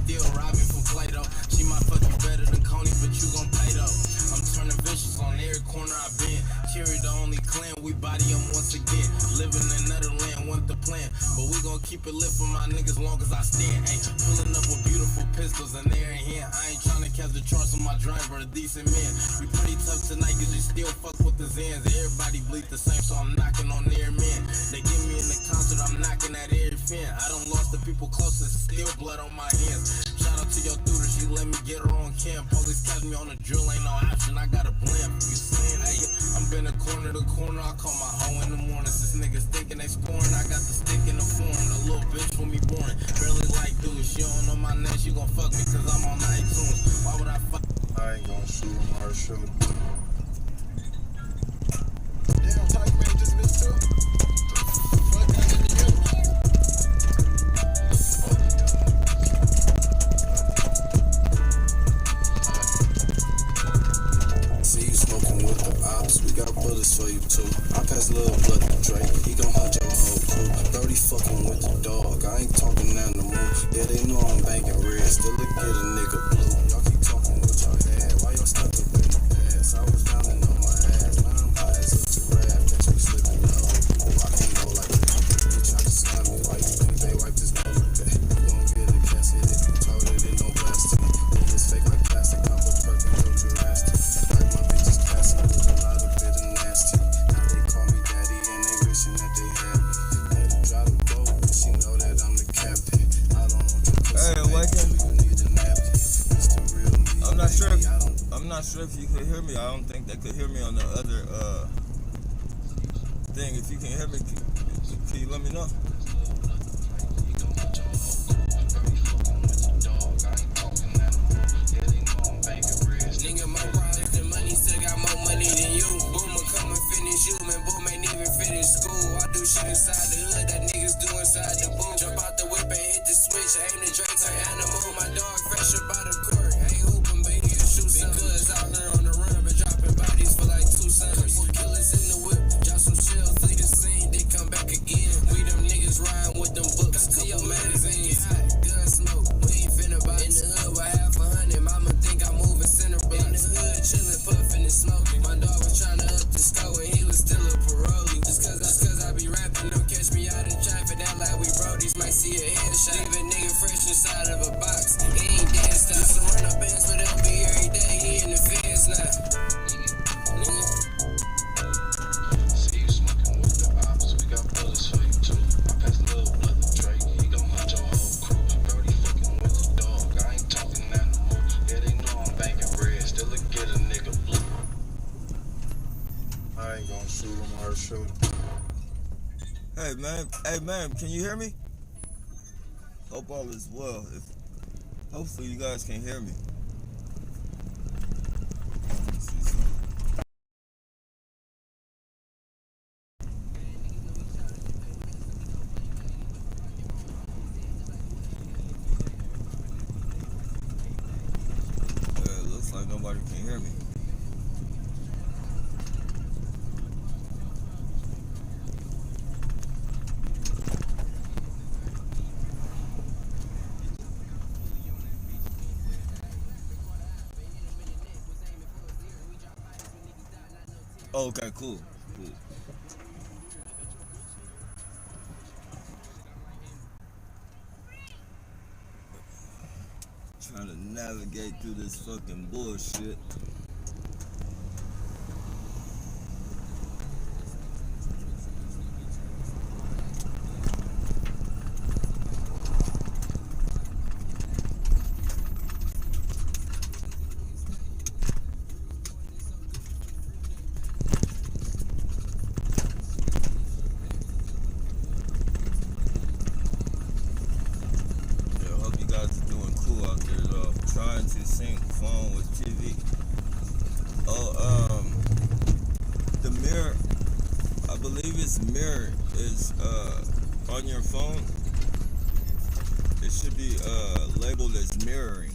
still robbing from Play-Doh. She might fuck you better than Coney, but you gon' pay though. I'm turning vicious on every corner I've been. Carry the only clan, we body them once again. Living in another land, want the plan. But we gon' keep it lit for my niggas long as I stand. Ayy, pulling up with beautiful pistols and they're in hand. I ain't tryna catch the charge on my driver, a decent man. We pretty tough tonight cause you still fuck with the Zans. Everybody bleed the same, so I'm knocking on their man. They get me in the concert, I'm knocking at every fan. I done lost the people closest, still blood on my hands. Shout out to your tutor, she let me get her on cam. Police catch me on the drill, ain't no option, I got a blimp. You saying, hey, I'm been a corner to corner, I call my hoe in the morning. Since niggas thinking they scoring, I got the stick in the form. The little bitch for me boring, barely like dude. She don't know my name, she gon' fuck me cause I'm on iTunes. Why would I fuck? I ain't gonna shoot him or shoot him. Damn, Ty, you made this bitch too? Fuck that nigga, you. See you smoking with the ops, we got bullets for you too. I pass little blood to Drake, he gon' hunt your whole crew. 30 fucking with the dog, I ain't talking that no more. Yeah, they know I'm banking red, still to get a nigga blue. Y'all keep talking with your head, why y'all stuck up in the past? I was drowning on my ass, now I'm high as a giraffe. Catch me slipping low, I can't go like that. You tryna slam me, why you think they wipe this nose like that? You gon' get a casket if you told it, it don't blast me. Niggas fake like plastic, I'm with Perkins, don't you last it. Like my bitches passing with a lot of bit of nasty. Now they call me daddy and they wishing that they had me. Let her drive a boat, but she know that I'm the captain. I don't want your pussy, baby, you need a napkin. It's the real me. I'm not sure if you could hear me. I don't think they could hear me on the other thing. If you can hear me, can you let me know? Nigga, my problems and money still got more money than you. Boomer come and finish you, man. Boom ain't even finish school. I do shit inside the hood that niggas do inside the booth. Jump out the whip and hit the switch. Aim the Drake, turn animal. My dog fresh up out the court. Ain't hooping, but he'll shoot some. Cuz out here on the run, but dropping bodies for like 2 cents. Couple killers in the whip. Drop some shells, leave the scene. They come back again. We them niggas riding with them books. Couple magazines. Gun smoke. We ain't finna buy. In the hood with half 100. Mama think I'm moving center blocks. In the hood chillin', puffin' and smoking. My dog was tryna up the score and he was still a parolee. Just cause I be rapping, don't catch me out in traffic. That like we brodies might see a headshot. Leave a nigga fresh inside of a box. He ain't dead stop. Used to run up bands, but they'll be every day. He in the fence now. Nigga. See you smoking with the ops, we got bullets for you too. I pass little blood to Drake, he gon' hunt your whole crew. 30 fucking with the dog, I ain't talking that no more. Yeah, they know I'm banking red, still to get a nigga blue. I ain't gonna shoot him or shoot him. Hey man, can you hear me? Hope all is well. Hopefully you guys can hear me. It looks like nobody can hear me. Okay, cool. Trying to navigate through this fucking bullshit. Trying to sync phone with TV. The mirror, I believe it's mirror is on your phone. It should be labeled as mirroring.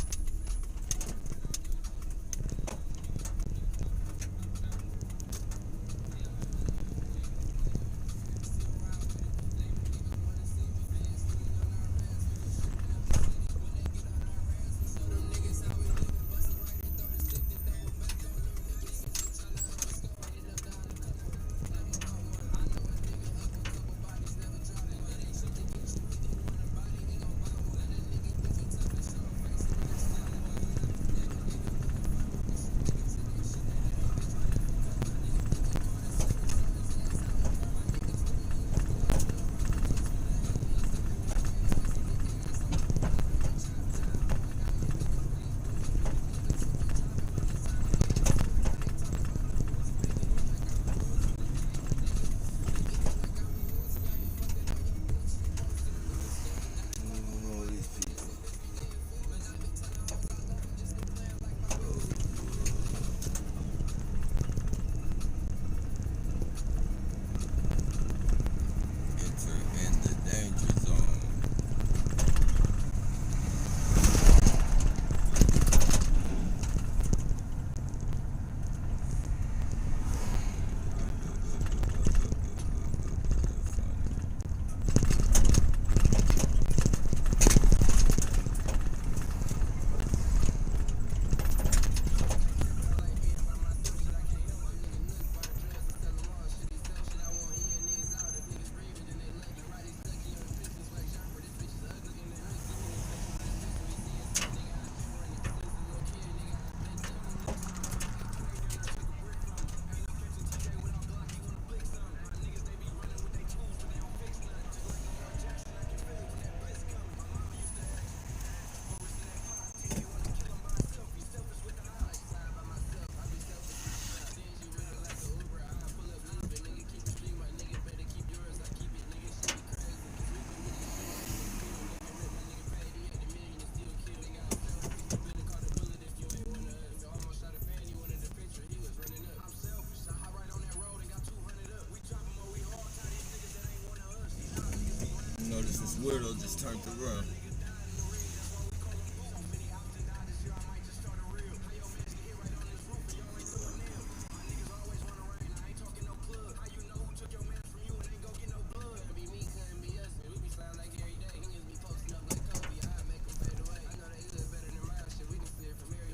weirdo just turned around.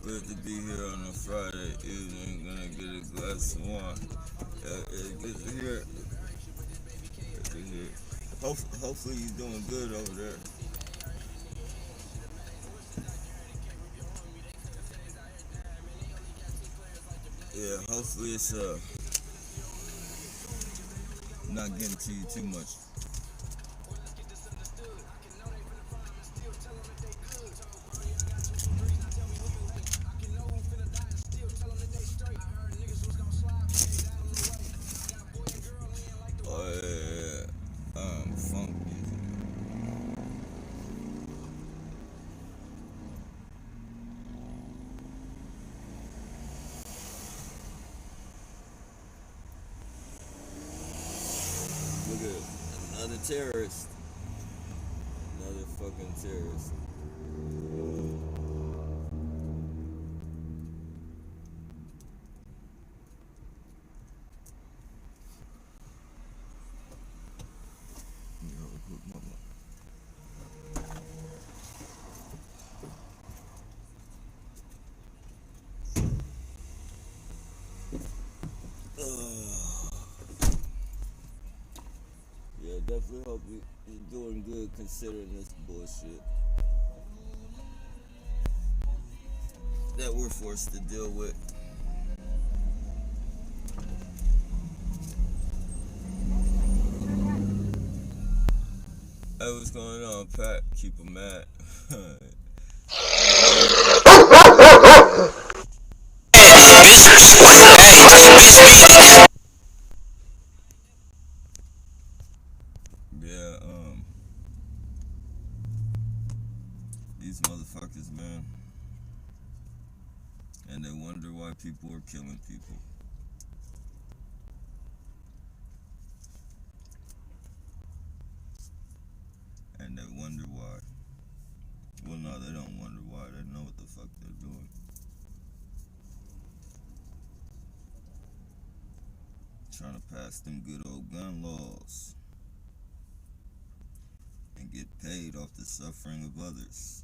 Good to be here on a Friday evening. Gonna get a glass of wine. Good to hear. Good to hear. Hopefully you're doing good over there. Yeah, hopefully it's not getting to you too much. Oh yeah, funk music. Look at another terrorist. Another fucking terrorist. Yeah, definitely hope you're doing good considering this bullshit that we're forced to deal with. Hey, what's going on, Pat? Keep 'em mad. Yeah, these motherfuckers, man. And they wonder why people are killing people. And they wonder why. Well, no, they don't wonder why. They know what the fuck they're doing. Trying to pass them good old gun laws and get paid off the suffering of others.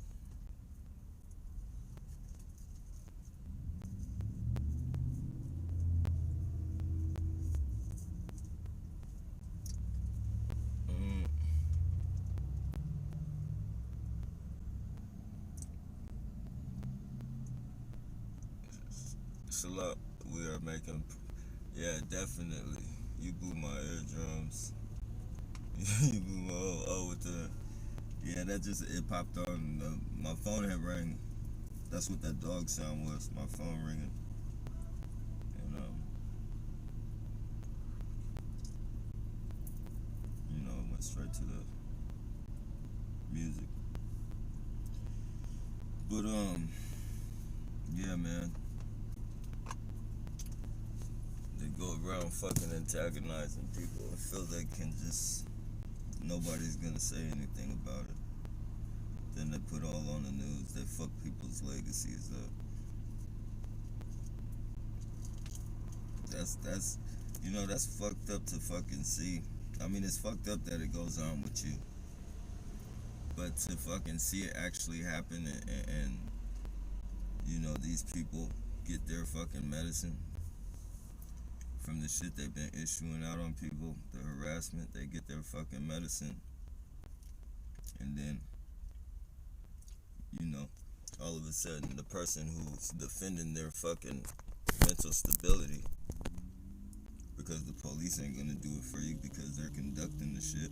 Mm. Salut, we are making. Yeah, definitely. You blew my eardrums. You blew my with the. Yeah, that just it popped on. My phone had rang. That's what that dog sound was. My phone ringing. And it went straight to the music. But yeah, man. They go around fucking antagonizing people and feel they can just nobody's gonna say anything about it. Then they put all on the news. They fuck people's legacies up. That's that's fucked up to fucking see. I mean, it's fucked up that it goes on with you, but to fucking see it actually happen and these people get their fucking medicine from the shit they've been issuing out on people, the harassment, they get their fucking medicine, and then all of a sudden the person who's defending their fucking mental stability, because the police ain't gonna do it for you because they're conducting the shit.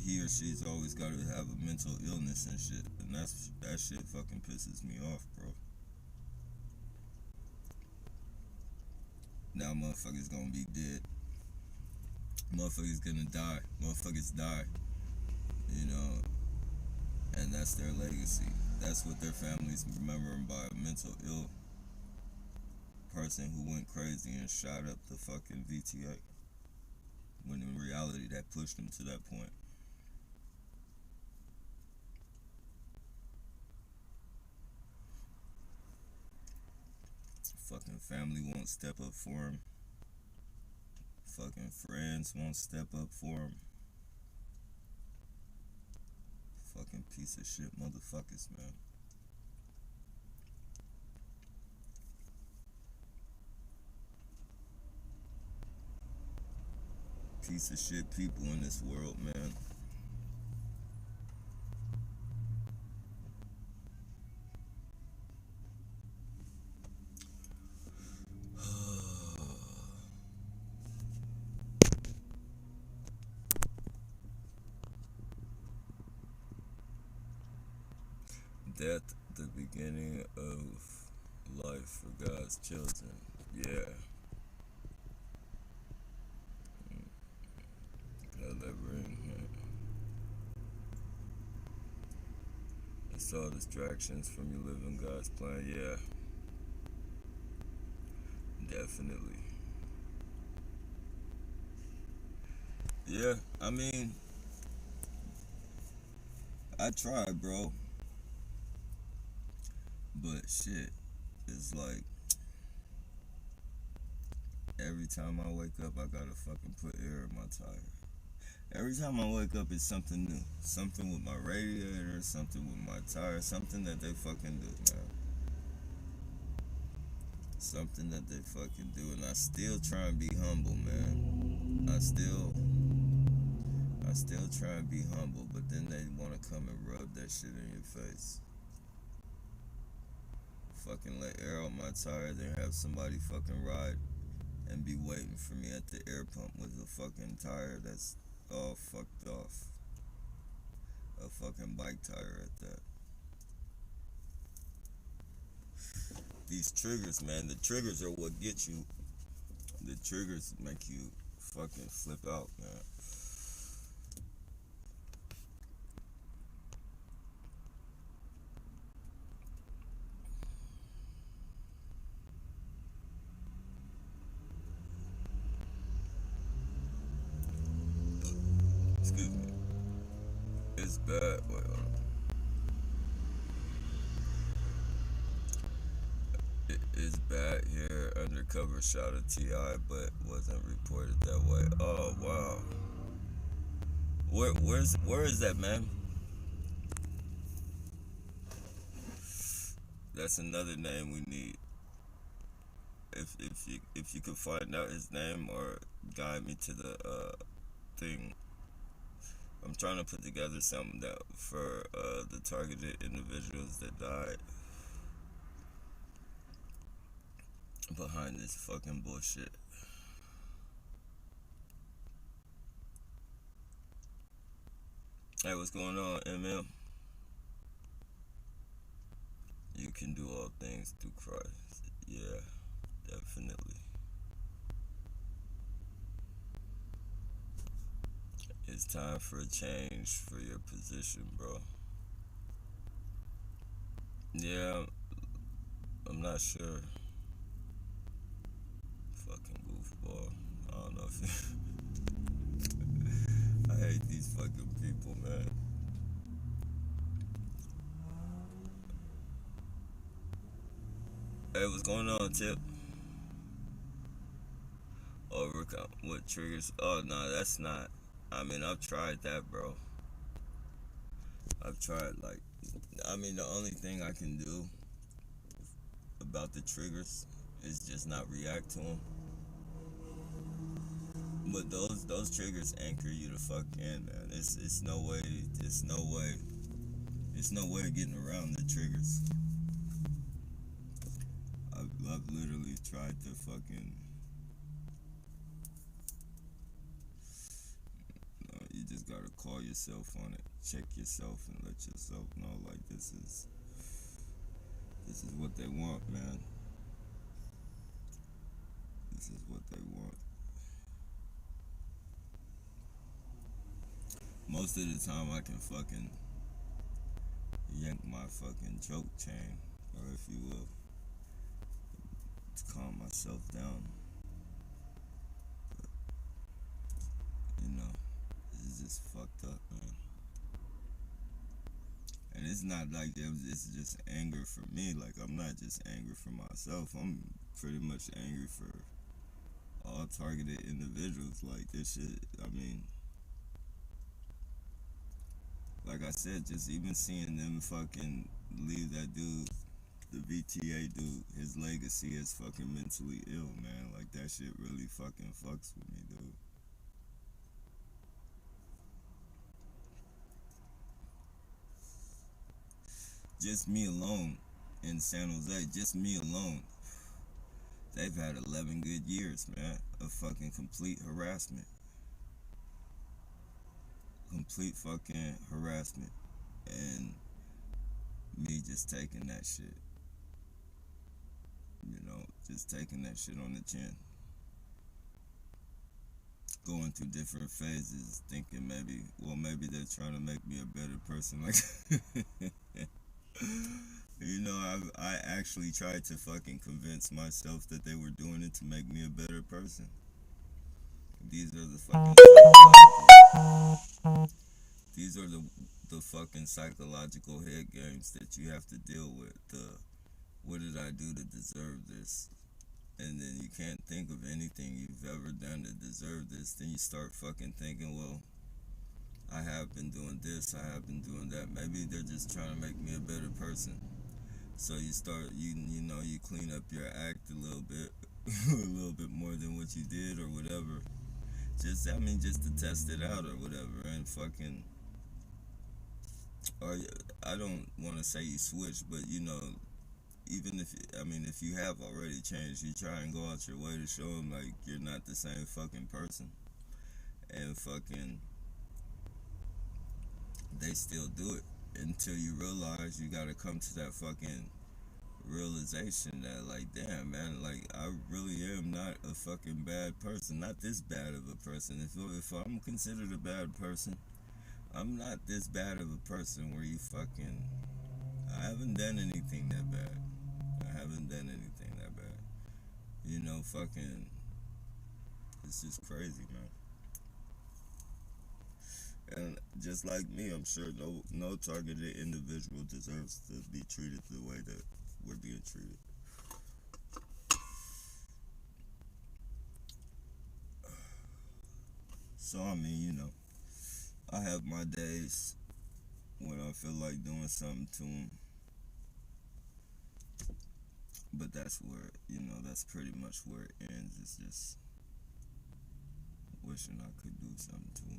He or she's always got to have a mental illness and shit, and that shit fucking pisses me off, bro. Now motherfuckers gonna be dead. Motherfuckers gonna die. Motherfuckers die. And that's their legacy. That's what their families remember them by, a mental ill person who went crazy and shot up the fucking VTA. that pushed them to that point. Fucking family won't step up for him. Fucking friends won't step up for him. Fucking piece of shit motherfuckers, man. Piece of shit people in this world, man. Death, the beginning of life for God's children. Yeah. Hell, that ring, man. It's all distractions from you living God's plan. Yeah. Definitely. Yeah, I mean, I tried, bro. But shit, it's like every time I wake up, I gotta fucking put air in my tire. Every time I wake up, it's something new. Something with my radiator, something with my tire, something that they fucking do, man. Something that they fucking do, and I still try and be humble, man. I still try and be humble, but then they wanna come and rub that shit in your face. Fucking let air on my tire, then have somebody fucking ride and be waiting for me at the air pump with a fucking tire that's all fucked off. A fucking bike tire at that. These triggers, man, the triggers are what get you. The triggers make you fucking flip out, man. Excuse me. It's bad. Wait, hold on. It's bad here. Undercover shot of T.I., but wasn't reported that way. Oh wow. Where is that, man? That's another name we need. If you could find out his name or guide me to the thing. I'm trying to put together something that for the targeted individuals that died behind this fucking bullshit. Hey, what's going on, MM? You can do all things through Christ. Yeah, definitely. It's time for a change for your position, bro. Yeah, I'm not sure. Fucking goofball. I don't know if I hate these fucking people, man. Hey, what's going on, Tip? Overcome what triggers? Oh no, that's not. I mean, I've tried that, bro. I've tried I mean, the only thing I can do about the triggers is just not react to them. But those triggers anchor you the fuck in, man. It's no way. It's no way. It's no way of getting around the triggers. I've literally tried to fucking. You just gotta call yourself on it, check yourself, and let yourself know like this is what they want, man. This is what they want. Most of the time, I can fucking yank my fucking choke chain, or if you will, to calm myself down. But, you know, is fucked up, man. And it's not like it's just anger for me. Like, I'm not just angry for myself. I'm pretty much angry for all targeted individuals. Like, this shit, I mean, like I said, just even seeing them fucking leave that dude, the VTA dude, his legacy is fucking mentally ill, man. Like, that shit really fucking fucks with me, dude. Just me alone in San Jose, just me alone, they've had 11 good years, man, of fucking complete harassment. Complete fucking harassment. And me just taking that shit. You know, just taking that shit on the chin. Going through different phases, thinking maybe they're trying to make me a better person. Like, you know, I actually tried to fucking convince myself that they were doing it to make me a better person. These are the fucking these are the fucking psychological head games that you have to deal with. What did I do to deserve this? And then you can't think of anything you've ever done to deserve this. Then you start fucking thinking, well, I have been doing this, I have been doing that. Maybe they're just trying to make me a better person. So you start, you know, you clean up your act a little bit, a little bit more than what you did or whatever. Just to test it out or whatever, and fucking, or I don't want to say you switch, but you know, even if you have already changed, you try and go out your way to show them like you're not the same fucking person, and fucking they still do it until you realize you gotta come to that fucking realization that like, damn, man, like I really am not a fucking bad person, not this bad of a person. If I'm considered a bad person, I'm not this bad of a person where you fucking, I haven't done anything that bad. I haven't done anything that bad. You know, fucking, it's just crazy, man. And just like me, I'm sure no targeted individual deserves to be treated the way that we're being treated. So I mean, you know, I have my days when I feel like doing something to them, but that's where, you know, that's pretty much where it ends. It's just wishing I could do something to them.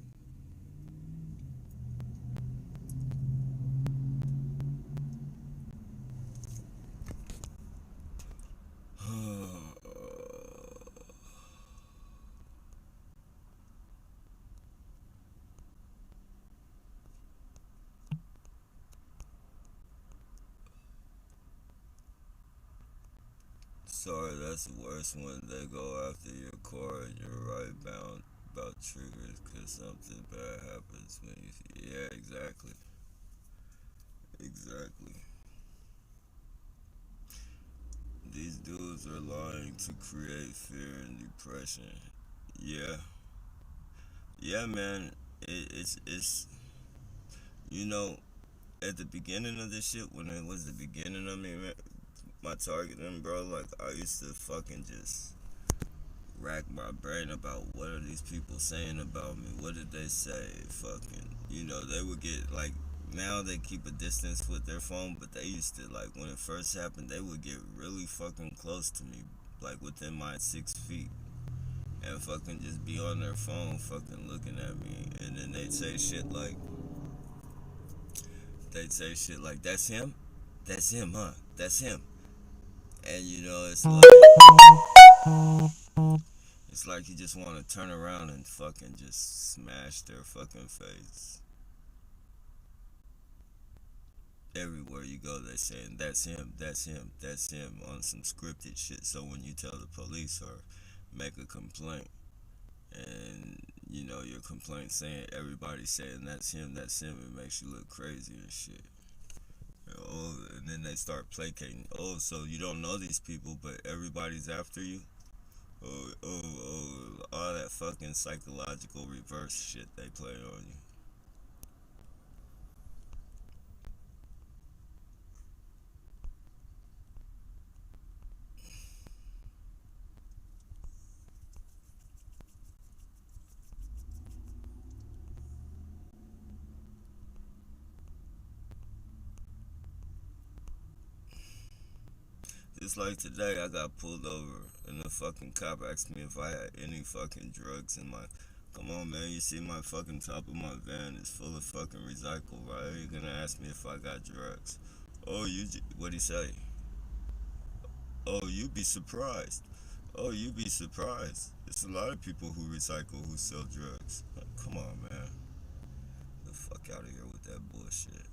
Sorry, that's the worst when they go after your car and you're right bound about triggers because something bad happens when you. Yeah, exactly. Exactly. These dudes are lying to create fear and depression. Yeah. Yeah, man. It's you know, at the beginning of this shit, when it was the beginning of me, my targeting, bro, like I used to fucking just rack my brain about what are these people saying about me? What did they say? Fucking, you know, they would get like, now they keep a distance with their phone, but they used to, like, when it first happened, they would get really fucking close to me, like within my 6 feet, and fucking just be on their phone fucking looking at me, and then they'd say shit like, that's him? That's him, huh? That's him. And you know, it's like you just want to turn around and fucking just smash their fucking face. Everywhere you go, they're saying, that's him, that's him, that's him, on some scripted shit. So when you tell the police or make a complaint, and you know your complaint saying, everybody's saying that's him, it makes you look crazy and shit. Oh, and then they start placating. Oh, so you don't know these people, but everybody's after you? All that fucking psychological reverse shit they play on you. Just like today, I got pulled over and the fucking cop asked me if I had any fucking drugs in my. Come on, man, you see my fucking top of my van is full of fucking recycle, right? You're gonna ask me if I got drugs. Oh, what'd he say? Oh, you'd be surprised. Oh, you'd be surprised. It's a lot of people who recycle who sell drugs. Like, come on, man. Get the fuck out of here with that bullshit.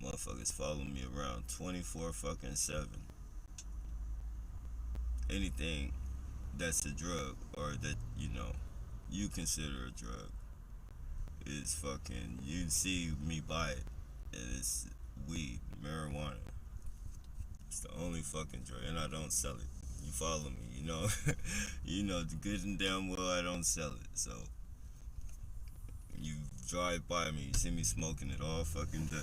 Motherfuckers follow me around 24 fucking 7. Anything that's a drug or that, you consider a drug is fucking, you see me buy it. And it's weed, marijuana. It's the only fucking drug, and I don't sell it. You follow me, you know? You know, good and damn well I don't sell it, so. You drive by me, you see me smoking it all fucking day.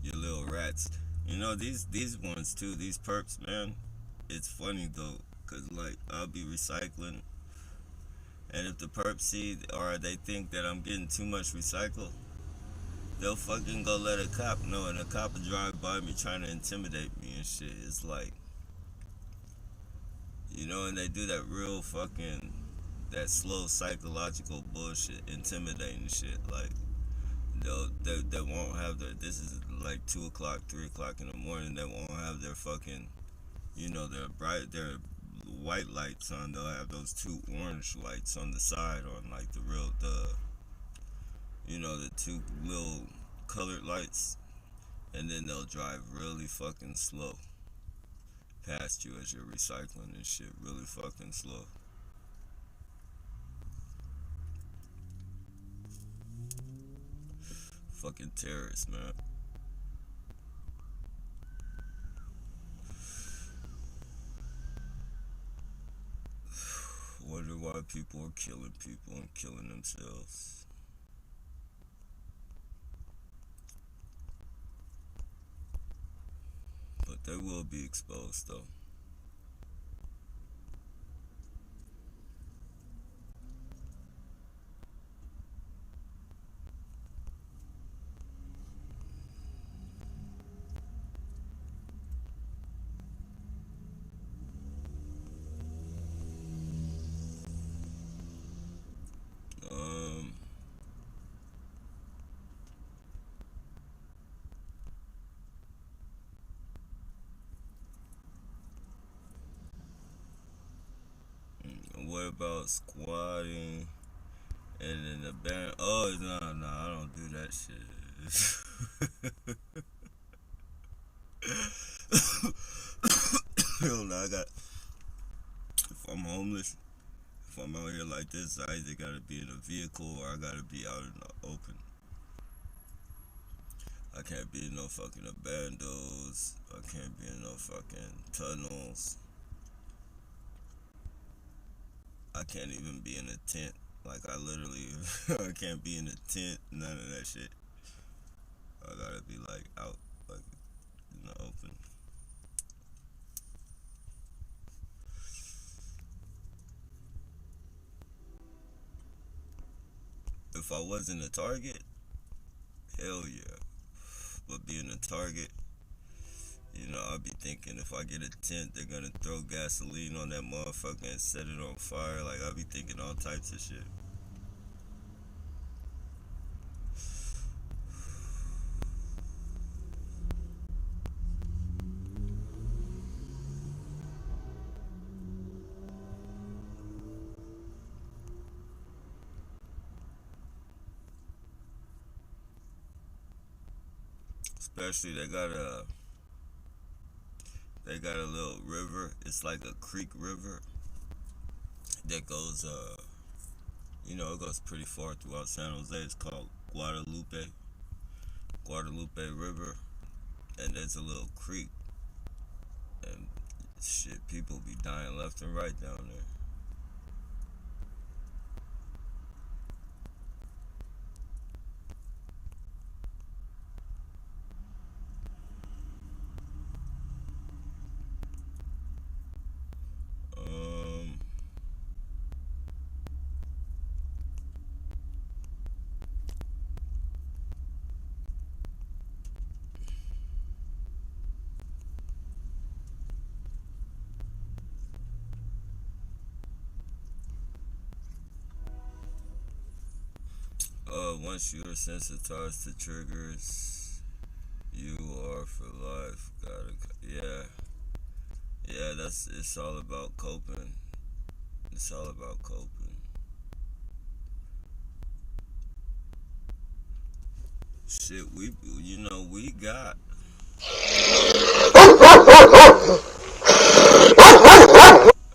You little rats. You know, these ones too, these perps, man. It's funny though, cause like I'll be recycling, and if the perps see or they think that I'm getting too much recycle, they'll fucking go let a cop know, and a cop will drive by me trying to intimidate me and shit. It's like, and they do that real fucking, that slow psychological bullshit, intimidating shit. Like, they won't have this is like 2 o'clock, 3 o'clock in the morning, they won't have their fucking, their white lights on. They'll have those 2 orange lights on the side on like the 2 little colored lights, and then they'll drive really fucking slow past you as you're recycling and shit, really fucking slow. Fucking terrorists, man. Wonder why people are killing people and killing themselves. But they will be exposed though. Um, what about squatting and then the band? Oh, no, I don't do that shit. Hell no, if I'm homeless, if I'm out here like this, I either gotta be in a vehicle or I gotta be out in the open. I can't be in no fucking abandos. I can't be in no fucking tunnels. I can't even be in a tent. Like, I literally, I can't be in a tent, none of that shit. I gotta be, like, out, like, in the open. If I wasn't a target, hell yeah. But being a target, I'd be thinking if I get a tent, they're gonna throw gasoline on that motherfucker and set it on fire. Like, I'd be thinking all types of shit. Especially they got a little river. It's like a creek river that goes it goes pretty far throughout San Jose. It's called Guadalupe. Guadalupe River, and there's a little creek, and shit, people be dying left and right down there. Um, once you're sensitized to triggers, you are for life. Yeah, yeah. It's all about coping. It's all about coping. Shit, we got.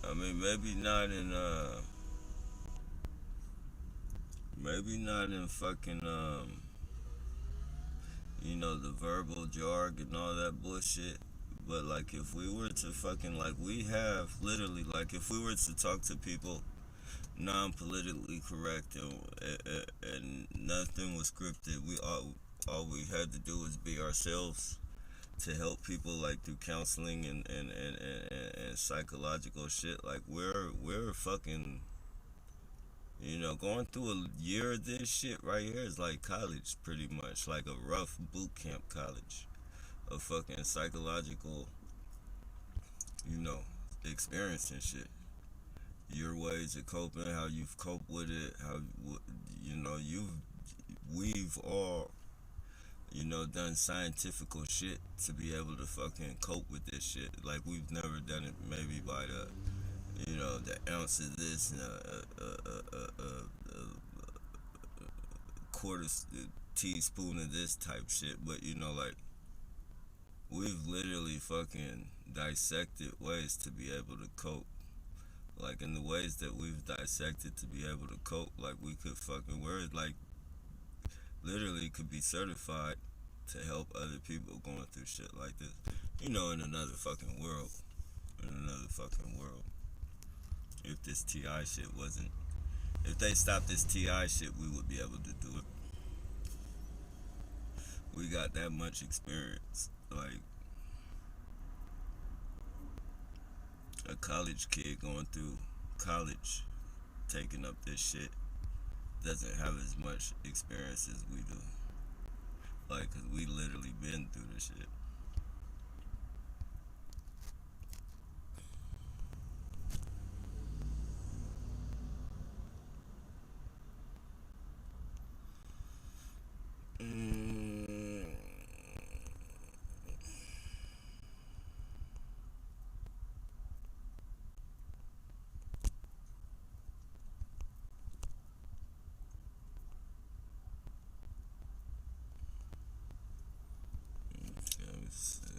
I mean, maybe not in fucking the verbal jargon and all that bullshit. But like, if we were to fucking like, we have literally like, if we were to talk to people non-politically correct and nothing was scripted, all we had to do was be ourselves to help people like through counseling and psychological shit. Like we're fucking going through a year of this shit right here is like college, pretty much, like a rough boot camp college of fucking psychological, you know, experience and shit. Your ways of coping, how you've coped with it, how we've all done scientifical shit to be able to fucking cope with this shit. Like we've never done it maybe by the ounce of this and a quarter teaspoon of this type shit. But like we've literally fucking dissected ways to be able to cope. Like in the ways that we've dissected to be able to cope, like we could fucking we're like literally could be certified to help other people going through shit like this. In another fucking world. In another fucking world. If this TI shit wasn't if they stopped this TI shit, we would be able to do it. We got that much experience. Like a college kid going through college taking up this shit doesn't have as much experience as we do. Like, cause we literally been through this shit. Mm, let me see.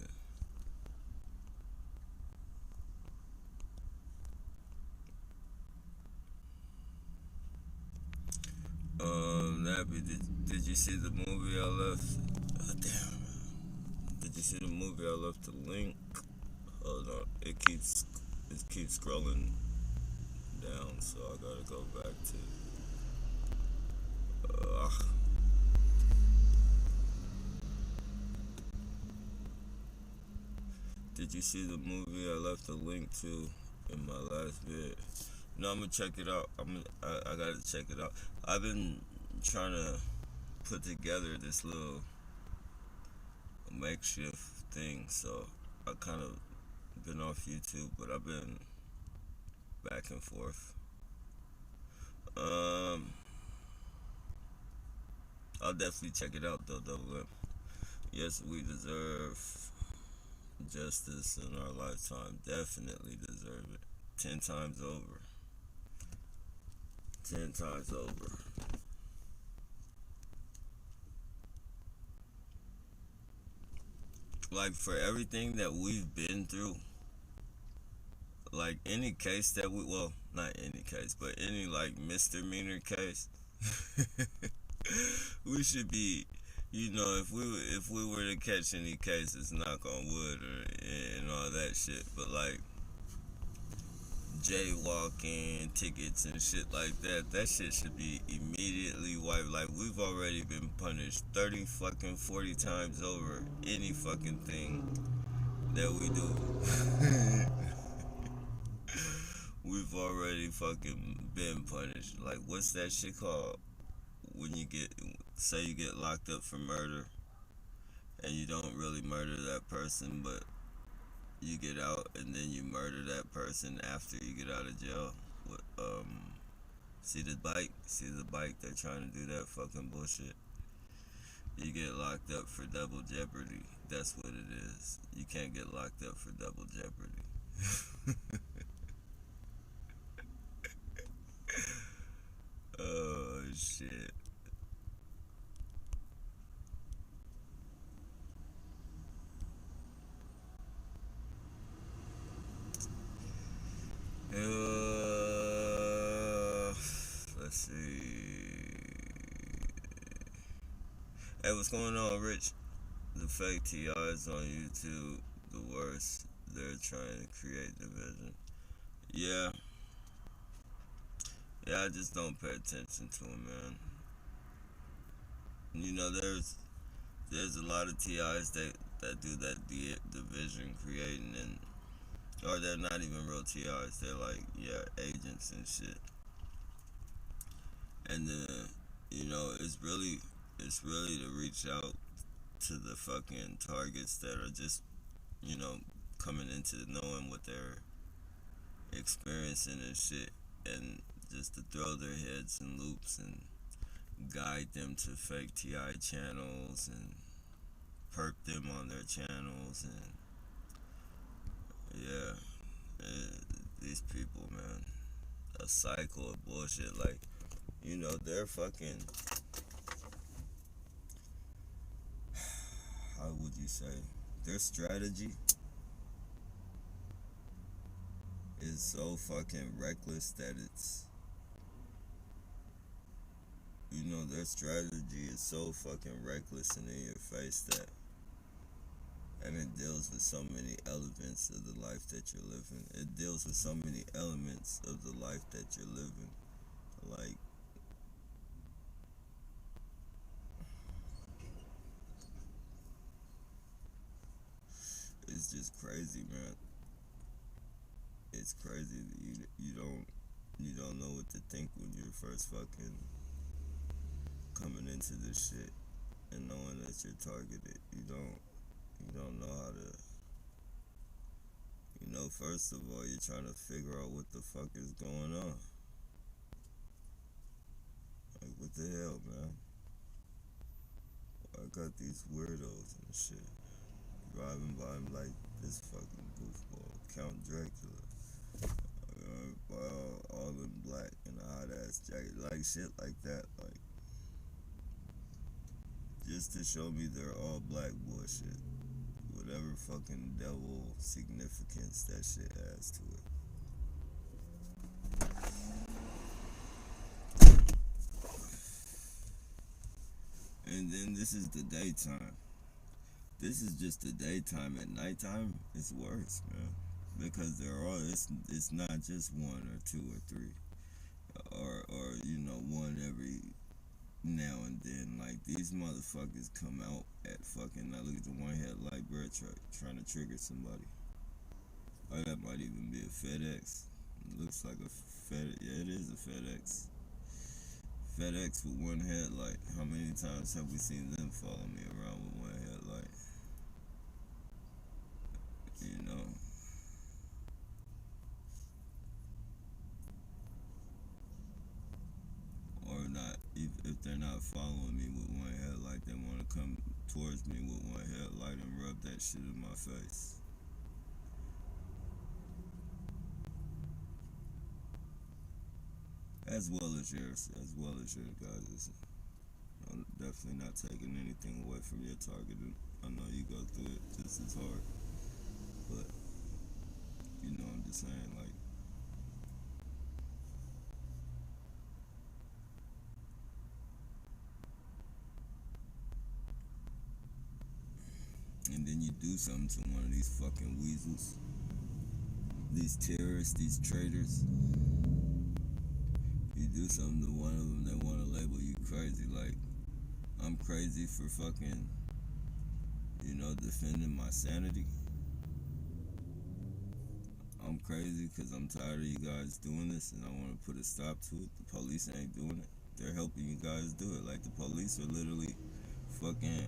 Nappy, did you see the movie I left? Oh, damn. Did you see the movie I left the link? Hold on, it keeps scrolling down, so I gotta go back to. Uh, did you see the movie I left a link to in my last vid? No, I'm gonna check it out. I gotta check it out. I've been trying to put together this little makeshift thing, so I kind of been off YouTube, but I've been back and forth. Um, I'll definitely check it out though. Double. Yes, we deserve justice in our lifetime. Definitely deserve it. 10 times over. 10 times over. Like for everything that we've been through, like any case that well, not any case, but any like misdemeanor case, we should be You know, if we were to catch any cases, knock on wood, and all that shit, but like jaywalking tickets and shit like that, that shit should be immediately wiped. Like we've already been punished 30 fucking 40 times over any fucking thing that we do. We've already fucking been punished. Like what's that shit called? When you get, say you get locked up for murder and you don't really murder that person, but you get out and then you murder that person after you get out of jail. See the bike, they're trying to do that fucking bullshit. You get locked up for double jeopardy. That's what it is. You can't get locked up for double jeopardy. Oh shit. Let's see. Hey, what's going on, Rich? The fake TIs on YouTube, the worst. They're trying to create division. Yeah, yeah. I just don't pay attention to them, man. You know, there's a lot of TIs that do that division creating, and or they're not even real TIs. They're like, yeah, agents and shit. And you know, it's really to reach out to the fucking targets that are just, you know, coming into knowing what they're experiencing and shit, and just to throw their heads in loops and guide them to fake TI channels and perp them on their channels, and yeah, these people, man, a cycle of bullshit. Like, you know, they're fucking, how would you say, their strategy is so fucking reckless that it's, you know, their strategy is so fucking reckless and in your face that, and it deals with so many elements of the life that you're living. It deals with so many elements of the life that you're living. Like, it's just crazy, man. It's crazy that you don't know what to think when you're first fucking coming into this shit and knowing that you're targeted. You don't know how to, you know, first of all, you're trying to figure out what the fuck is going on. Like, what the hell, man? I got these weirdos and shit driving by him like this fucking goofball, Count Dracula. All in black and a hot ass jacket, like shit like that, like just to show me they're all black bullshit. Whatever fucking devil significance that shit has to it. And then this is the daytime. This is just the daytime. At nighttime, it's worse, man. Because it's not just one or two or three. Or you know, one every now and then. Like, these motherfuckers come out at fucking, now look at the one headlight bird truck trying to trigger somebody. Or that might even be a FedEx. It looks like a FedEx. Yeah, it is a FedEx. FedEx with one headlight. How many times have we seen them follow me around with one headlight? You know. Or not, if they're not following me with one headlight, they want to come towards me with one headlight and rub that shit in my face. As well as yours, guys. I'm definitely not taking anything away from your target. I know you go through it just as hard, but you know, I'm just saying, like, and then you do something to one of these fucking weasels, these terrorists, these traitors. You do something to one of them, they want to label you crazy. Like, I'm crazy for fucking, defending my sanity. I'm crazy because I'm tired of you guys doing this and I want to put a stop to it. The police ain't doing it. They're helping you guys do it. Like, the police are literally fucking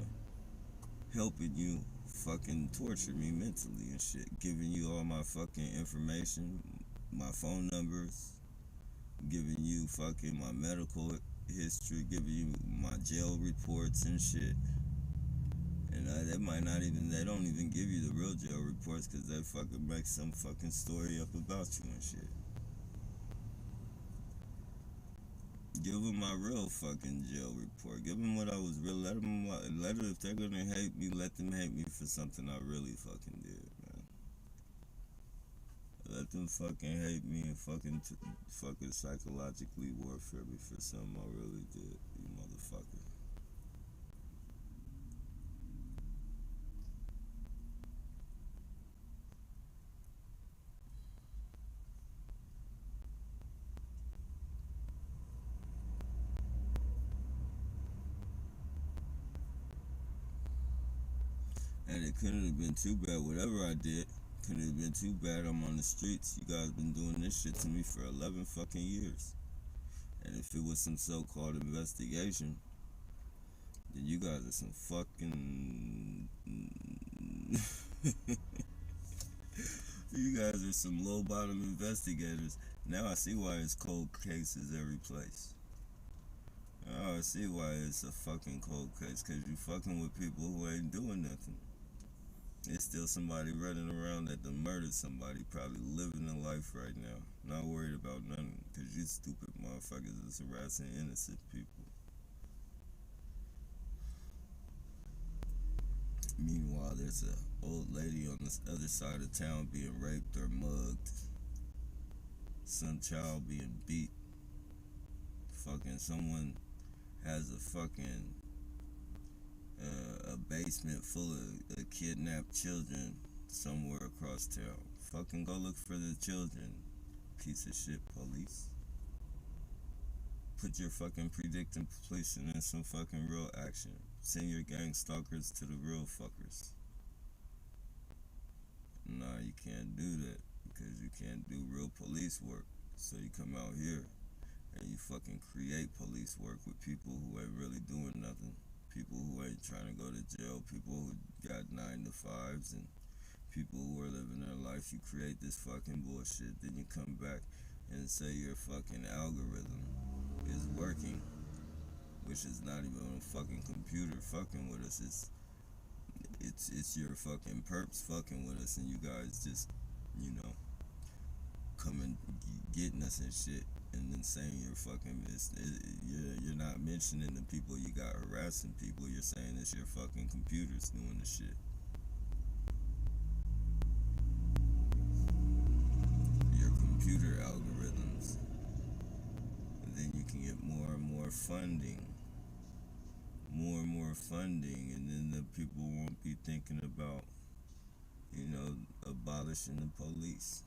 helping you fucking torture me mentally and shit. Giving you all my fucking information, my phone numbers, giving you fucking my medical history, giving you my jail reports and shit. And they don't even give you the real jail reports because they fucking make some fucking story up about you and shit. Give them my real fucking jail report. Give them what I was real. Let them, if they're gonna hate me, let them hate me for something I really fucking did, man. Let them fucking hate me and fucking psychologically warfare me for something I really did, you motherfucker. And it couldn't have been too bad. Whatever I did, couldn't have been too bad. I'm on the streets. You guys been doing this shit to me for 11 fucking years. And if it was some so-called investigation, then you guys are some fucking... you guys are some low-bottom investigators. Now I see why it's cold cases every place. Now I see why it's a fucking cold case. Because you fucking with people who ain't doing nothing. There's still somebody running around that done murdered somebody, probably living a life right now. Not worried about nothing, because you stupid motherfuckers is harassing innocent people. Meanwhile, there's an old lady on the other side of town being raped or mugged. Some child being beat. Fucking someone has a fucking a basement full of kidnapped children somewhere across town. Fucking go look for the children, piece of shit police. Put your fucking predicting policing in some fucking real action. Send your gang stalkers to the real fuckers. Nah, you can't do that because you can't do real police work. So you come out here and you fucking create police work with people who ain't really doing nothing. People who ain't trying to go to jail, people who got 9 to 5s, and people who are living their life. You create this fucking bullshit, then you come back and say your fucking algorithm is working, which is not even a fucking computer fucking with us. It's your fucking perps fucking with us, and you guys just, coming getting us and shit. And then saying you're fucking you're not mentioning the people you got harassing people. You're saying it's your fucking computers doing the shit. Your computer algorithms. And then you can get more and more funding. More and more funding, and then the people won't be thinking about, abolishing the police.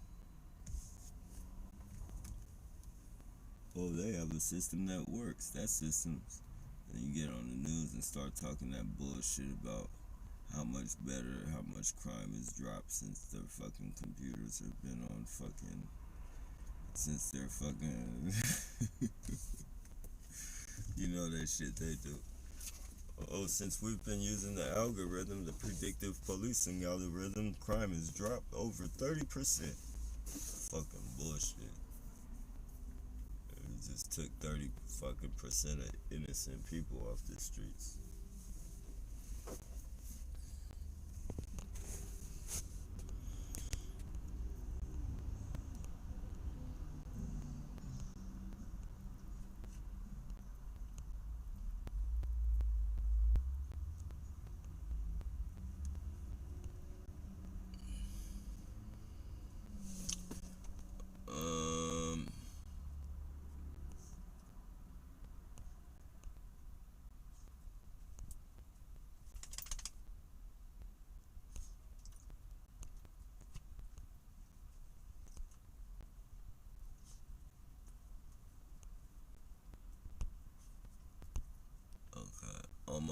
Oh, they have a system that works. That system's. Then you get on the news and start talking that bullshit about how much better, how much crime has dropped since their fucking computers have been on fucking. Since they're fucking. That shit they do. Oh, since we've been using the algorithm, the predictive policing algorithm, crime has dropped over 30%. Fucking bullshit. It just took 30 fucking percent of innocent people off the streets.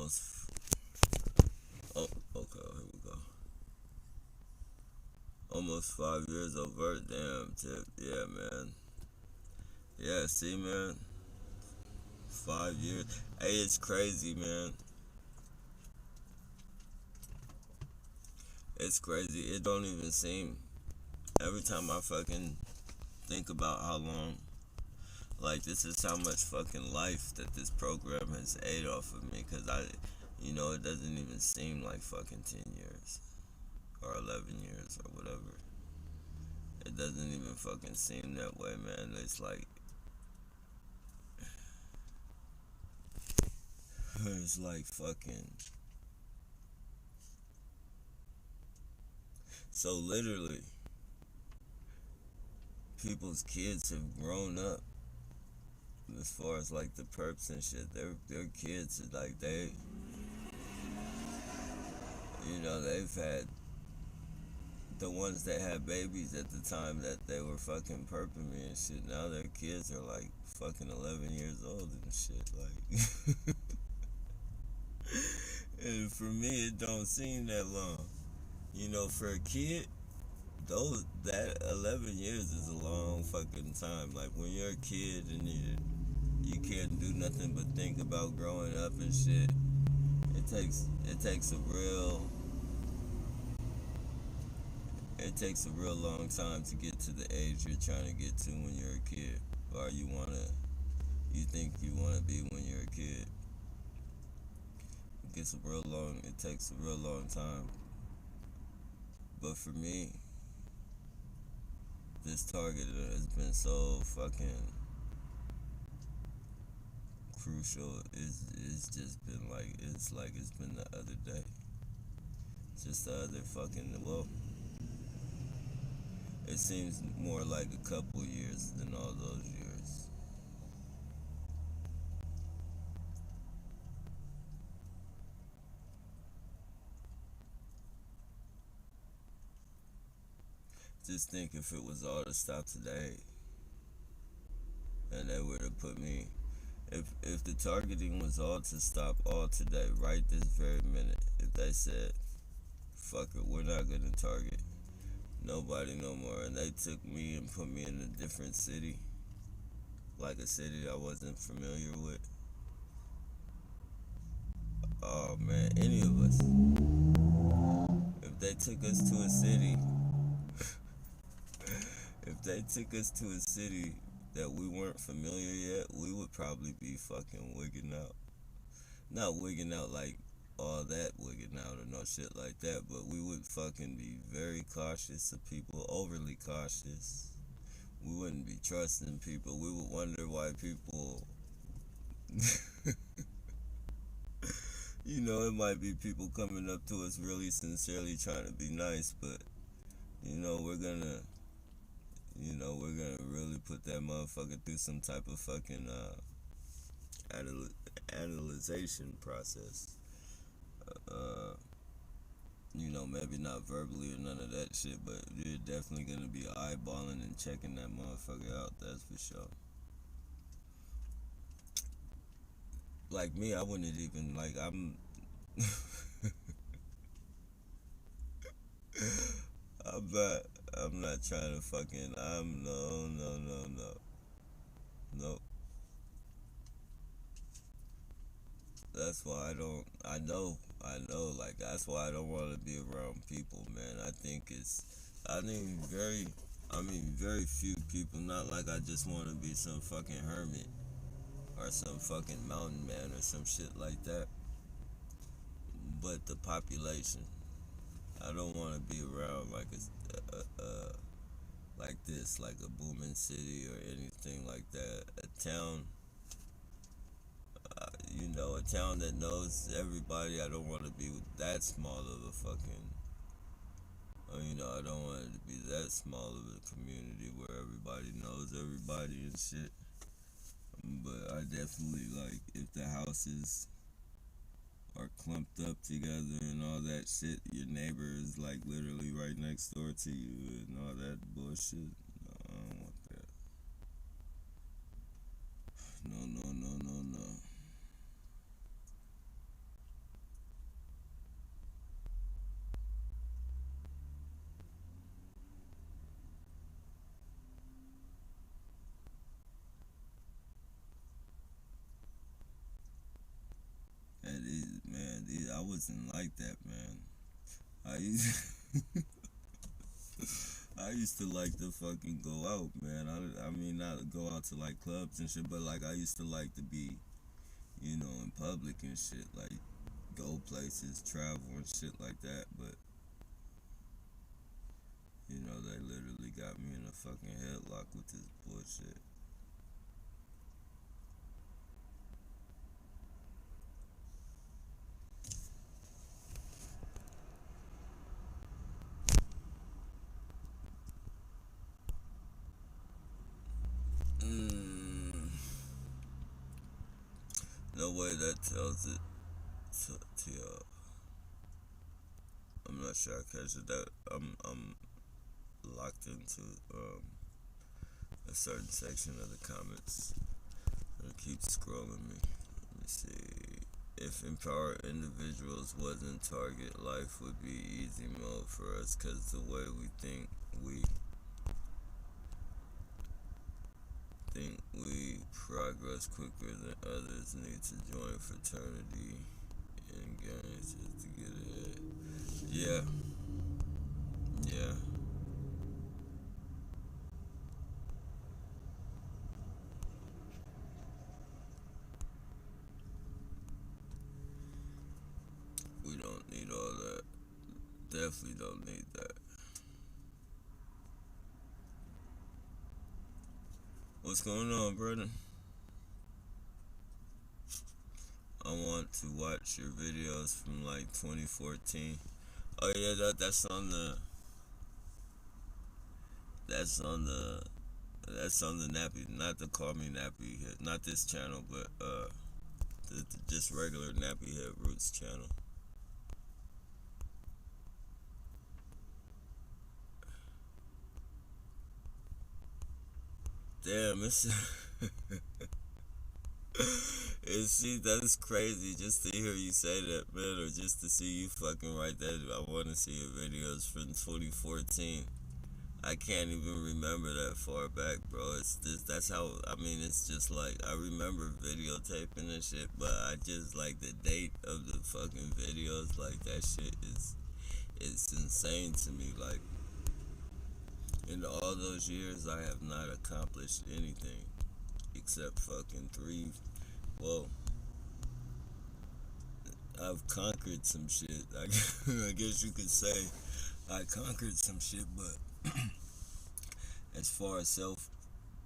almost. Oh, okay. Here we go. Almost 5 years over. Damn, tip. Yeah, man. Yeah, see, man. 5 years. Hey, it's crazy, man. It's crazy. It don't even seem. Every time I fucking think about how long, like, this is how much fucking life that this program has ate off of me. Cause it doesn't even seem like fucking 10 years or 11 years or whatever. It doesn't even fucking seem that way, man. It's like, it's like fucking. So literally, people's kids have grown up. As far as like the perps and shit, their kids like they've had the ones that had babies at the time that they were fucking perping me and shit. Now their kids are like fucking 11 years old and shit. Like, and for me, it don't seem that long. For a kid, that 11 years is a long fucking time. Like when you're a kid and you can't do nothing but think about growing up and shit. It takes a real long time to get to the age you're trying to get to when you're a kid, or you think you wanna be when you're a kid. It takes a real long time. But for me, this target has been so fucking crucial. It's just been it's been the other day. Just the other fucking it seems more like a couple years than all those years. Just think if it was all to stop today, and they were to put me, if the targeting was all to stop all today, right this very minute, if they said, fuck it, we're not gonna target nobody no more, and they took me and put me in a different city, like a city I wasn't familiar with. Oh man, any of us. If they took us to a city, if they took us to a city that we weren't familiar yet, we would probably be fucking wigging out. Not wigging out like all that wigging out or no shit like that, but we would fucking be very cautious of people, overly cautious. We wouldn't be trusting people. We would wonder why people. It might be people coming up to us really sincerely trying to be nice, but we're gonna really put that motherfucker through some type of fucking analyzation process. Maybe not verbally or none of that shit, but you're definitely gonna be eyeballing and checking that motherfucker out. That's for sure. Like me, I wouldn't even like. I'm not. I'm not trying to fucking. I'm no, no, no, no, no. That's why I don't. I know. I know. Like that's why I don't want to be around people, man. I think very. I mean, very few people. Not like I just want to be some fucking hermit or some fucking mountain man or some shit like that. But the population. I don't want to be around like like this, like a booming city or anything like that. A town, a town that knows everybody. I don't want to be that small of a fucking. I don't want it to be that small of a community where everybody knows everybody and shit. But I definitely like if the houses are clumped up together and all that shit. Your neighbor is like literally right next door to you and all that bullshit. No, I don't want that. No, no, no, no, no. wasn't like that, man. I used I used to like to fucking go out, man. I mean, not go out to like clubs and shit, but like I used to like to be, in public and shit, like go places, travel and shit like that. But they literally got me in a fucking headlock with this bullshit. Mm, no way that tells it to y'all. I'm not sure I catch it. That I'm locked into a certain section of the comments. It keeps scrolling me. Let me see. If empowered individuals wasn't target, life would be easy mode for us because the way we progress quicker than others, need to join fraternity and gangs just to get ahead. Yeah. Yeah. We don't need all that. Definitely don't need that. What's going on, brother? I want to watch your videos from like 2014. Oh yeah, that's on the that's on the Nappy, not the Call Me Nappy, not this channel, but the just regular Nappy Head Roots channel. Damn, it's see, that's crazy just to hear you say that, man, or just to see you fucking write that. I want to see your videos from 2014. I can't even remember that far back, bro. It's just that's how I mean. It's just like I remember videotaping and shit, but I just like the date of the fucking videos. Like that shit it's insane to me. Like in all those years, I have not accomplished anything except fucking three. Well, I've conquered some shit. I guess you could say I conquered some shit, but as far as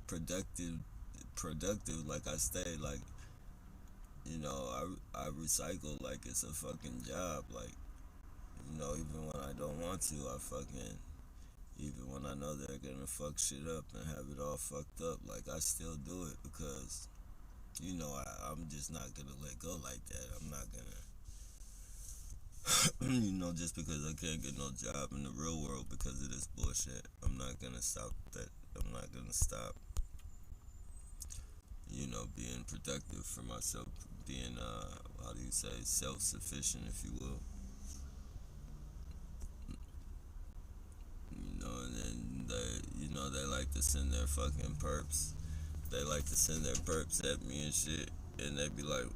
productive, like I stay, like I recycle like it's a fucking job. Like even when I don't want to, even when I know they're gonna fuck shit up and have it all fucked up, like I still do it because I'm just not gonna let go like that. I'm not gonna, just because I can't get no job in the real world because of this bullshit, I'm not gonna stop that. I'm not gonna stop, being productive for myself, being, how do you say, self-sufficient, if you will. And then they like to send their fucking perps. They like to send their perps at me and shit, and they be like,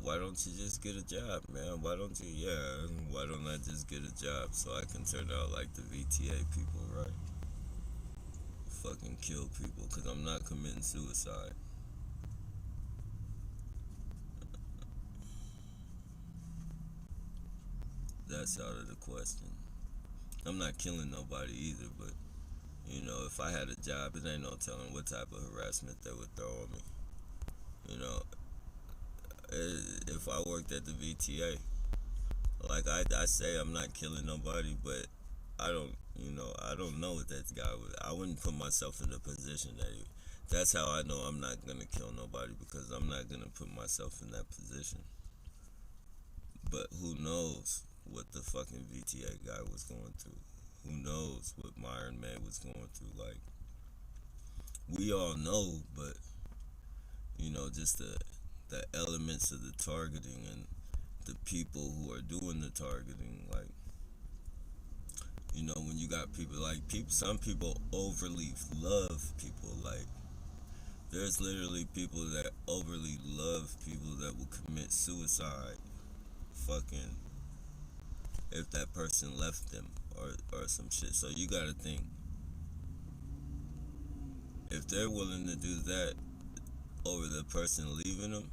why don't you just get a job, man? Why don't I just get a job so I can turn out like the VTA people, right? Fucking kill people, because I'm not committing suicide. That's out of the question. I'm not killing nobody either, but, if I had a job, it ain't no telling what type of harassment they would throw on me. If I worked at the VTA, like I say I'm not killing nobody, but I don't know what that guy would. I wouldn't put myself in the position that's how I know I'm not gonna kill nobody, because I'm not gonna put myself in that position. But who knows what the fucking VTA guy was going through? Who knows what Myron Man was going through? Like, we all know, but just the elements of the targeting and the people who are doing the targeting, like, when you got people like some people overly love people. Like, there's literally people that overly love people that will commit suicide, fucking if that person left them or some shit. So you gotta think, if they're willing to do that over the person leaving them,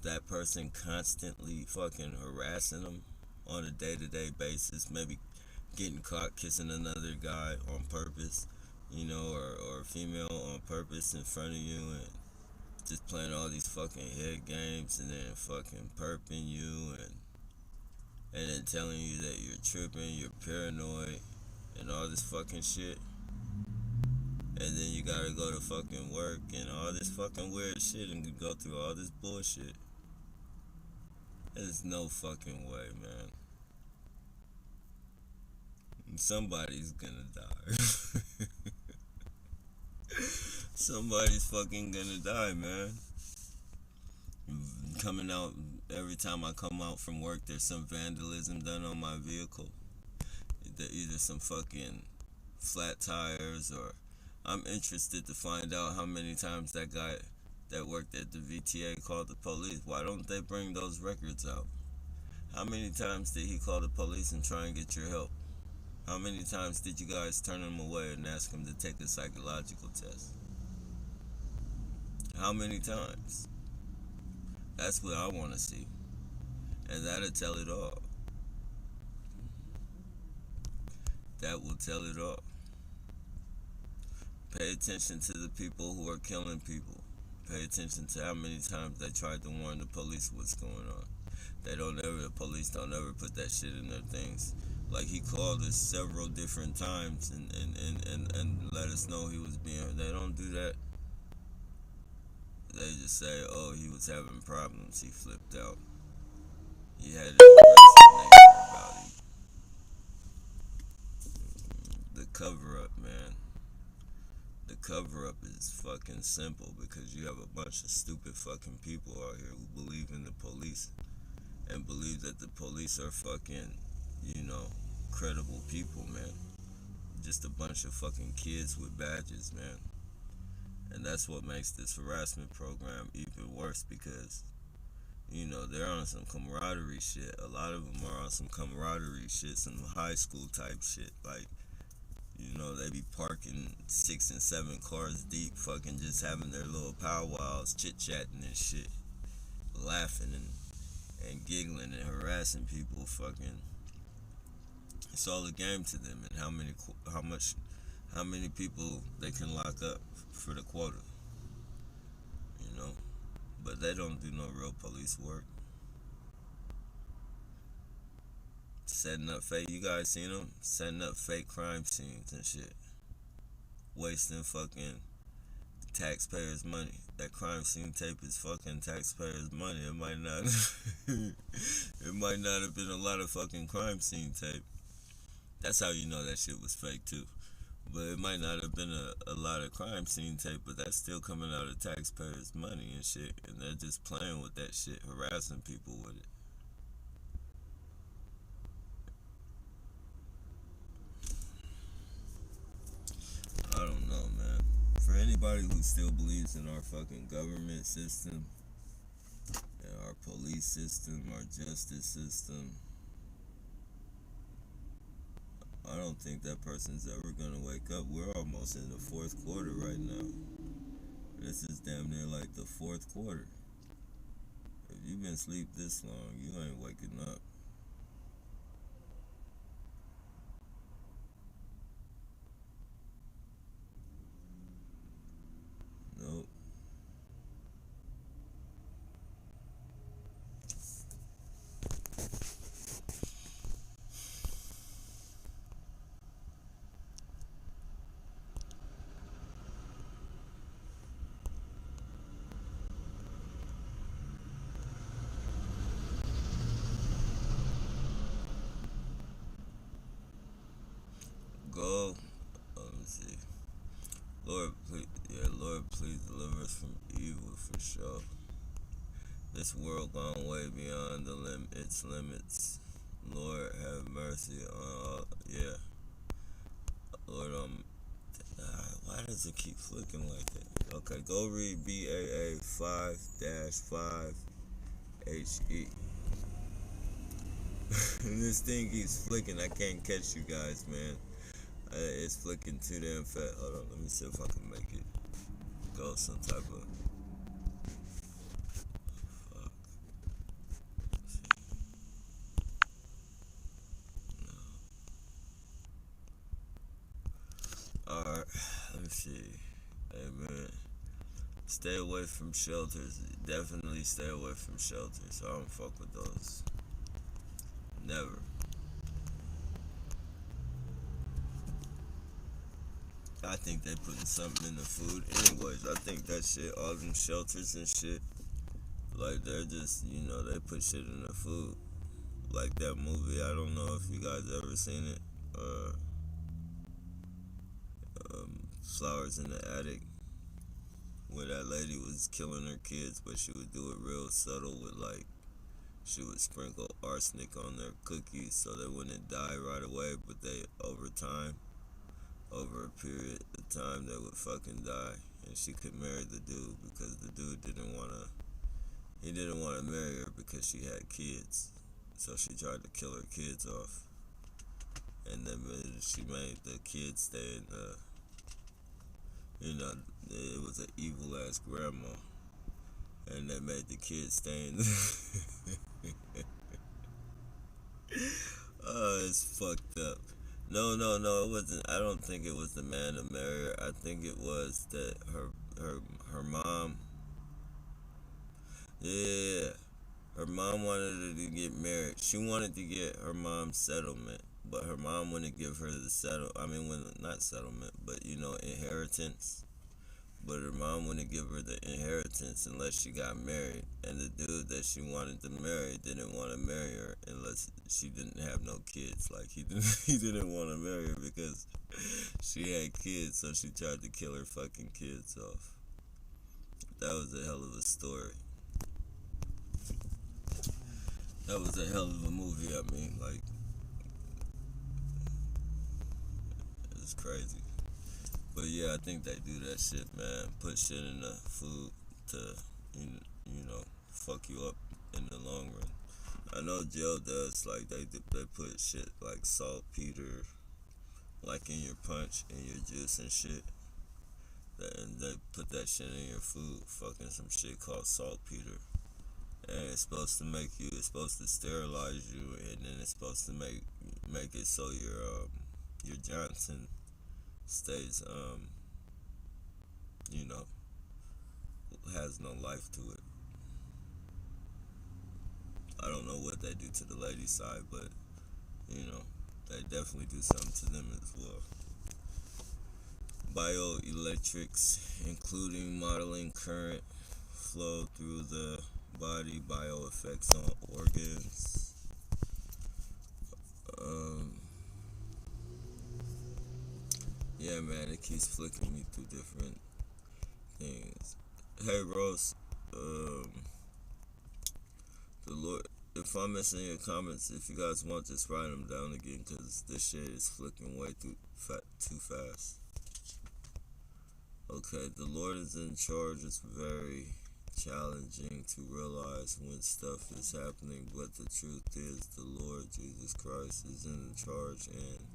that person constantly fucking harassing them on a day-to-day basis, maybe getting caught kissing another guy on purpose, or a female on purpose in front of you, and just playing all these fucking head games, and then fucking perping you, and then telling you that you're tripping, you're paranoid, and all this fucking shit. And then you gotta go to fucking work and all this fucking weird shit and go through all this bullshit. There's no fucking way, man. Somebody's gonna die. Somebody's fucking gonna die, man. Coming out, every time I come out from work, there's some vandalism done on my vehicle. Either some fucking flat tires, or I'm interested to find out how many times that guy that worked at the VTA called the police. Why don't they bring those records out? How many times did he call the police and try and get your help? How many times did you guys turn him away and ask him to take a psychological test? How many times? That's what I want to see. And that'll tell it all. That will tell it all. Pay attention to the people who are killing people. Pay attention to how many times they tried to warn the police what's going on. The police don't ever put that shit in their things. Like, he called us several different times and let us know he was being, they don't do that. They just say, oh, he was having problems, he flipped out. He had his nature about him. The cover up, man. The cover up is fucking simple, because you have a bunch of stupid fucking people out here who believe in the police and believe that the police are fucking, credible people, man. Just a bunch of fucking kids with badges, man. And that's what makes this harassment program even worse, because, they're on some camaraderie shit. A lot of them are on some camaraderie shit, some high school type shit. Like, they be parking 6 and 7 cars deep, fucking just having their little powwows, chit-chatting and shit, laughing and giggling and harassing people, fucking. It's all a game to them, and how many people they can lock up for the quota, But they don't do no real police work. Setting up fake, you guys seen them? Setting up fake crime scenes and shit. Wasting fucking taxpayers' money. That crime scene tape is fucking taxpayers' money. It might not it might not have been a lot of fucking crime scene tape. That's how you know that shit was fake too. But it might not have been a lot of crime scene tape, but that's still coming out of taxpayers' money and shit. And they're just playing with that shit, harassing people with it. I don't know, man. For anybody who still believes in our fucking government system, and our police system, our justice system, I don't think that person's ever gonna wake up. We're almost in the 4th quarter right now. This is damn near like the 4th quarter. If you've been asleep this long, you ain't waking up. Nope. Go. Let me see. Lord, please deliver us from evil for sure. This world gone way beyond its limits. Lord, have mercy on all. Yeah. Lord, why does it keep flicking like that? Okay, go read BAA 5-5HE. This thing keeps flicking. I can't catch you guys, man. It's flicking too damn fast. Hold on, let me see if I can make it go some type of. Fuck. Alright, let me see. Hey, man. Stay away from shelters. Definitely stay away from shelters. I don't fuck with those. Never. I think they putting something in the food. Anyways, I think that shit, all them shelters and shit, like they're just, they put shit in the food. Like that movie, I don't know if you guys ever seen it. Flowers in the Attic, where that lady was killing her kids, but she would do it real subtle with like, she would sprinkle arsenic on their cookies so they wouldn't die right away, but they, over a period of time, they would fucking die. And she could marry the dude because the dude he didn't want to marry her because she had kids. So she tried to kill her kids off. And then she made the kids stay in it was an evil ass grandma. And they made the kids stay in Oh, it's fucked up. No, no, no, it wasn't. I don't think it was the man to marry her. I think it was that her mom. Yeah, her mom wanted her to get married. She wanted to get her mom's settlement, but her mom wouldn't give her the not settlement, but inheritance. But her mom wouldn't give her the inheritance unless she got married. And the dude that she wanted to marry didn't want to marry her unless she didn't have no kids. Like he didn't want to marry her because she had kids, so she tried to kill her fucking kids off. That was a hell of a story. That was a hell of a movie. I mean, like, it's crazy. But yeah, I think they do that shit, man. Put shit in the food to, fuck you up in the long run. I know jail does, like, they put shit like saltpeter, like in your punch, in your juice and shit. And they put that shit in your food, fucking some shit called saltpeter. And it's supposed to it's supposed to sterilize you, and then it's supposed to make it so your Johnson stays, has no life to it. I don't know what they do to the lady side, but they definitely do something to them as well. Bioelectrics, including modeling current flow through the body, bioeffects on organs. Yeah, man, it keeps flicking me through different things. Hey, Rose, the Lord, if I'm missing your comments, if you guys want, just write them down again, because this shit is flicking way too fast. Okay, the Lord is in charge. It's very challenging to realize when stuff is happening, but the truth is the Lord Jesus Christ is in charge, and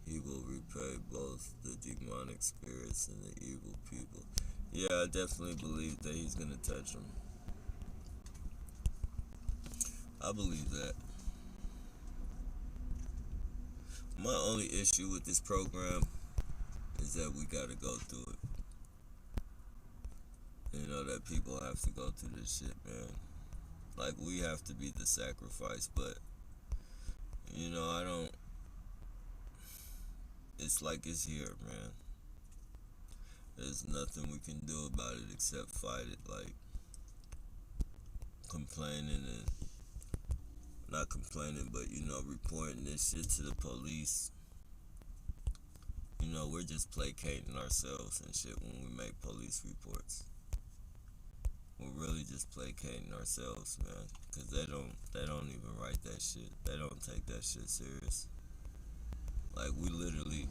he will repay both the demonic spirits and the evil people. Yeah, I definitely believe that he's gonna touch them. I believe that. My only issue with this program is that we gotta go through it. That people have to go through this shit, man. Like, we have to be the sacrifice, but, I don't. It's like it's here, man. There's nothing we can do about it except fight it, like complaining and not complaining, but reporting this shit to the police. We're just placating ourselves and shit when we make police reports. We're really just placating ourselves, man, because they don't even write that shit. They don't take that shit serious. Like, we literally,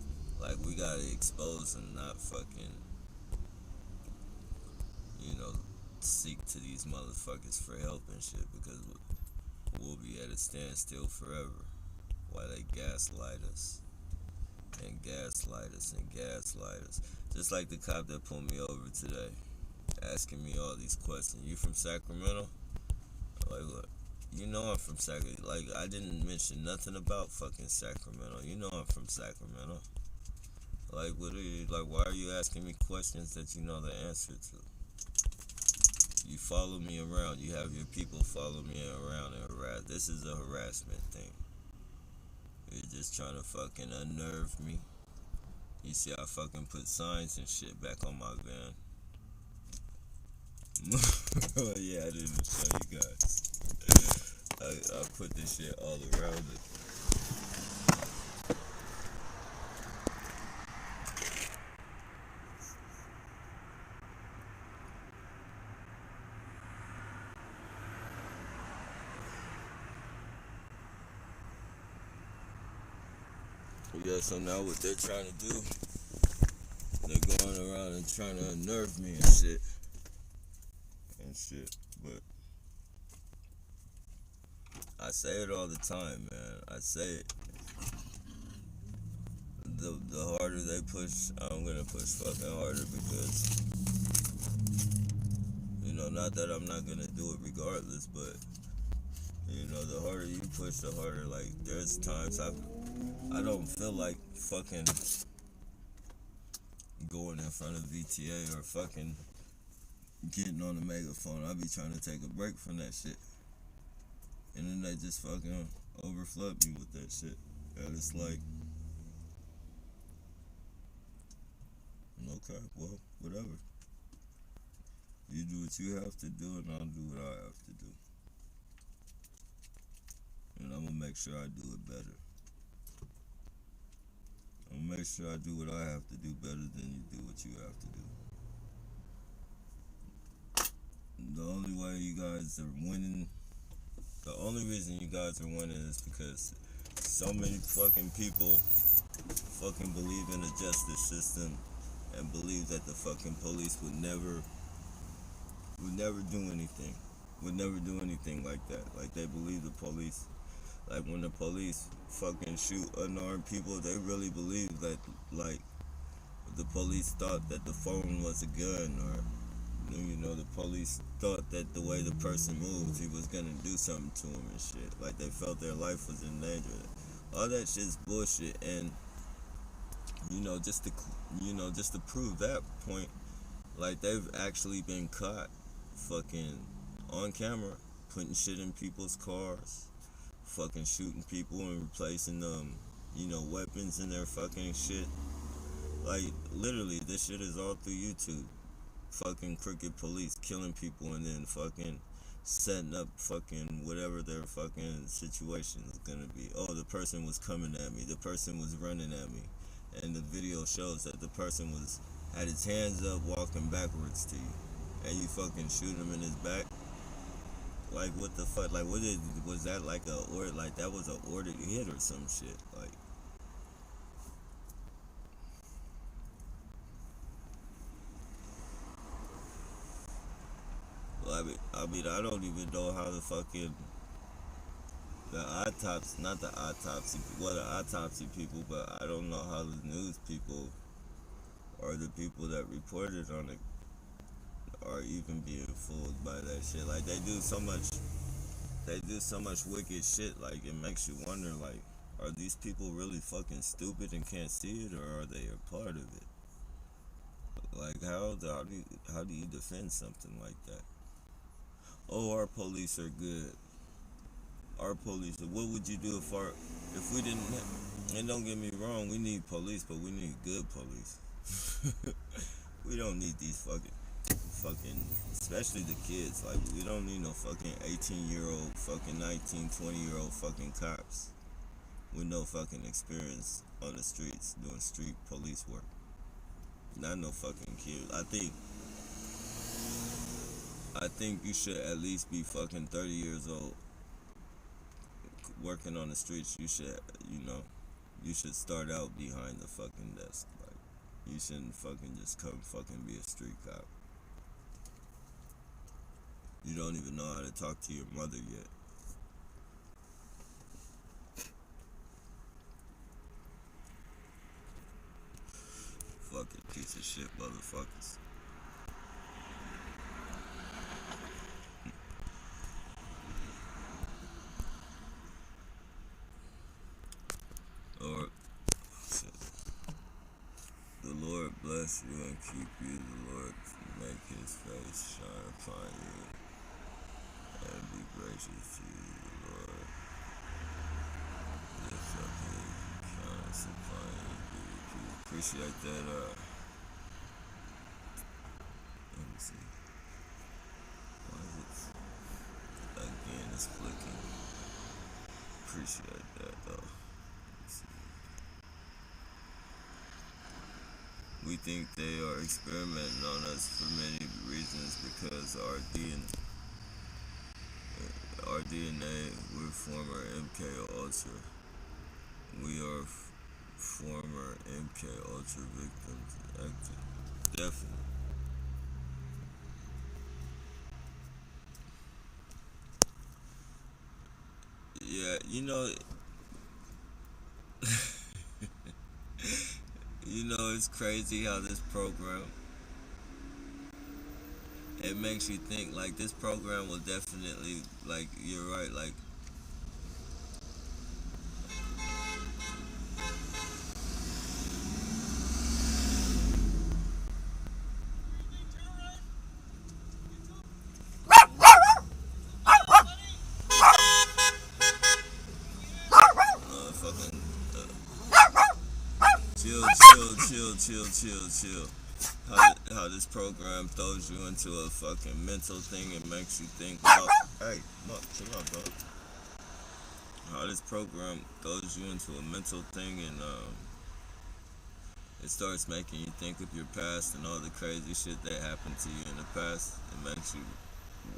we gotta expose and not fucking, seek to these motherfuckers for help and shit, because we'll be at a standstill forever while they gaslight us and gaslight us and gaslight us. Just like the cop that pulled me over today, asking me all these questions. You from Sacramento? Like, what? You know I'm from Sacramento. Like, I didn't mention nothing about fucking Sacramento. You know I'm from Sacramento. Like, what are you, like, why are you asking me questions that you know the answer to? You follow me around. You have your people follow me around and harass. This is a harassment thing. You're just trying to fucking unnerve me. You see, I fucking put signs and shit back on my van. Oh yeah, I didn't show you guys. I put this shit all around it. Yeah, so now what they're trying to do, they're going around and trying to unnerve me and shit. But I say it all the time, man. I say it. The harder they push, I'm gonna push fucking harder because, you know, not that I'm not gonna do it regardless, but, you know, the harder you push, the harder, like, there's times I don't feel like fucking going in front of VTA or fucking getting on the megaphone. I be trying to take a break from that shit. And then they just fucking overflood me with that shit. And it's like, okay, well, whatever. You do what you have to do, and I'll do what I have to do. And I'm gonna make sure I do it better. I'm gonna make sure I do what I have to do better than you do what you have to do. The only way you guys are winning, the only reason you guys are winning is because so many fucking people fucking believe in the justice system and believe that the fucking police would never do anything like that. Like, they believe the police, like, when the police fucking shoot unarmed people, they really believe that, like, the police thought that the phone was a gun, or, you know, the police thought that the way the person moved, he was gonna do something to him and shit. Like, they felt their life was in danger. All that shit's bullshit. And, you know, just to prove that point, like, they've actually been caught fucking on camera putting shit in people's cars, fucking shooting people and replacing you know, weapons in their fucking shit. Like, literally, this shit is all through YouTube. Fucking crooked police killing people and then fucking setting up fucking whatever their fucking situation is gonna be. Oh, the person was coming at me. The person was running at me. And the video shows that the person had his hands up walking backwards to you. And you fucking shoot him in his back. Like, what the fuck? Like, was that like like that was a ordered hit or some shit? Like, I mean, I don't even know how the fucking the autopsy, not the autopsy, well, the autopsy people, but I don't know how the news people or the people that reported on it are even being fooled by that shit. Like, they do so much wicked shit. Like, it makes you wonder, like, are these people really fucking stupid and can't see it, or are they a part of it? Like, how do you defend something like that? Oh, our police are good. Our police. What would you do if we didn't? And don't get me wrong, we need police, but we need good police. We don't need these fucking, especially the kids. Like, we don't need no fucking 18-year-old, fucking 19, 20-year-old fucking cops with no fucking experience on the streets doing street police work. Not no fucking kid. I think you should at least be fucking 30 years old working on the streets. You should start out behind the fucking desk. Like, you shouldn't fucking just come fucking be a street cop. You don't even know how to talk to your mother yet. piece of shit motherfuckers. Lord, the Lord bless you and keep you. The Lord make his face shine upon you and be gracious to you. The Lord lift up his countenance upon you and give you peace. Appreciate that. Let me see. Why is it? Again, it's flicking. Appreciate that though. We think they are experimenting on us for many reasons because our DNA, we're former MK Ultra. We are former MK Ultra victims. Definitely. Yeah, it's crazy how this program, it makes you think like this program will definitely, like, you're right, like, fucking, chill. How this program throws you into a fucking mental thing and makes you think about, hey, look, chill out, bro. How this program throws you into a mental thing and it starts making you think of your past and all the crazy shit that happened to you in the past. It makes you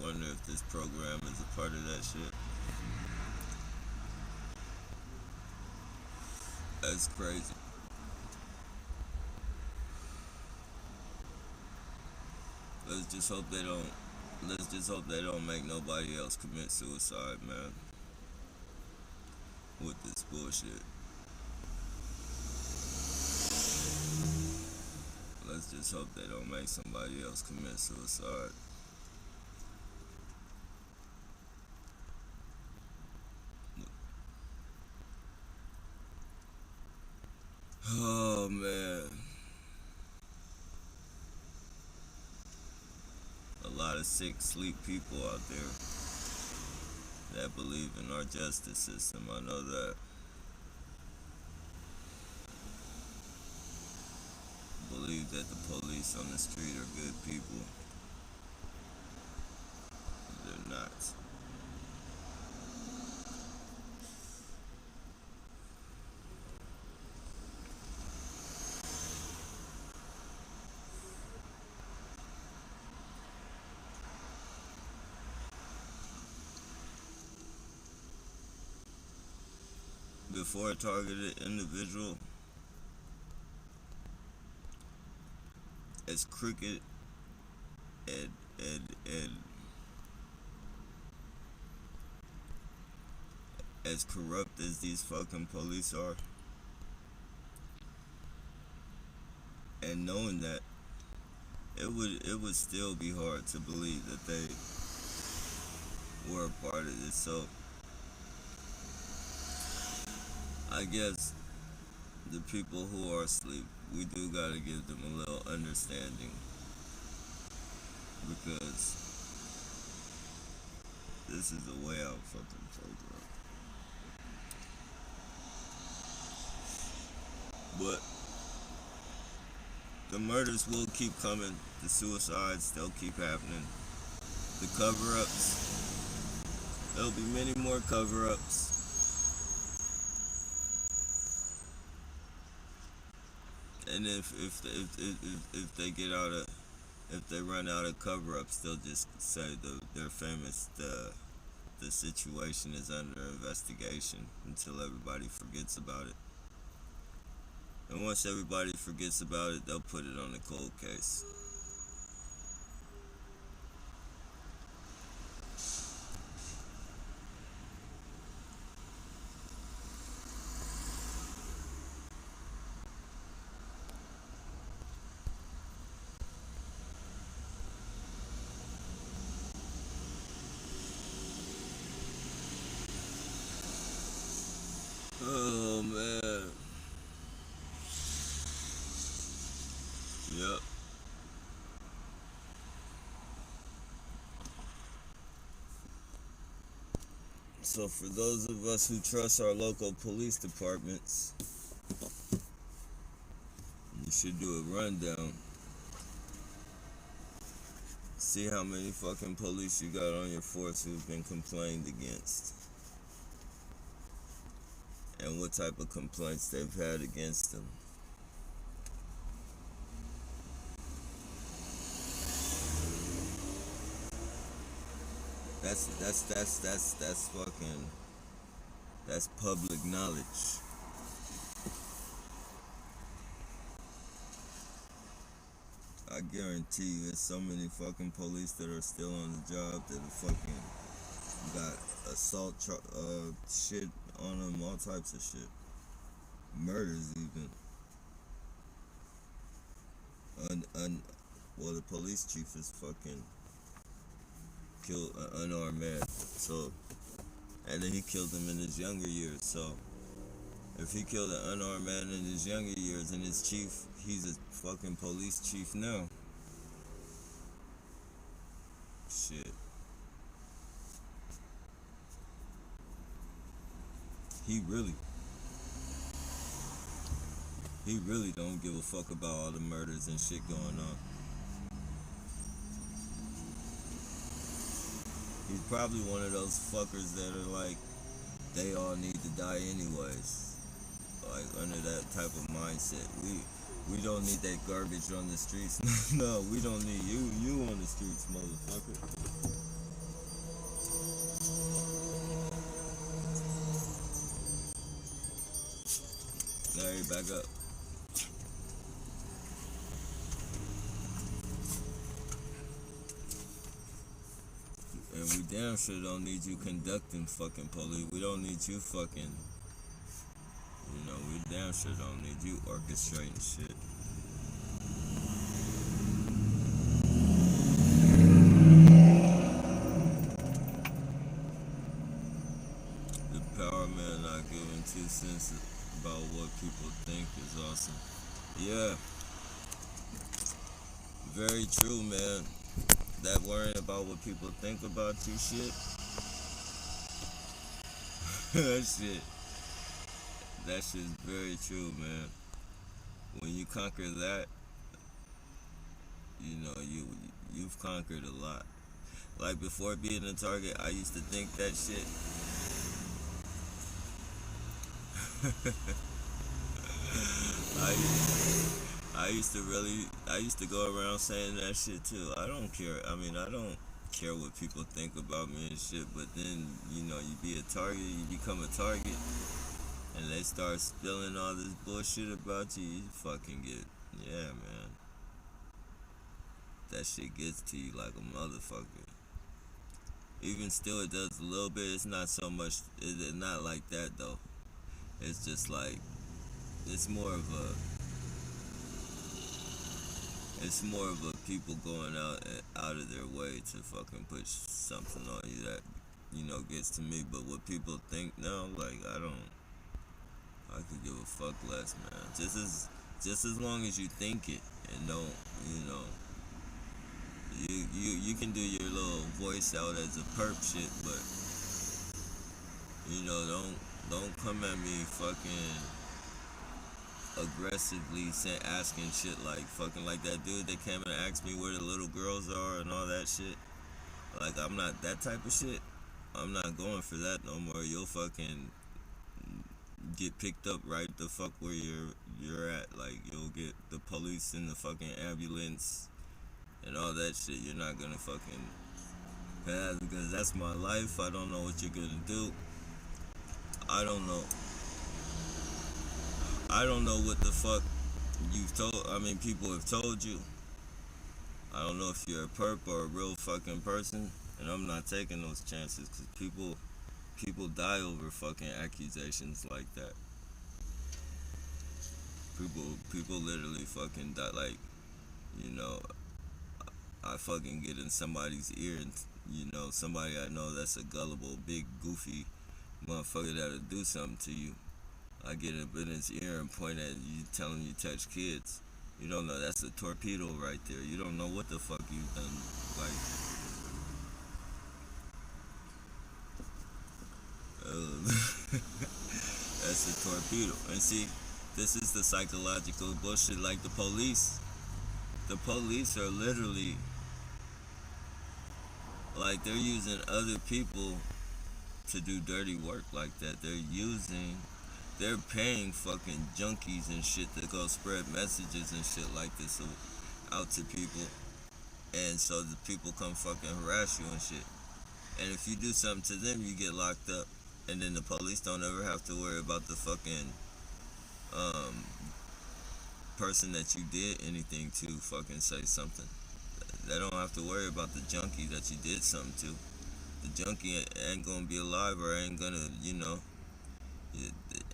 wonder if this program is a part of that shit. That's crazy. Let's just hope they don't. Let's just hope they don't make nobody else commit suicide, man. With this bullshit. Let's just hope they don't make somebody else commit suicide. Oh man. A lot of sick, sleep people out there that believe in our justice system. I know that. Believe that the police on the street are good people. They're not. Before a targeted individual, as crooked and as corrupt as these fucking police are, and knowing that, it would still be hard to believe that they were a part of this. So I guess the people who are asleep, we do gotta give them a little understanding, because this is a way out fucking program. But the murders will keep coming, the suicides, they'll keep happening. The cover-ups, there'll be many more cover-ups. And if they get out of, if they run out of cover-ups, they'll just say they're famous. The situation is under investigation until everybody forgets about it. And once everybody forgets about it, they'll put it on the cold case. So for those of us who trust our local police departments, you should do a rundown. See how many fucking police you got on your force who've been complained against. And what type of complaints they've had against them. That's fucking, that's public knowledge. I guarantee you there's so many fucking police that are still on the job that are fucking got assault shit on them, all types of shit. Murders even. Well, the police chief is fucking killed an unarmed man. So, and then he killed him in his younger years. So, if he killed an unarmed man in his younger years and his chief, he's a fucking police chief now. Shit. He really don't give a fuck about all the murders and shit going on. He's probably one of those fuckers that are like, they all need to die anyways. Like, under that type of mindset. We don't need that garbage on the streets. No, we don't need you on the streets, motherfucker. Now you're back up. And we damn sure don't need you conducting fucking police. We don't need you fucking, we damn sure don't need you orchestrating shit. The power man not giving 2 cents about what people think is awesome. Yeah. Very true, man. That worrying about what people think about you shit. That shit's very true, man. When you conquer that, you've conquered a lot. Like before being a target, I used to think that shit. I used to go around saying that shit too. I don't care. I mean, I don't care what people think about me and shit, but then, you be a target, you become a target, and they start spilling all this bullshit about you, you fucking get, yeah, man. That shit gets to you like a motherfucker. Even still, it does a little bit. It's not so much, it's not like that though. It's just like, it's more of a people going out of their way to fucking put something on you that, gets to me. But what people think now, like, I could give a fuck less, man. Just as long as you think it and don't, you can do your little voice out as a perp shit, but, don't come at me fucking aggressively asking shit like fucking like that dude that came and asked me where the little girls are and all that shit. Like, I'm not that type of shit. I'm not going for that no more. You'll fucking get picked up right the fuck where you're at. Like, you'll get the police and the fucking ambulance and all that shit. You're not gonna fucking pass because that's my life. I don't know what you're gonna do. I don't know what the fuck people have told you. I don't know if you're a perp or a real fucking person, and I'm not taking those chances because people die over fucking accusations like that. People literally fucking die. Like, I fucking get in somebody's ear and, somebody I know that's a gullible, big, goofy motherfucker that'll do something to you. I get up in his ear and point at you, tell him you touch kids. You don't know, that's a torpedo right there. You don't know what the fuck you've done. Like, That's a torpedo. And see, this is the psychological bullshit. Like the police are literally like they're using other people to do dirty work like that. They're paying fucking junkies and shit to go spread messages and shit like this out to people, and so the people come fucking harass you and shit. And if you do something to them, you get locked up, and then the police don't ever have to worry about the fucking um, person that you did anything to fucking say something. They don't have to worry about the junkie that you did something to. The junkie ain't gonna be alive or ain't gonna,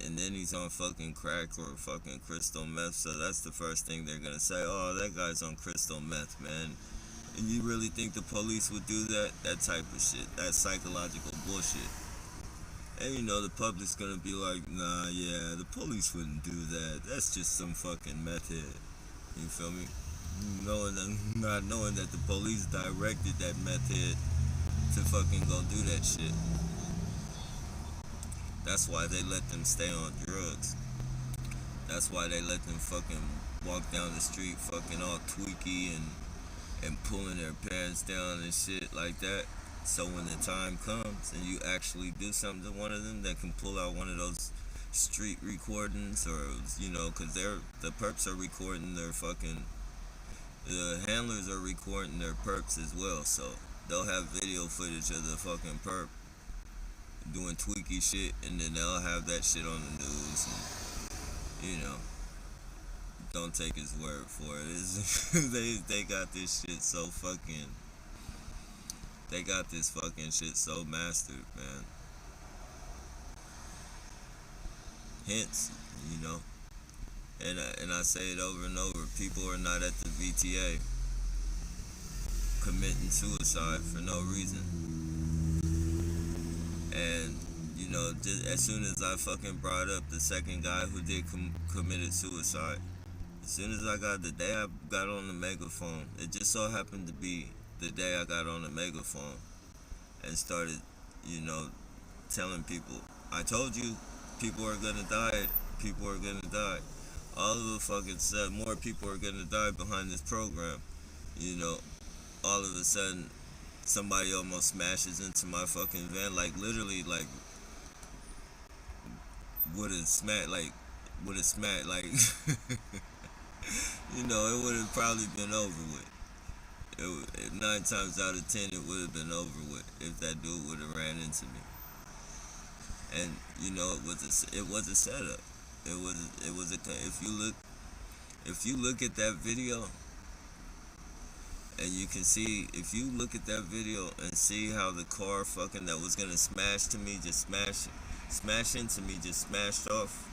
and then he's on fucking crack or fucking crystal meth. So that's the first thing they're gonna say. Oh, that guy's on crystal meth, man. And you really think the police would do that? That type of shit. That psychological bullshit. And the public's gonna be like, nah, yeah, the police wouldn't do that. That's just some fucking meth head. You feel me? Not knowing that the police directed that meth head to fucking go do that shit. That's why they let them stay on drugs. That's why they let them fucking walk down the street fucking all tweaky and pulling their pants down and shit like that. So when the time comes and you actually do something to one of them, they can pull out one of those street recordings, or because the perps are recording their fucking, the handlers are recording their perps as well. So they'll have video footage of the fucking perp doing tweaky shit, and then they'll have that shit on the news. And, don't take his word for it. They got this shit so fucking. They got this fucking shit so mastered, man. Hence, and I say it over and over. People are not at the VTA committing suicide for no reason. And just as soon as I fucking brought up the second guy who did committed suicide, as soon as the day I got on the megaphone, it just so happened to be the day I got on the megaphone and started, telling people, I told you, people are gonna die. People are gonna die. All of a fucking sudden, more people are gonna die behind this program. All of a sudden, somebody almost smashes into my fucking van, like literally, like would have smacked, like it would have probably been over with. 9 times out of 10, it would have been over with if that dude would have ran into me. And it was a setup. It was a. If you look at that video, and you can see, if you look at that video and see how the car fucking that was gonna smash to me just smash into me just smashed off,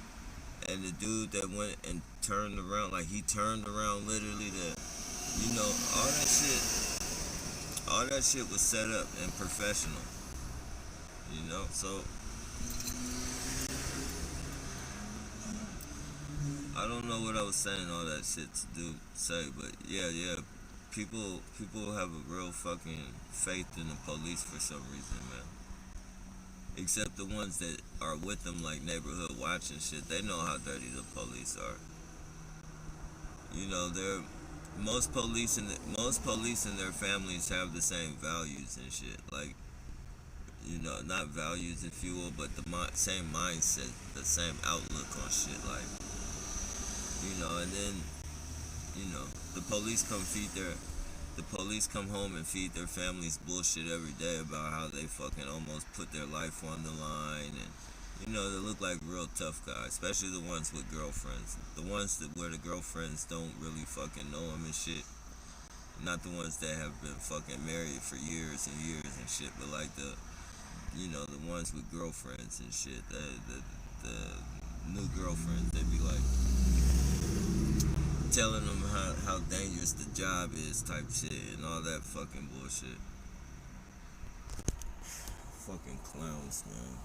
and the dude that went and turned around, like he turned around literally to, all that shit was set up and professional, so I don't know what I was saying all that shit to say, but yeah, people have a real fucking faith in the police for some reason, man. Except the ones that are with them, like neighborhood watch and shit. They know how dirty the police are. They're most police and their families have the same values and shit. Like, not values if you will, but the same mindset, the same outlook on shit. Like, and then, the police come home and feed their families bullshit every day about how they fucking almost put their life on the line, and they look like real tough guys, especially the ones with girlfriends, the ones where the girlfriends don't really fucking know them and shit. Not the ones that have been fucking married for years and years and shit, but like the ones with girlfriends and shit. The new girlfriends, they be like telling them how dangerous the job is type shit and all that fucking bullshit. Fucking clowns, man.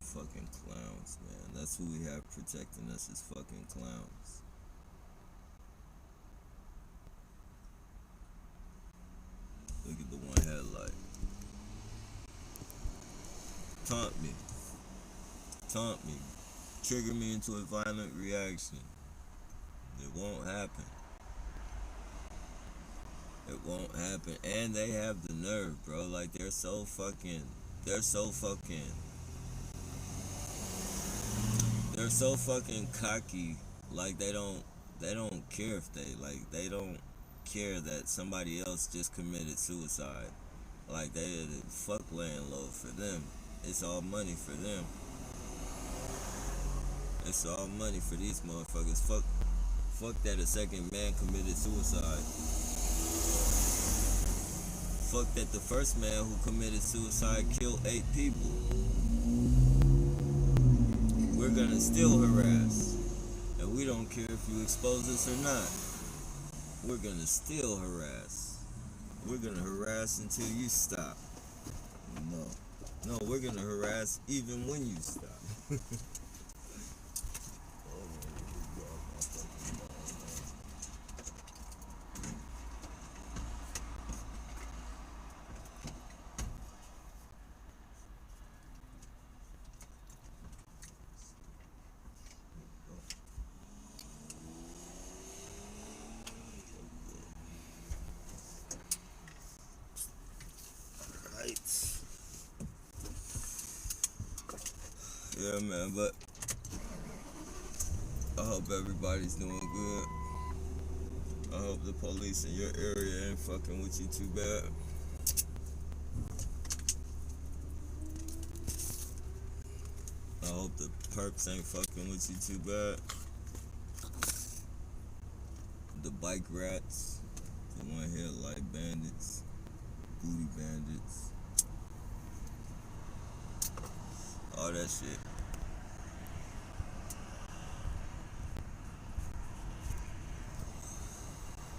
Fucking clowns, man. That's who we have protecting us, is fucking clowns. taunt me, trigger me into a violent reaction. It won't happen. It won't happen. And they have the nerve, bro. Like, they're so fucking cocky. Like, they don't care if they don't care that somebody else just committed suicide. Like, they fuck laying low for them. It's all money for them. It's all money for these motherfuckers. Fuck that a second man committed suicide. Fuck that the first man who committed suicide killed 8 people. We're gonna still harass. And we don't care if you expose us or not. We're gonna still harass. We're gonna harass until you stop. No, we're gonna harass even when you stop. Yeah, man, but I hope everybody's doing good. I hope the police in your area ain't fucking with you too bad. I hope the perps ain't fucking with you too bad. The bike rats, the one here like bandits, booty bandits, all that shit.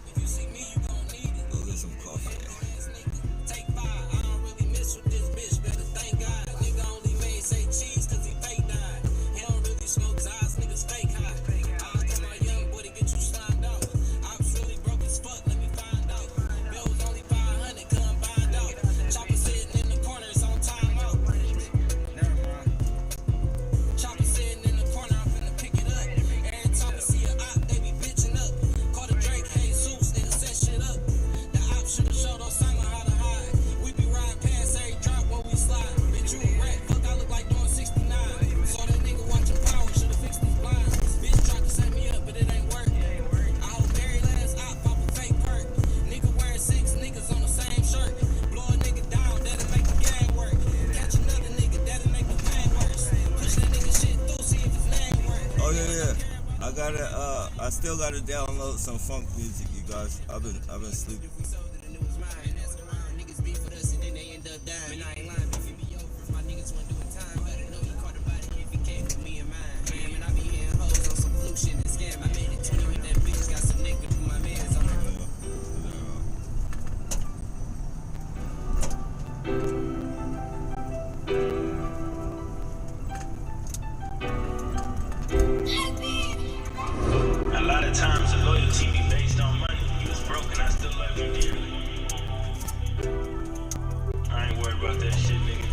If you see me, you gon' need it. Go get some coffee. Take 5, I don't really mess with this bitch, better thank God. Nigga only made say cheese cause he fake died. He don't really smoke eyes, niggas fake high. I tell my young boy to get you slimed out. Ops really broke as fuck, let me find out. Bill was only 500, couldn't bind out. Chopper sitting in the corner, it's on timeout. Never mind. Chopper sitting in the corner, I'm finna pick it up. Every time we see a op, they be bitching up. Call the Drake, hey Zeus, nigga set shit up. The op should've showed Osama how to hide. We be riding past every drop when we slide. Bitch, you a rat, fuck, I look like doing 69. Saw that nigga watching Power, should've fixed his blinds. Bitch tried to set me up, but it ain't work. I hope very last op pop a fake perk. Nigga wearing 6 niggas on the same shirt. Blow a nigga down, that'll make the gang work. Catch another nigga, that'll make the pain worse. Push that nigga shit through, see if his name work. Oh yeah. I still gotta download some funk music, you guys. I've been sleeping. We sold it and it was mine. That's around niggas beef with us and then they end up dying. Man, I ain't lying, beef it be over. My niggas weren't doing time. Better know he caught a body if he came for me and mine. Man, I be hitting hoes on some flu shit and scam. I made it 20 with that bitch. Got some nigga through my mans on her. A lot of times the loyalty be based on money. You was broke and I still love you dearly. I ain't worried about that shit, nigga.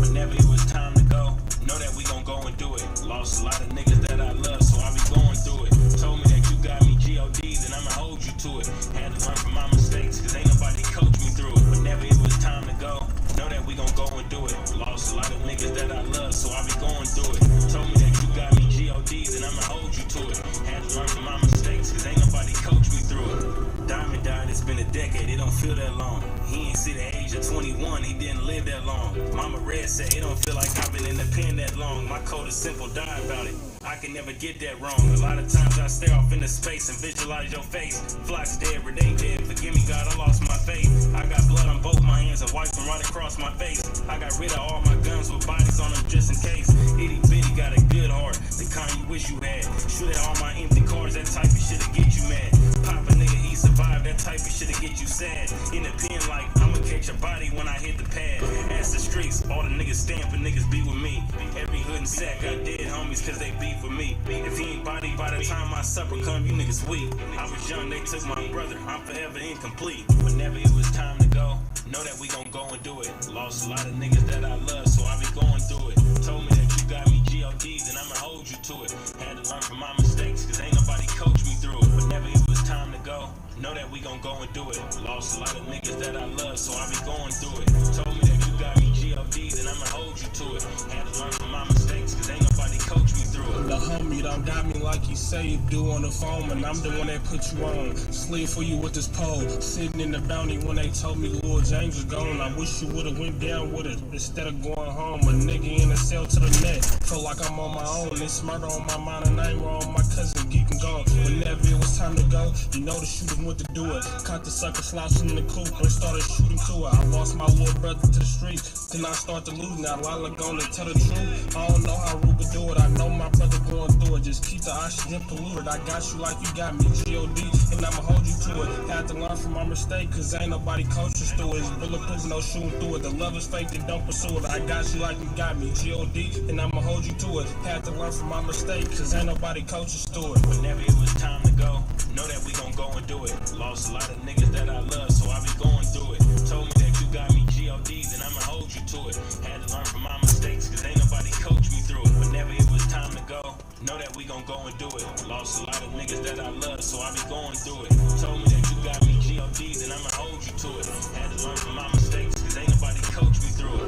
Whenever it was time to go, know that we gon' go and do it. Lost a lot of niggas that I love, so I be going through it. Told me that you got me G.O.D.'s and I'ma hold you to it. Had to learn from my mistakes, cause ain't nobody coach me through it. Whenever it was time to go, know that we gon' go and do it. Lost a lot of niggas that I love, so I be going through it. Told me that you got me G.O.D.'s and I'ma hold you to it. Had to learn from my mistakes, cause ain't nobody coach me through it. Diamond died, it's been a decade, it don't feel that long. He ain't see the age of 21, he didn't live that long. Mama Red said it don't feel like I've been in the pen that long. My code is simple, die about it. I can never get that wrong. A lot of times I stare off into space and visualize your face. Flocks dead, Renee dead. Forgive me, God, I lost my faith. I got blood on both my hands and wipes them right across my face. I got rid of all my guns with bodies on them just in case. Itty bitty got a good heart, the kind you wish you had. Shoot at all my empty cars, that type of shit'll get you mad. Pop a nigga, he survived, that type of shit'll get you sad. In the pen like, I'ma catch a body when I hit the pad. Ask the streets, all the niggas stand for niggas be with me. Every hood and sack got dead homies cause they beef with me. If he ain't body by the time my supper come, you niggas weak. I was young, they took my brother, I'm forever incomplete. Whenever it was time to go, know that we gon' go and do it. Lost a lot of niggas that I love, so I be going through it. Told me that you got me G.O.D., then I'ma hold you to it. Had to learn from my mistakes, cause ain't nobody coach me through it. Whenever it was time to go, know that we gon' go and do it. Lost a lot of niggas that I love, so I be going through it. Told me that you got me G.O.D., then I'ma hold you to it. Had to learn from my mistakes, cause ain't nobody coach me through it. The homie done got me like he say you do on the phone, and I'm the one that put you on. Slid for you with this pole, sitting in the bounty when they told me Lil James was gone. I wish you would've went down with it instead of going home. A nigga in a cell to the neck, feel like I'm on my own. It's murder on my mind and I ain't wrong. My cousin geeking gone. Whenever it was time to go, you know the shooters went to do it. Caught the sucker slouching in the coupe and started shooting to it. I lost my little brother to the streets, then I start to lose. Now Lala gonna tell the truth. I don't know how Ruger do it. I know my brother going through it. Just keep the oxygen polluted. I got you like you got me, G.O.D., and I'ma hold you to it. Had to learn from my mistake, cause ain't nobody coaching through it. It's bulletproof, no shooting through it. The love is fake, they don't pursue it. I got you like you got me, G.O.D., and I'ma hold you to it. Had to learn from my mistake, cause ain't nobody coaching through it. Whenever it was time to go, know that we gon' go and do it. Lost a lot of niggas that I love, so I be going through it. Told me that you got me G.O.D., then I'ma hold you to it. Had to learn from my mistakes, cause ain't nobody coach me through it. Whenever it was time to go, know that we gon' go and do it. Lost a lot of niggas that I love, so I be going through it. Told me that you got me G.O.D., then I'ma hold you to it. Had to learn from my mistakes, cause ain't nobody coach me through it.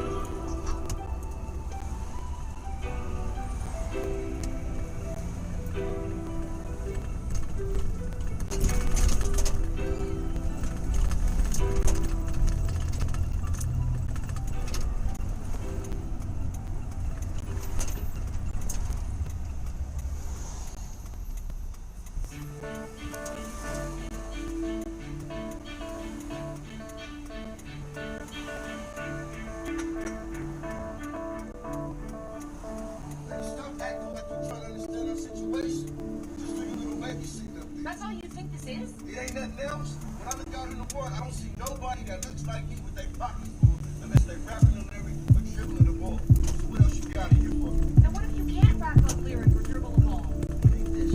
That's all you think this is? It ain't nothing else. When I look out in the world, I don't see nobody that looks like me with their pockets full unless they rapping on lyric or dribbling the ball. So what else you got in here for? Now what if you can't rap up lyric or dribble a ball? Ain't this?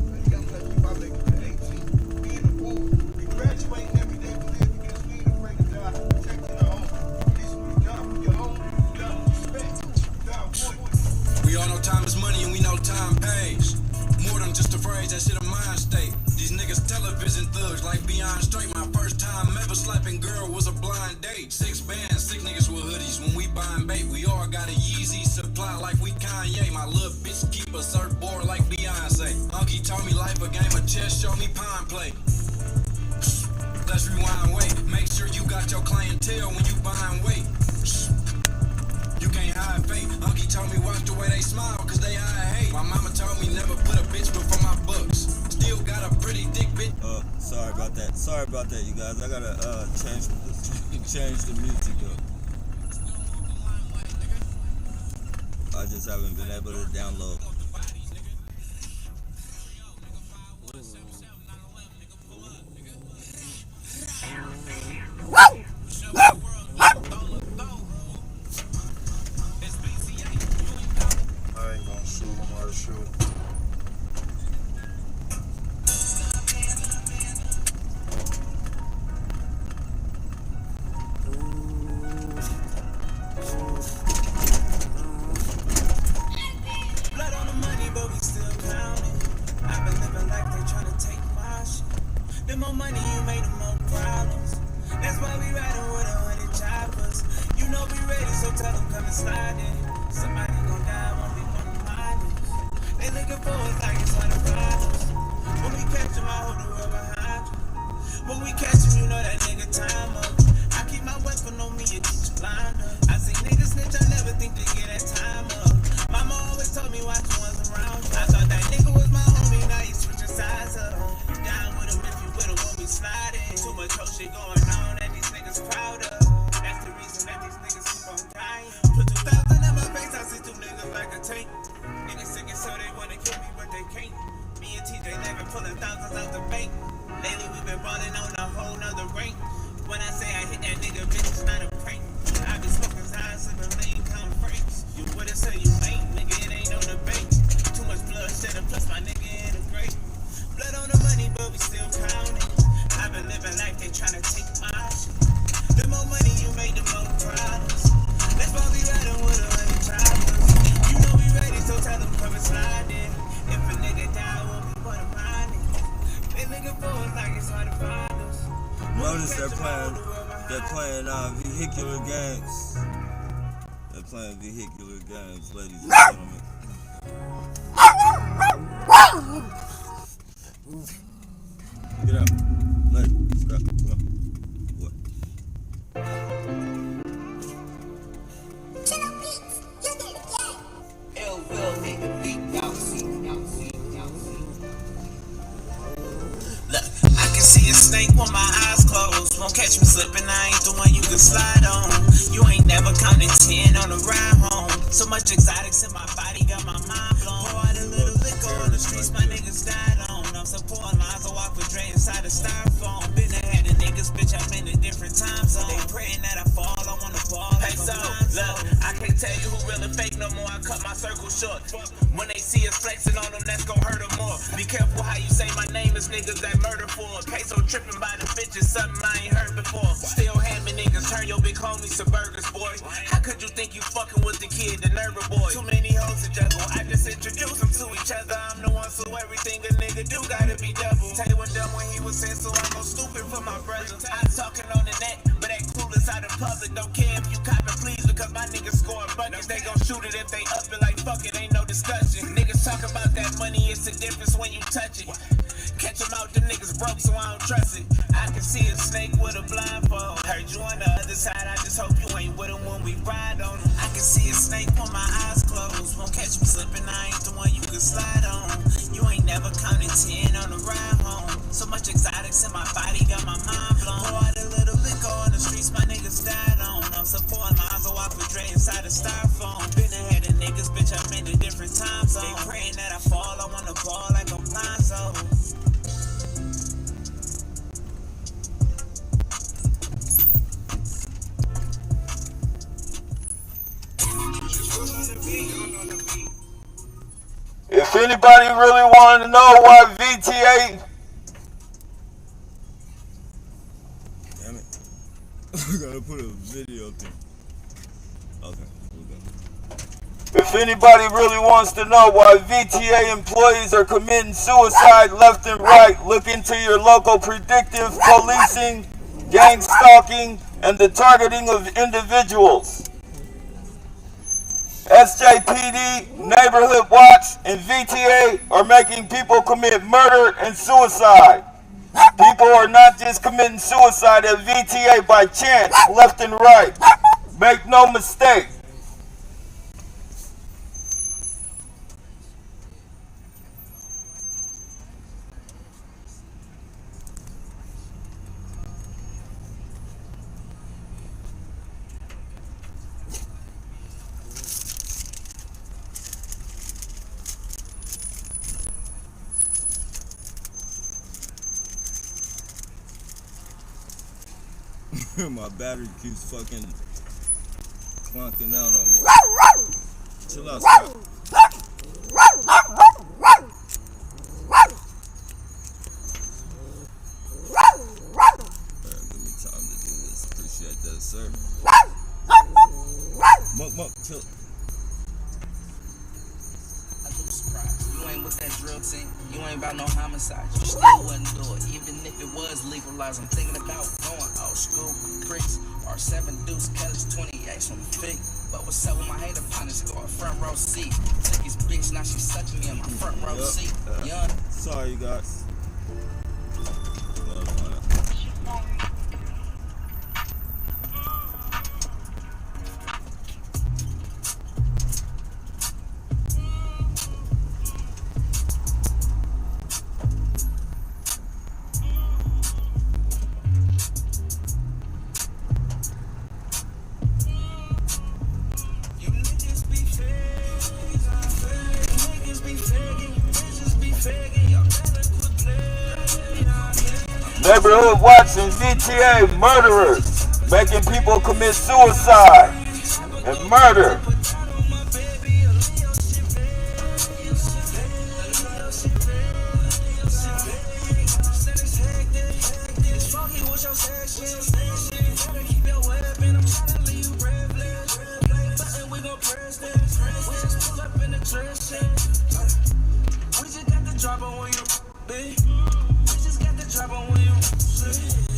Man, you gotta let me by making it 18. We in the pool. We graduating every day. We live because we ain't afraid to die. Protecting our own. This we got for your own. You got respect. You got voice. We all know time is money and we know time pays. More than just a phrase, that shit a mind state. These niggas television thugs like beyond straight. My first time ever slapping girl was a blind date. 6 bands, 6 niggas with hoodies when we buying bait. We all got a Yeezy supply like we Kanye. My little bitch keep a surfboard like Beyonce. Unky told me life a game of chess, show me pine play. Let's rewind, wait. Make sure you got your clientele when you buying weight. You can't hide fate. Unky told me watch the way they smile, cause they hide hate. My mama told me never put a bitch before my books. Still got a pretty dick bitch. Sorry about that. Sorry about that, you guys. I gotta change the music up. I just haven't been able to download. I ain't gonna shoot him or shoot him. Blood on the money, but we still counting. I've been living like they tryna take my shit. The more money you make, the more problems. That's why we riding with 100 choppers. You know we ready, so tell them come and slide in. Somebody gon' die, won't be one of mine. They looking for us like it's one of problems. When we catch them, I hold the world behind you. When we catch them, you know that nigga time up. I keep my weapon on me, you get you lined up. I see niggas snitch, I never think they get that time up. Mama always told me watch the ones around you. I thought that nigga was my homie, now you switching sides up. Down with him if you with him, won't be sliding. Too much whole shit going on that these niggas proud of. That's the reason that these niggas keep on dying. Put 2,000 in my vehicular games. They're playing vehicular games, ladies and gentlemen. Get up. Let's go. Come on. What? Look, I can see a snake with my eyes closed. Won't catch me slipping, I ain't the one you can slide on. You ain't never counted 10 on the ride home. So much exotics in my body, got my mind blown. Pour out a little liquor on the streets, my niggas died on. I'm supporting lines, I walk with Dre inside the styrofoam. Been ahead of niggas, bitch, I'm in a different time zone. They praying that I fall, I wanna fall. Hey, so, look, I can't tell you who real and fake no more, I cut my circle short. When they see us flexing on them, that's gon' hurt them more. Be careful how you say my name, is niggas that murder for. Peso tripping by the bitches, something I ain't heard before. Still having niggas turn your big homies to burgers, boy. How could you think you fucking with the kid, the nervous boy? Too many hoes to juggle, I just introduce them to each other. I'm the one, so everything a nigga do gotta be double. Tay was dumb when he was saying, so I'm no stupid for my brother. I'm talking on the net, but that clueless out in public. Don't care if you copping, please, because my niggas scoring buckets. They gon' shoot it if they up it like fuck it, ain't no discussion. Niggas talk about that money, it's the difference when you touch it. Catch them out, them niggas broke, so I don't trust it. I can see a snake with a blindfold. Heard you on the other side, I just hope you ain't with them when we ride on them. I can see a snake with my eyes closed. Won't catch me slipping, I ain't the one you can slide on. You ain't never counted 10 on the ride home. So much exotics in my body, got my mind blown. Pour out a little liquor on the streets, my niggas died on. I'm supporting lines, I walk with Dre inside the styrofoam. Been ahead of niggas, bitch, I'm in a different time zone. They praying that I fall, I wanna ball like a blind zone. If anybody really wanted to know why VTA... Damn it. I gotta put a video thing. Okay, here we go. If anybody really wants to know why VTA employees are committing suicide left and right, look into your local predictive policing, gang stalking, and the targeting of individuals. SJPD, Neighborhood Watch, and VTA are making people commit murder and suicide. People are not just committing suicide at VTA by chance, left and right. Make no mistake. My battery keeps fucking clunking out on me. Chill out, Scott. Give me time to do this. Appreciate that, sir. Muck, chill. You ain't with that drill team, you ain't about no homicide, you still wouldn't do it, even if it was legalized. I'm thinking about going old school, bricks, or 7 deuce, Kelly's 28 on the fig. But what's up with my hater partners, go front row seat. Took his bitch, now she's sucking me in my front row seat. Young. Sorry, you guys. Neighborhood Watch and VTA murderers, making people commit suicide and murder.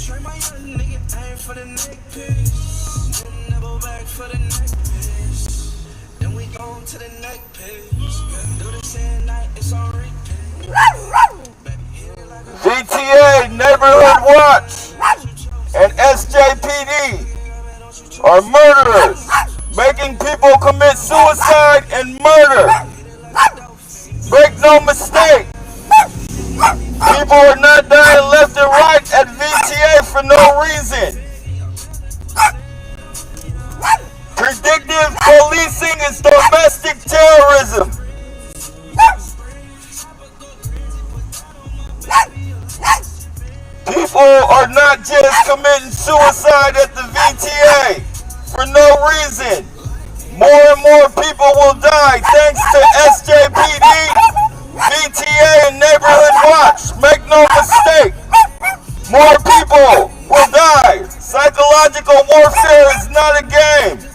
Trade my young nigga, aim for the neck piece. to the neck piss. Do the same night, it's on repeat. VTA, Neighborhood Watch, and SJPD are murderers, making people commit suicide and murder. Make no mistake, people are not dying left and right at VTA for no reason. Predictive policing is domestic terrorism. People are not just committing suicide at the VTA for no reason. More and more people will die thanks to SJPD, VTA, and Neighborhood Watch. Make no mistake, more people will die. Psychological warfare is not a game.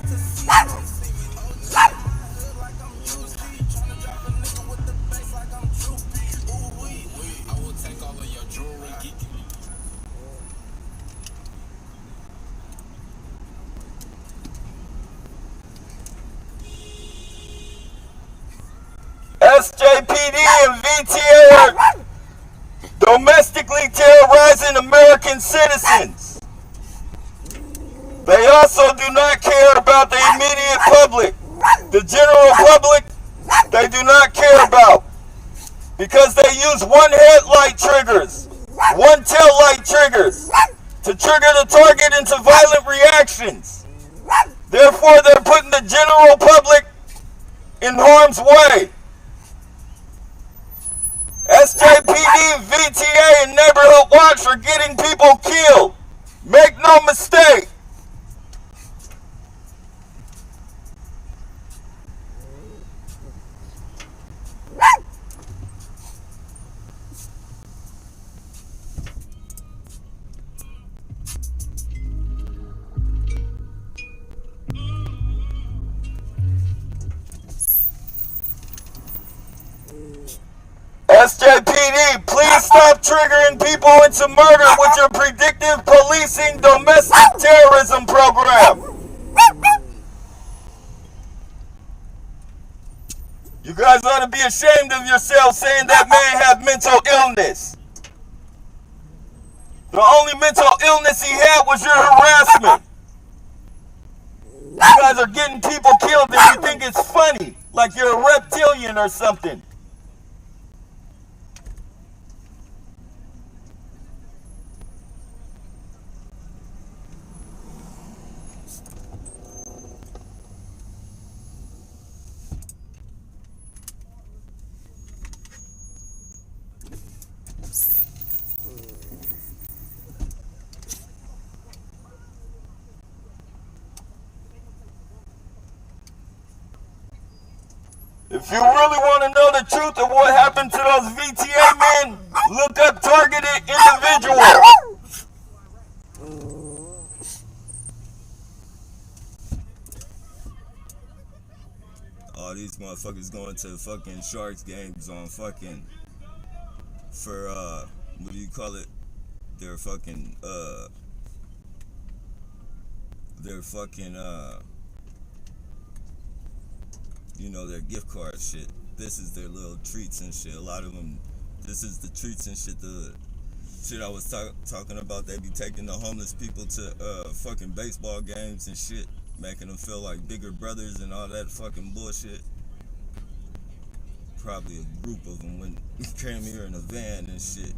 SJPD and VTA are domestically terrorizing American citizens. They also do not care about the immediate public. The general public, they do not care about, because they use one headlight triggers, one tail light triggers to trigger the target into violent reactions. Therefore, they're putting the general public in harm's way. SJPD, VTA, and Neighborhood Watch are getting people killed. Make no mistake. SJPD, please stop triggering people into murder with your predictive policing domestic terrorism program. You guys ought to be ashamed of yourselves saying that man had mental illness. The only mental illness he had was your harassment. You guys are getting people killed and you think it's funny, like you're a reptilian or something. If you really want to know the truth of what happened to those VTA men, look up targeted individual. All these motherfuckers going to fucking Sharks games on fucking, for, what do you call it? Their fucking, you know, their gift card shit. This is their little treats and shit. A lot of them, this is the treats and shit. The shit I was talking about, they be taking the homeless people to fucking baseball games and shit, making them feel like bigger brothers and all that fucking bullshit. Probably a group of them when came here in a van and shit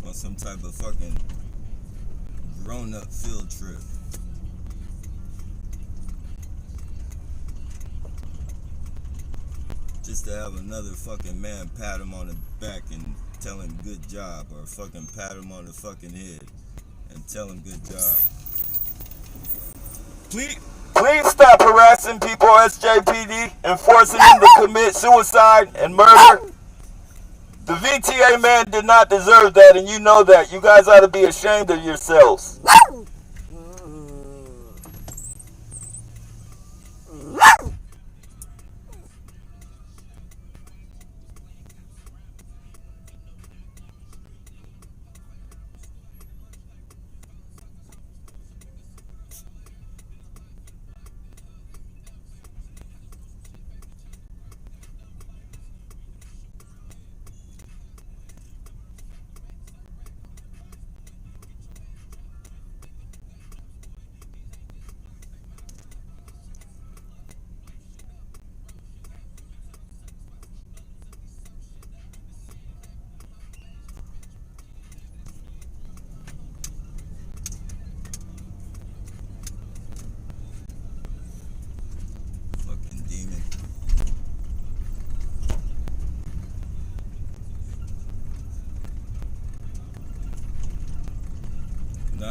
on some type of fucking grown-up field trip. Just to have another fucking man pat him on the back and tell him good job, or fucking pat him on the fucking head and tell him good job. Please stop harassing people, SJPD, and forcing them to commit suicide and murder. The VTA man did not deserve that, and you know that. You guys ought to be ashamed of yourselves.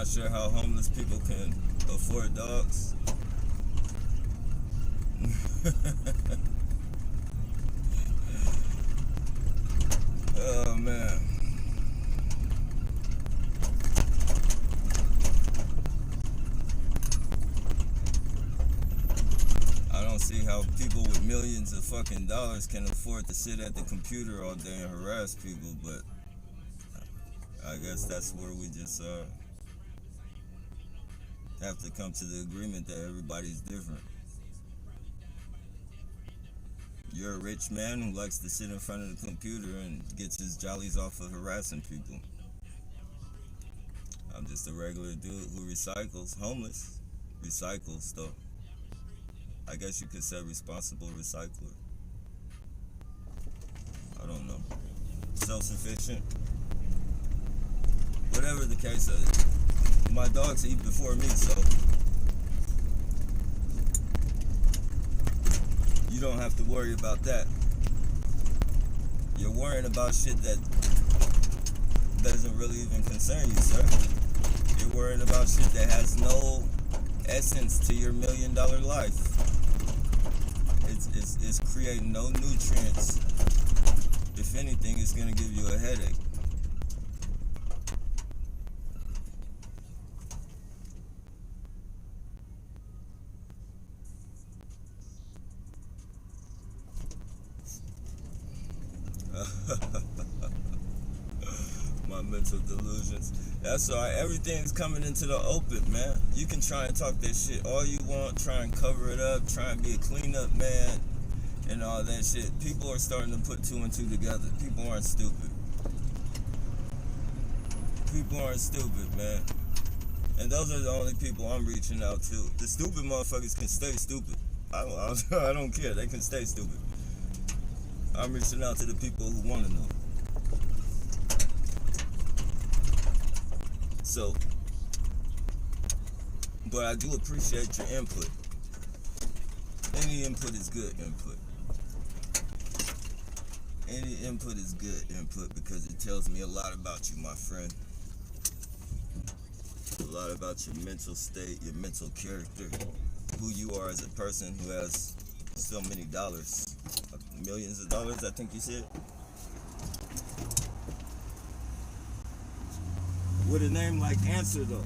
not sure how homeless people can afford dogs. Oh man. I don't see how people with millions of fucking dollars can afford to sit at the computer all day and harass people, but I guess that's where we just have to come to the agreement that everybody's different. You're a rich man who likes to sit in front of the computer and gets his jollies off of harassing people. I'm just a regular dude who recycles, homeless, recycles though. I guess you could say responsible recycler. I don't know. Self-sufficient. Whatever the case is. My dogs eat before me, so you don't have to worry about that. You're worrying about shit that doesn't really even concern you, sir. You're worrying about shit that has no essence to your $1 million life. It's creating no nutrients. If anything, it's gonna give you a headache. My mental delusions. That's alright. Everything's coming into the open, man. You can try and talk that shit all you want, try and cover it up, try and be a cleanup man, and all that shit. People are starting to put two and two together. People aren't stupid. People aren't stupid, man. And those are the only people I'm reaching out to. The stupid motherfuckers can stay stupid. I don't care. They can stay stupid. I'm reaching out to the people who want to know. So, but I do appreciate your input. Any input is good input. Any input is good input because it tells me a lot about you, my friend. A lot about your mental state, your mental character, who you are as a person who has so many dollars, millions of dollars, I think you said. With a name like Answer, though.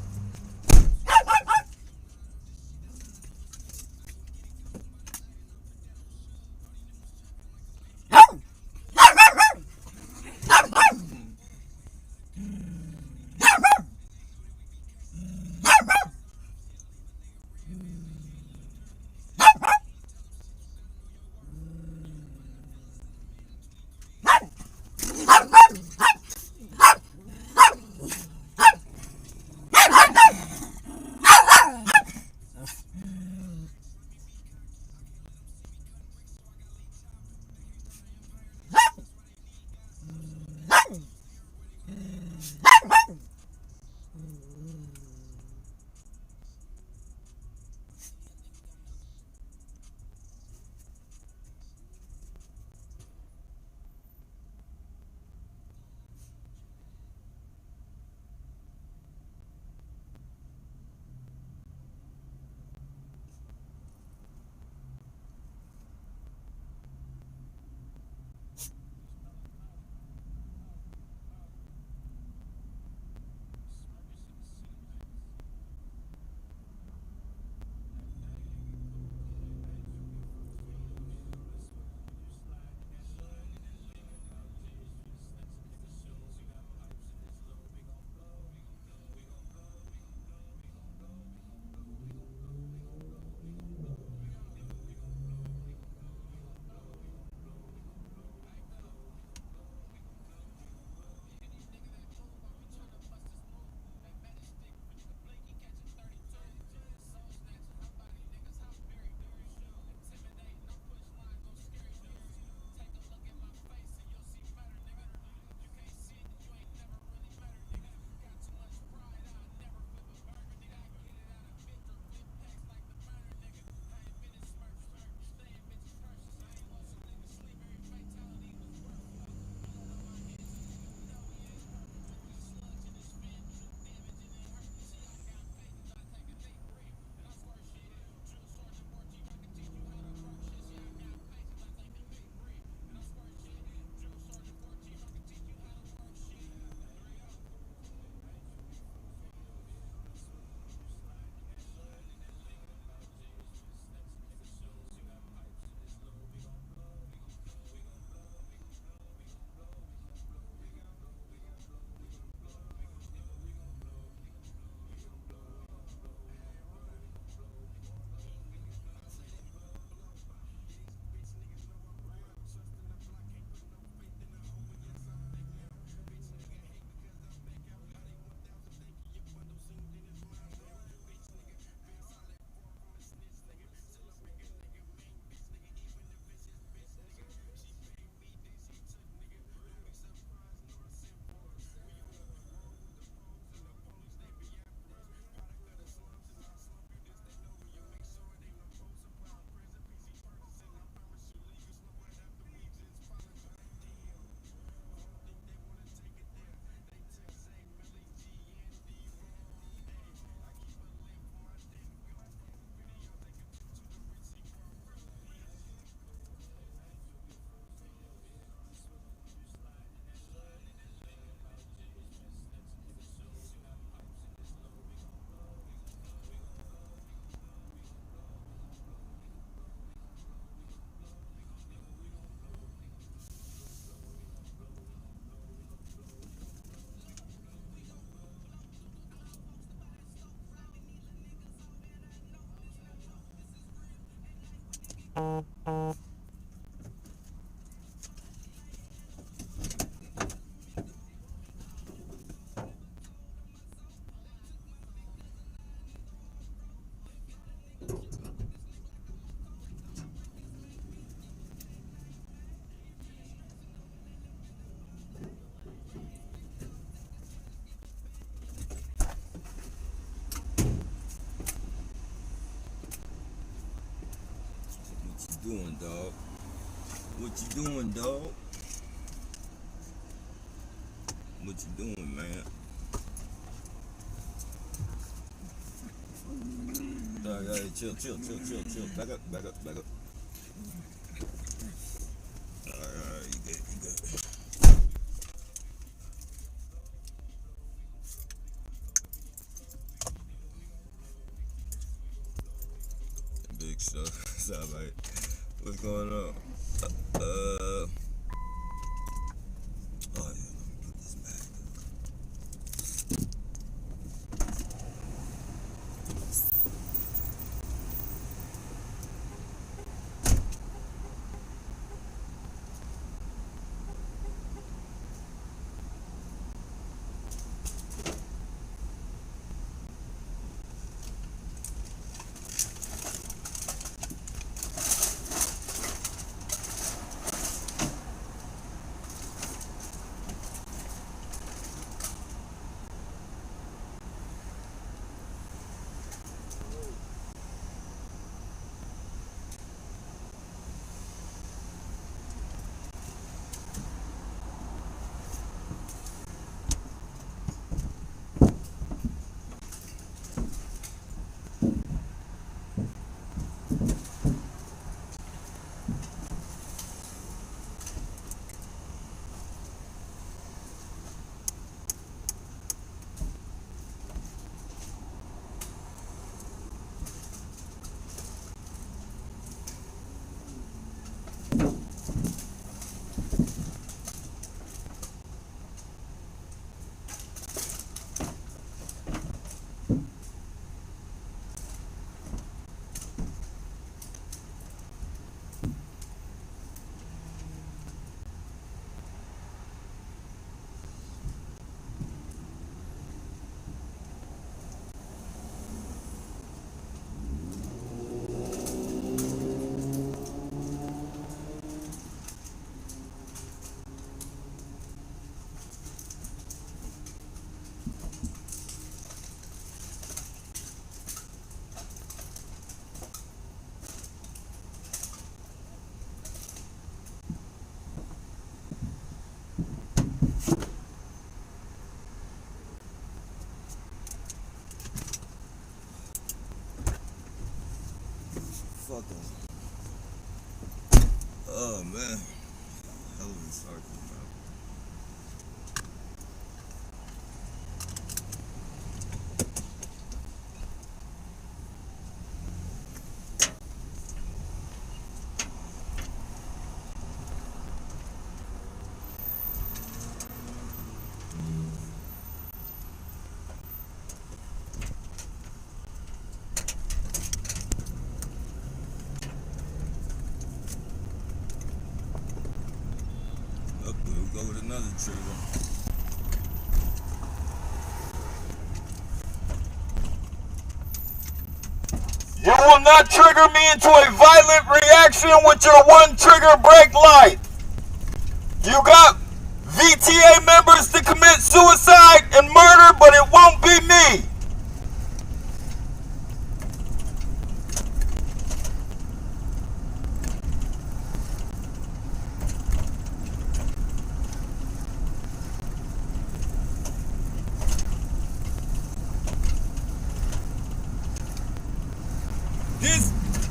What you doing, dog? What you doing, dog? What you doing, man? Alright, chill. Back up. Alright, you good. Big stuff. It's alright. What's going on? Oh yeah, let me put this back. Fucking. Oh man. Hell of a circle, man. Up, we'll go with another trigger. You will not trigger me into a violent reaction with your one trigger brake light. You got VTA members to commit suicide and murder, but it won't be me.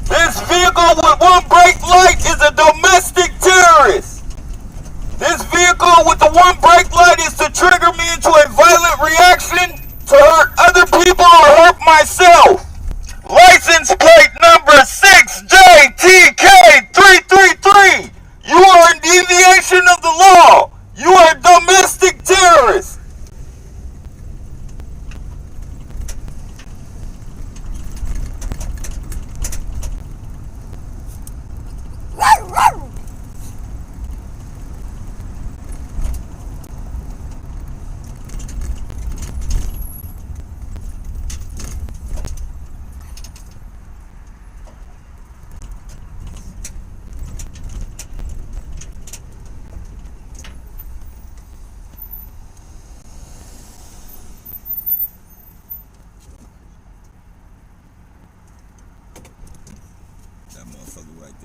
This vehicle with one brake light is a domestic terrorist. This vehicle with the one brake light is to trigger me into a violent reaction to hurt other people or hurt myself. License plate number 6JTK333. You are in deviation of the law. You are a domestic terrorist.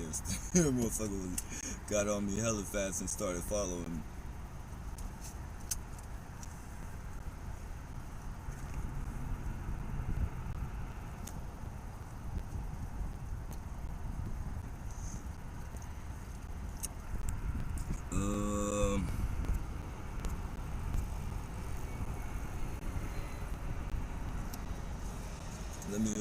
there. Motherfucker got on me hella fast and started following me. Let me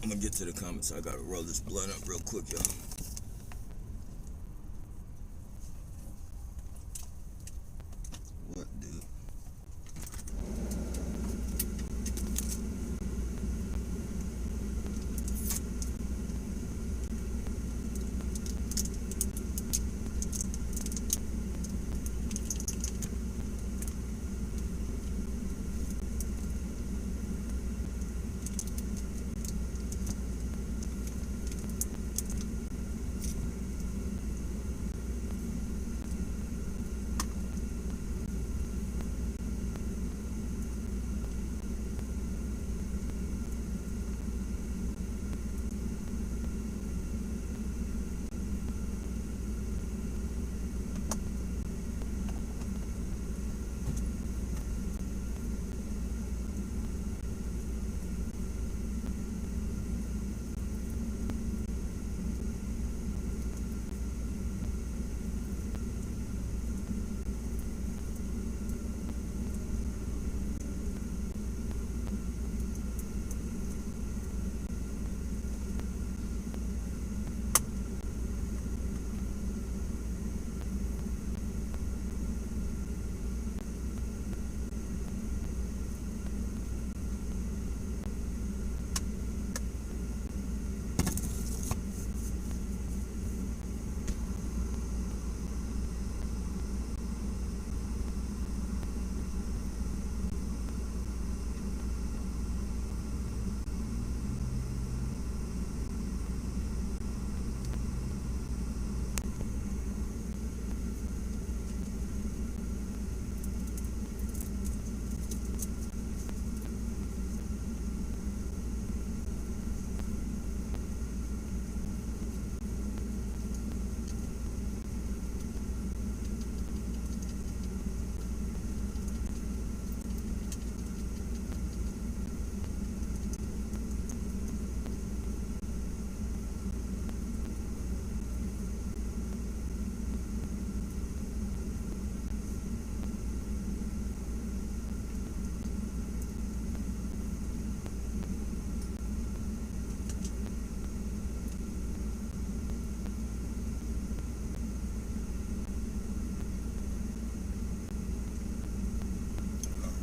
I'm gonna get to the comments. I gotta roll this blunt up real quick, y'all. What, dude?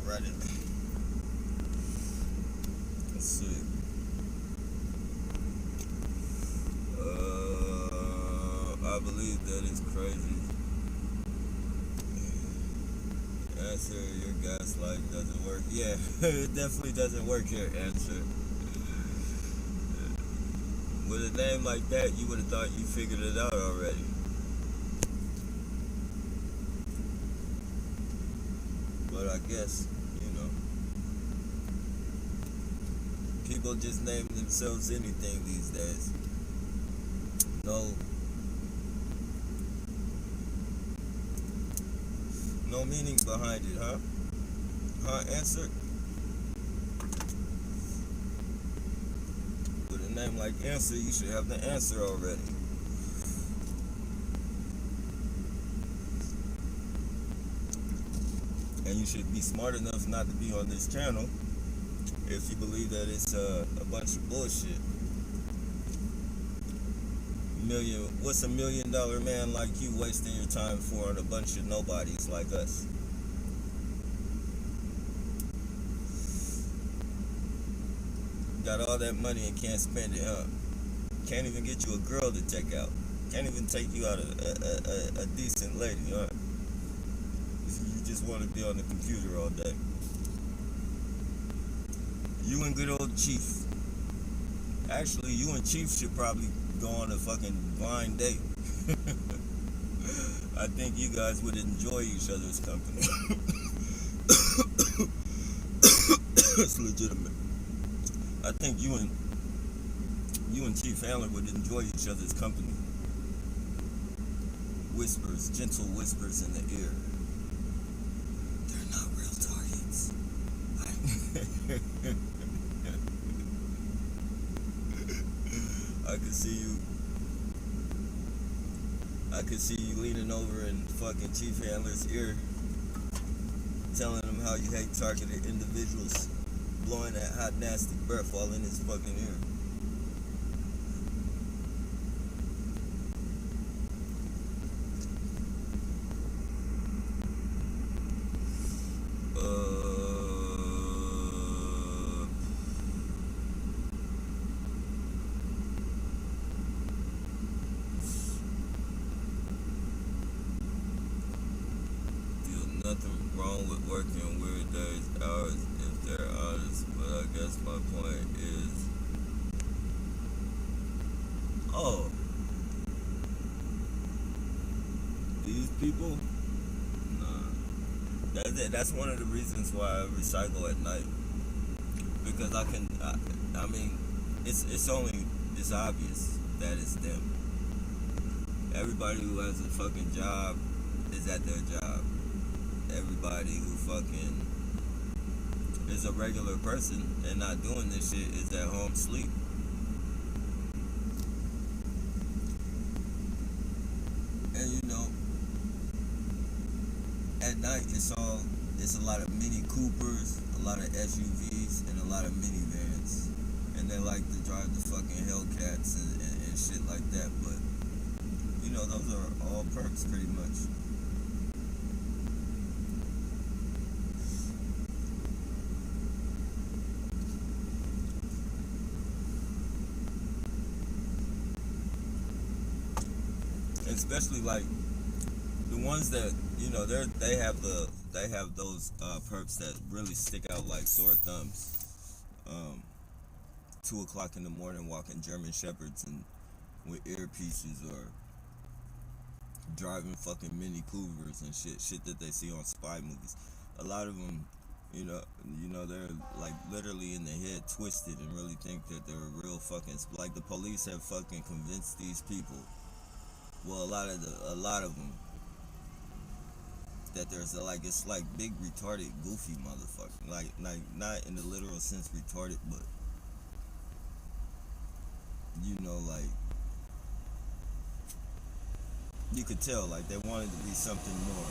Alrighty. Let's see. I believe that it's crazy. Answer, your gaslight doesn't work. Yeah, it definitely doesn't work here, Answer. With a name like that, you would have thought you figured it out already. But I guess, people just name themselves anything these days. No meaning behind it, huh? Answer? With a name like Answer, you should have the answer already. And you should be smart enough not to be on this channel if you believe that it's a bunch of bullshit. What's $1 million man like you wasting your time for on a bunch of nobodies like us? Got all that money and can't spend it, huh? Can't even get you a girl to check out. Can't even take you out a decent lady, huh? You just want to be on the computer all day. You and good old Chief. Actually, you and Chief should probably go on a fucking blind date. I think you guys would enjoy each other's company. It's legitimate. I think you and Chief Handler would enjoy each other's company. Whispers, gentle whispers in the ear. They're not real targets. I could see you leaning over in fucking Chief Handler's ear, telling him how you hate targeted individuals, blowing that hot nasty breath all in his fucking ear. Nothing wrong with working weird days, hours, if they're honest, but I guess my point is, these people, nah, that's one of the reasons why I recycle at night, because I mean, it's obvious that it's them. Everybody who has a fucking job is at their job. Everybody who fucking is a regular person and not doing this shit is at home sleep. And you know, at night it's a lot of Mini Coopers, a lot of SUVs, and a lot of minivans. And they like to drive the fucking Hellcats and shit like that. But you know, those are all perks pretty much. Especially like the ones that, you know, they have those perks that really stick out like sore thumbs. 2 o'clock in the morning walking German Shepherds and with earpieces, or driving fucking Mini Coopers and shit that they see on spy movies. A lot of them, you know, they're like literally in the head twisted and really think that they're real fucking, like the police have fucking convinced these people. Well, a lot of them, that there's it's like big retarded goofy motherfucker, like not in the literal sense retarded, but you know, like you could tell like they wanted to be something more.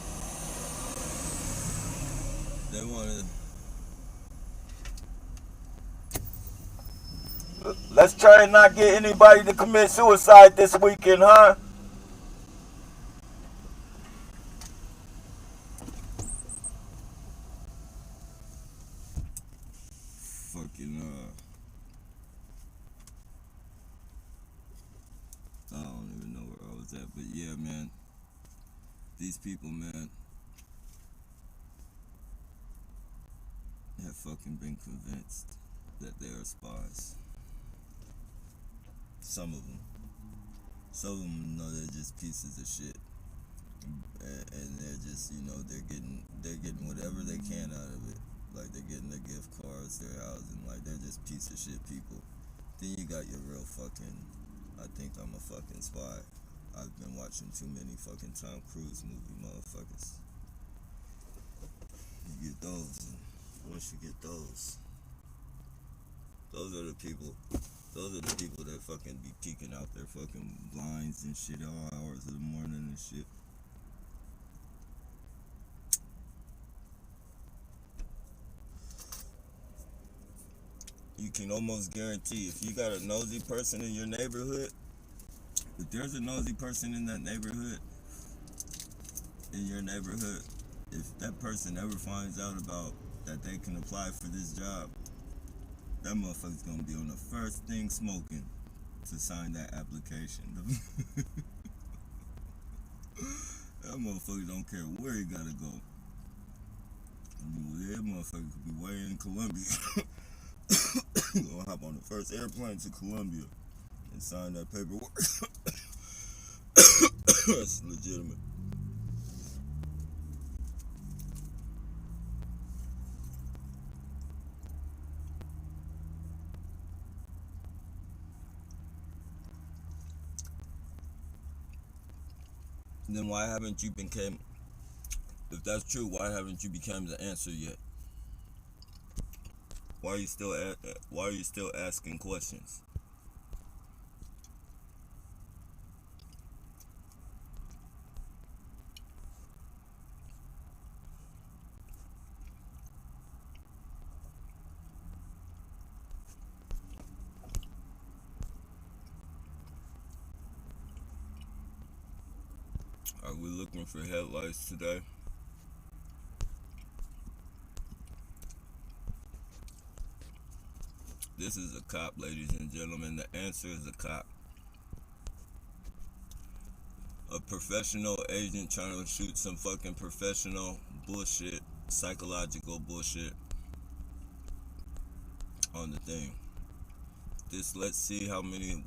They wanted. Let's try and not get anybody to commit suicide this weekend, huh? I don't even know where I was at, but yeah, man, these people, man, have fucking been convinced that they are spies. Some of them know they're just pieces of shit, and they're just, you know, they're getting whatever they can out of it. Like they're getting their gift cards, their housing, like they're just piece of shit people. Then you got your real fucking, I think I'm a fucking spy. I've been watching too many fucking Tom Cruise movie motherfuckers. You get those, and once you get those are the people that fucking be peeking out their fucking blinds and shit all hours of the morning and shit. You can almost guarantee if you got a nosy person in your neighborhood, if there's a nosy person in that neighborhood, in your neighborhood, if that person ever finds out about that they can apply for this job, that motherfucker's gonna be on the first thing smoking to sign that application. That motherfucker don't care where he gotta go. That motherfucker could be way in Colombia. Gonna hop on the first airplane to Colombia and sign that paperwork. That's legitimate. Then why haven't you became? If that's true, why haven't you become the answer yet? Why are you still asking questions? Are we looking for headlights today? This is a cop, ladies and gentlemen. The answer is a cop. A professional agent trying to shoot some fucking professional bullshit, psychological bullshit on the thing. Let's see how many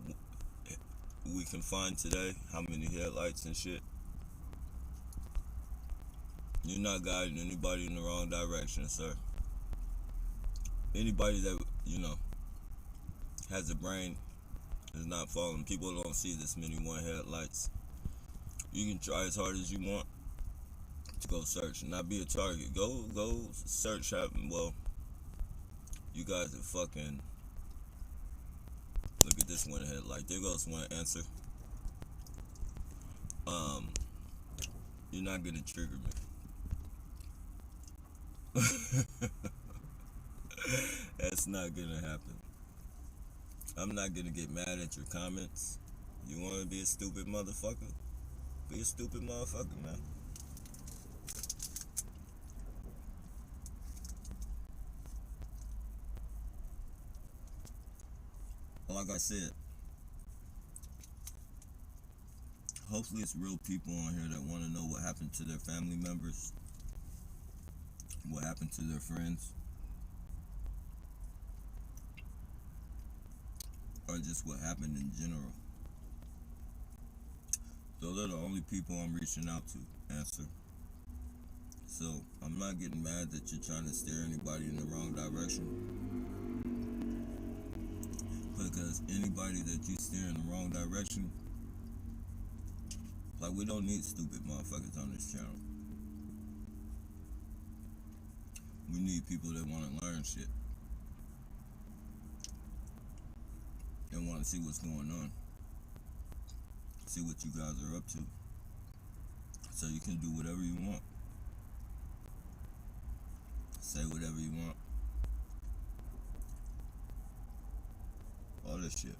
we can find today. How many headlights and shit. You're not guiding anybody in the wrong direction, sir. Anybody that, has a brain is not following. People don't see this many one headlights. You can try as hard as you want to go search and not be a target. Go search. Well, you guys are fucking. Look at this one headlight. There goes one answer. You're not gonna trigger me. That's not gonna happen. I'm not gonna get mad at your comments. You wanna be a stupid motherfucker? Be a stupid motherfucker, man. Like I said, hopefully it's real people on here that want to know what happened to their family members, what happened to their friends, or just what happened in general. Those are the only people I'm reaching out to answer. So I'm not getting mad that you're trying to steer anybody in the wrong direction, because anybody that you steer in the wrong direction, like, we don't need stupid motherfuckers on this channel. We need people that want to learn shit and want to see what's going on, see what you guys are up to, so you can do whatever you want, say whatever you want, all this shit.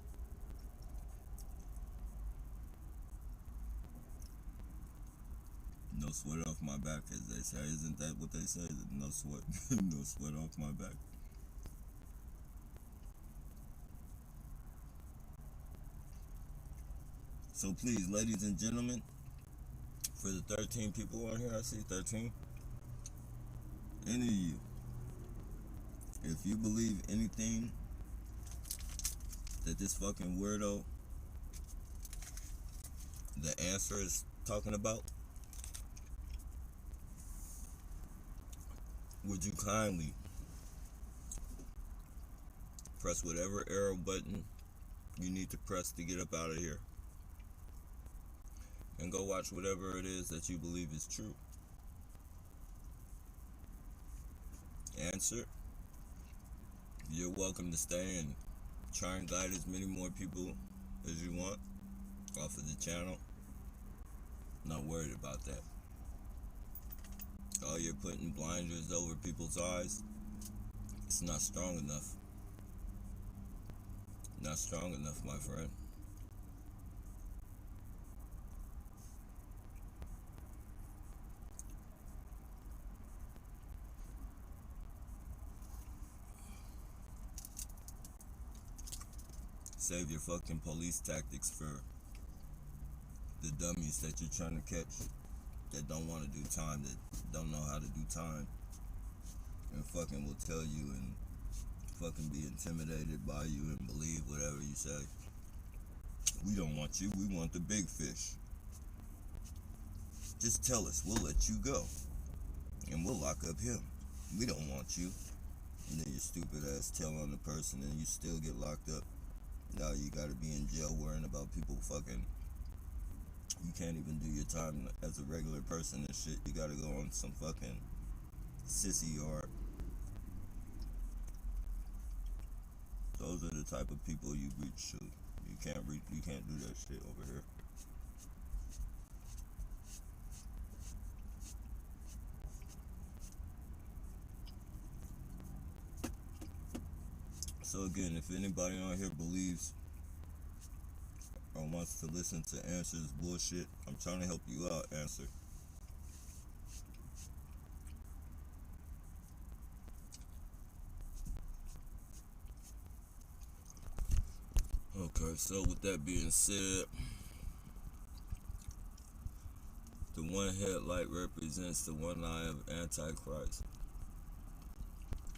No sweat off my back, as they say. Isn't that what they say? No sweat, no sweat off my back. So please, ladies and gentlemen, for the 13 people on here, I see 13. Any of you, if you believe anything that this fucking weirdo, the answer, is talking about, would you kindly press whatever arrow button you need to press to get up out of here and go watch whatever it is that you believe is true? Answer. You're welcome to stay and try and guide as many more people as you want off of the channel. Not worried about that. Oh, you're putting blinders over people's eyes. It's not strong enough. Not strong enough, my friend. Save your fucking police tactics for the dummies that you're trying to catch, that don't want to do time, that don't know how to do time, and fucking will tell you and fucking be intimidated by you and believe whatever you say. We don't want you, we want the big fish. Just tell us, we'll let you go, and we'll lock up him. We don't want you. And then your stupid ass tell on the person and you still get locked up. Now you gotta be in jail worrying about people fucking You can't even do your time as a regular person and shit. You gotta go on some fucking sissy yard. Those are the type of people you reach to. You can't do that shit over here. So again, if anybody on here believes or wants to listen to Answer's bullshit, I'm trying to help you out, Answer. Okay, so with that being said, the one headlight represents the one eye of Antichrist.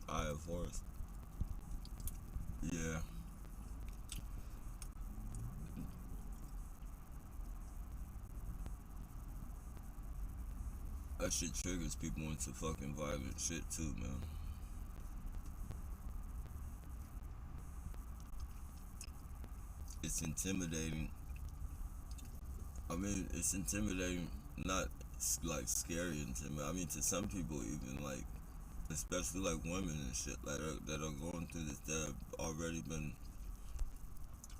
Eye of Horus. Yeah. That shit triggers people into fucking violent shit too, man. It's intimidating. I mean, it's intimidating, not like scary intimidating. I mean, to some people, even like, especially like women and shit that are going through this, that have already been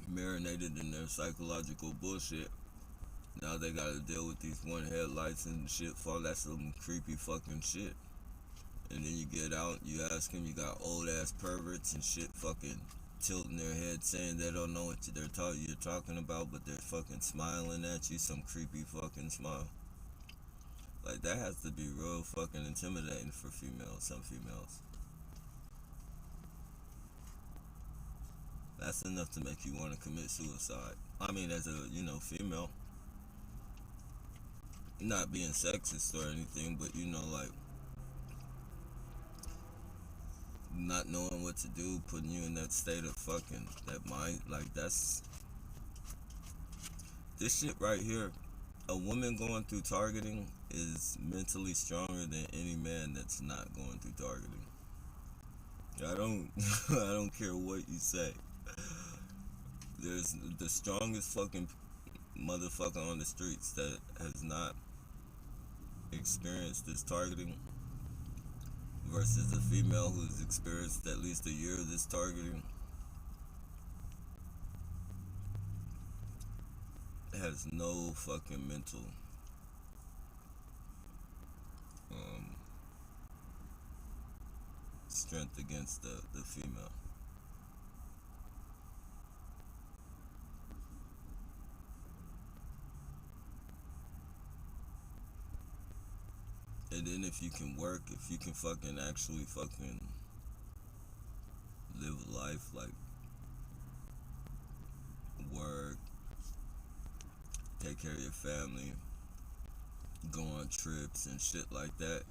marinated in their psychological bullshit. Now they gotta deal with these one headlights and shit. Fall, that's some creepy fucking shit. And then you get out, you ask them, you got old ass perverts and shit fucking tilting their head saying they don't know what you're talking about, but they're fucking smiling at you, some creepy fucking smile. Like, that has to be real fucking intimidating for females, some females. That's enough to make you want to commit suicide. I mean, as a, female. Not being sexist or anything, but like, not knowing what to do, putting you in that state of fucking, that mind, like, that's, this shit right here, a woman going through targeting is mentally stronger than any man that's not going through targeting. I don't, I don't care what you say. There's the strongest fucking motherfucker on the streets that has not experienced this targeting versus a female who's experienced at least a year of this targeting has no fucking mental strength against the female. And then if you can work, if you can fucking actually fucking live life, like work, take care of your family, go on trips and shit like that,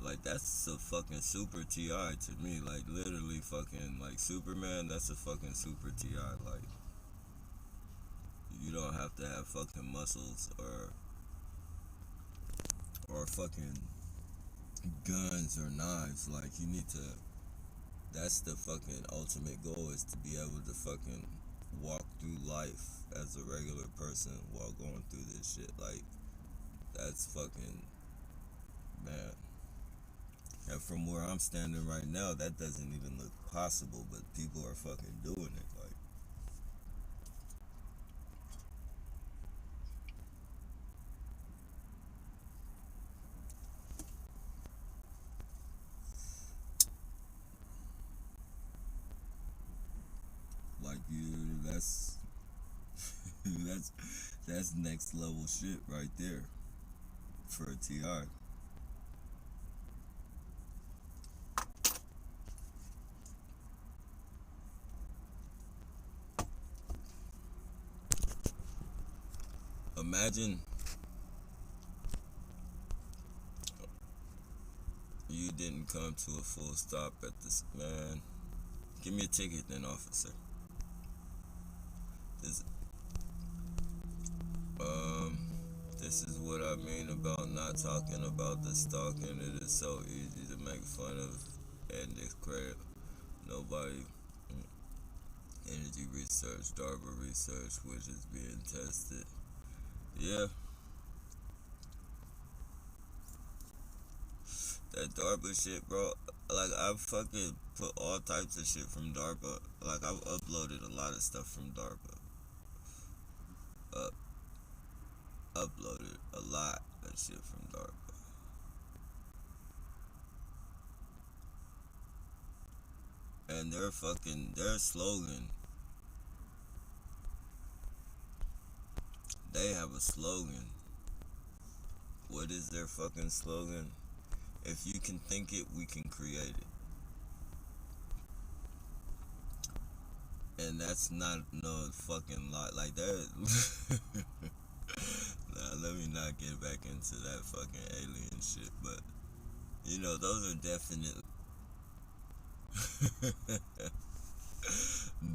like, that's a fucking super TI to me. Like, literally fucking, like, Superman, that's a fucking super TI. Like, you don't have to have fucking muscles or fucking guns or knives. Like, you need to, that's the fucking ultimate goal, is to be able to fucking walk through life as a regular person while going through this shit. Like, that's fucking, man. And from where I'm standing right now, that doesn't even look possible, but people are fucking doing it. Like you, that's that's next level shit right there for a TI. Imagine you didn't come to a full stop at this, man. Give me a ticket then, officer. This, this is what I mean about not talking about the stalking. It is so easy to make fun of and discredit. Nobody, energy research, DARPA research, which is being tested. Yeah. That DARPA shit, bro. Like, I've fucking put all types of shit from DARPA. Like, I've uploaded a lot of stuff from DARPA. Uploaded a lot of shit from DARPA. And their slogan, they have a slogan. What is their fucking slogan? If you can think it, we can create it. And that's not no fucking lot. Like that. Nah, let me not get back into that fucking alien shit. But, you know, those are definitely.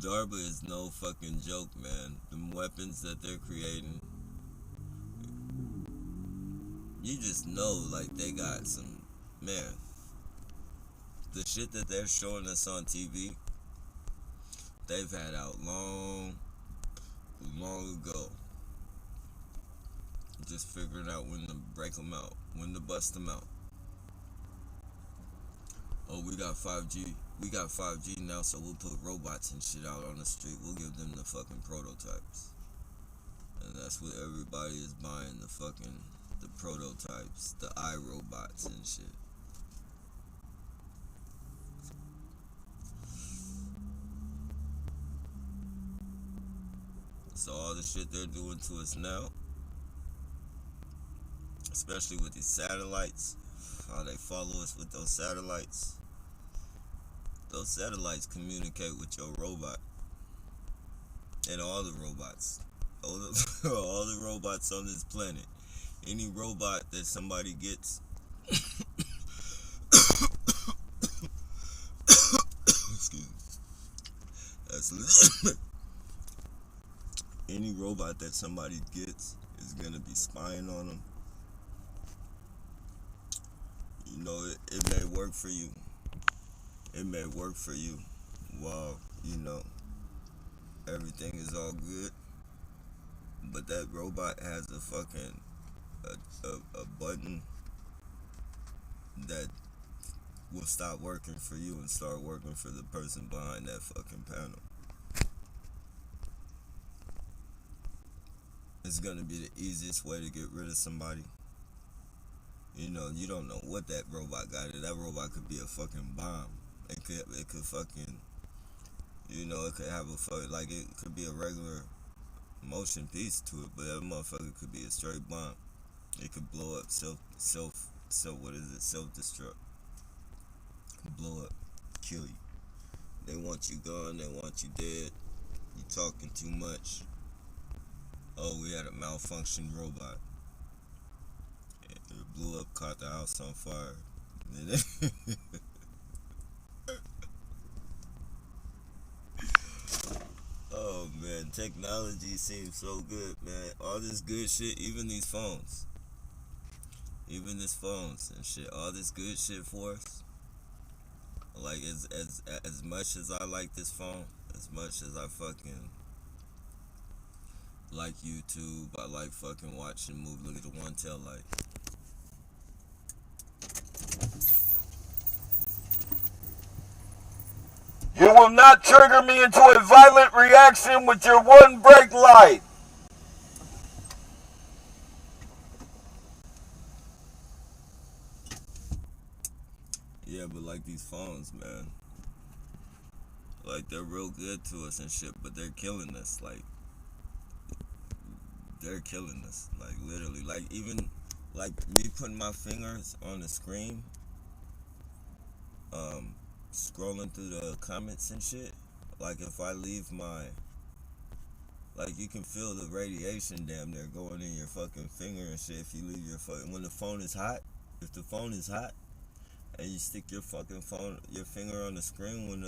DARPA is no fucking joke, man. The weapons that they're creating, you just know, like, they got some. Man, the shit that they're showing us on TV, they've had out long ago. Just figuring out when to break them out, when to bust them out. Oh, we got 5G. We got 5G now, so we'll put robots and shit out on the street. We'll give them the fucking prototypes. And that's what everybody is buying, the prototypes, the iRobots and shit. So all the shit they're doing to us now, especially with these satellites, how they follow us with those satellites. Those satellites communicate with your robot. And all the robots. All the robots on this planet. Any robot that somebody gets excuse me. That's any robot that somebody gets is gonna be spying on them. You know, it may work for you. It may work for you while, you know, everything is all good. But that robot has a fucking a button that will stop working for you and start working for the person behind that fucking panel. It's gonna be the easiest way to get rid of somebody. You know, you don't know what that robot got. That robot could be a fucking bomb. It could fucking, you know, it could have like it could be a regular motion piece to it, but that motherfucker could be a straight bomb. It could blow up self-destruct. Blow up, kill you. They want you gone, they want you dead. You talking too much. Oh, we had a malfunction robot. It blew up, caught the house on fire. Oh man, technology seems so good, man. All this good shit, even these phones. Even these phones and shit. All this good shit for us. Like as much as I like this phone, as much as I fucking like YouTube, I like fucking watching movies. Look at the one tail light. You will not trigger me into a violent reaction with your one brake light. Yeah, but like these phones, man. Like they're real good to us and shit, but they're killing us. Like they're killing us. Like literally. Like even like me putting my fingers on the screen, scrolling through the comments and shit. Like if I leave like you can feel the radiation damn near going in your fucking finger and shit if you leave your fucking, when the phone is hot, if the phone is hot and you stick your fucking your finger on the screen when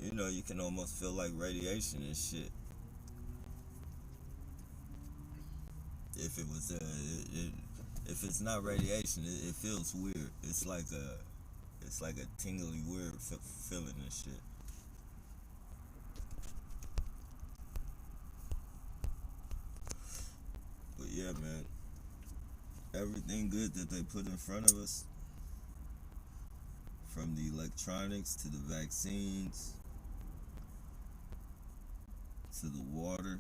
you know, you can almost feel like radiation and shit. If it was, if it's not radiation, it feels weird. It's like a tingly weird feeling and shit. everything good that they put in front of us, from the electronics to the vaccines to the water.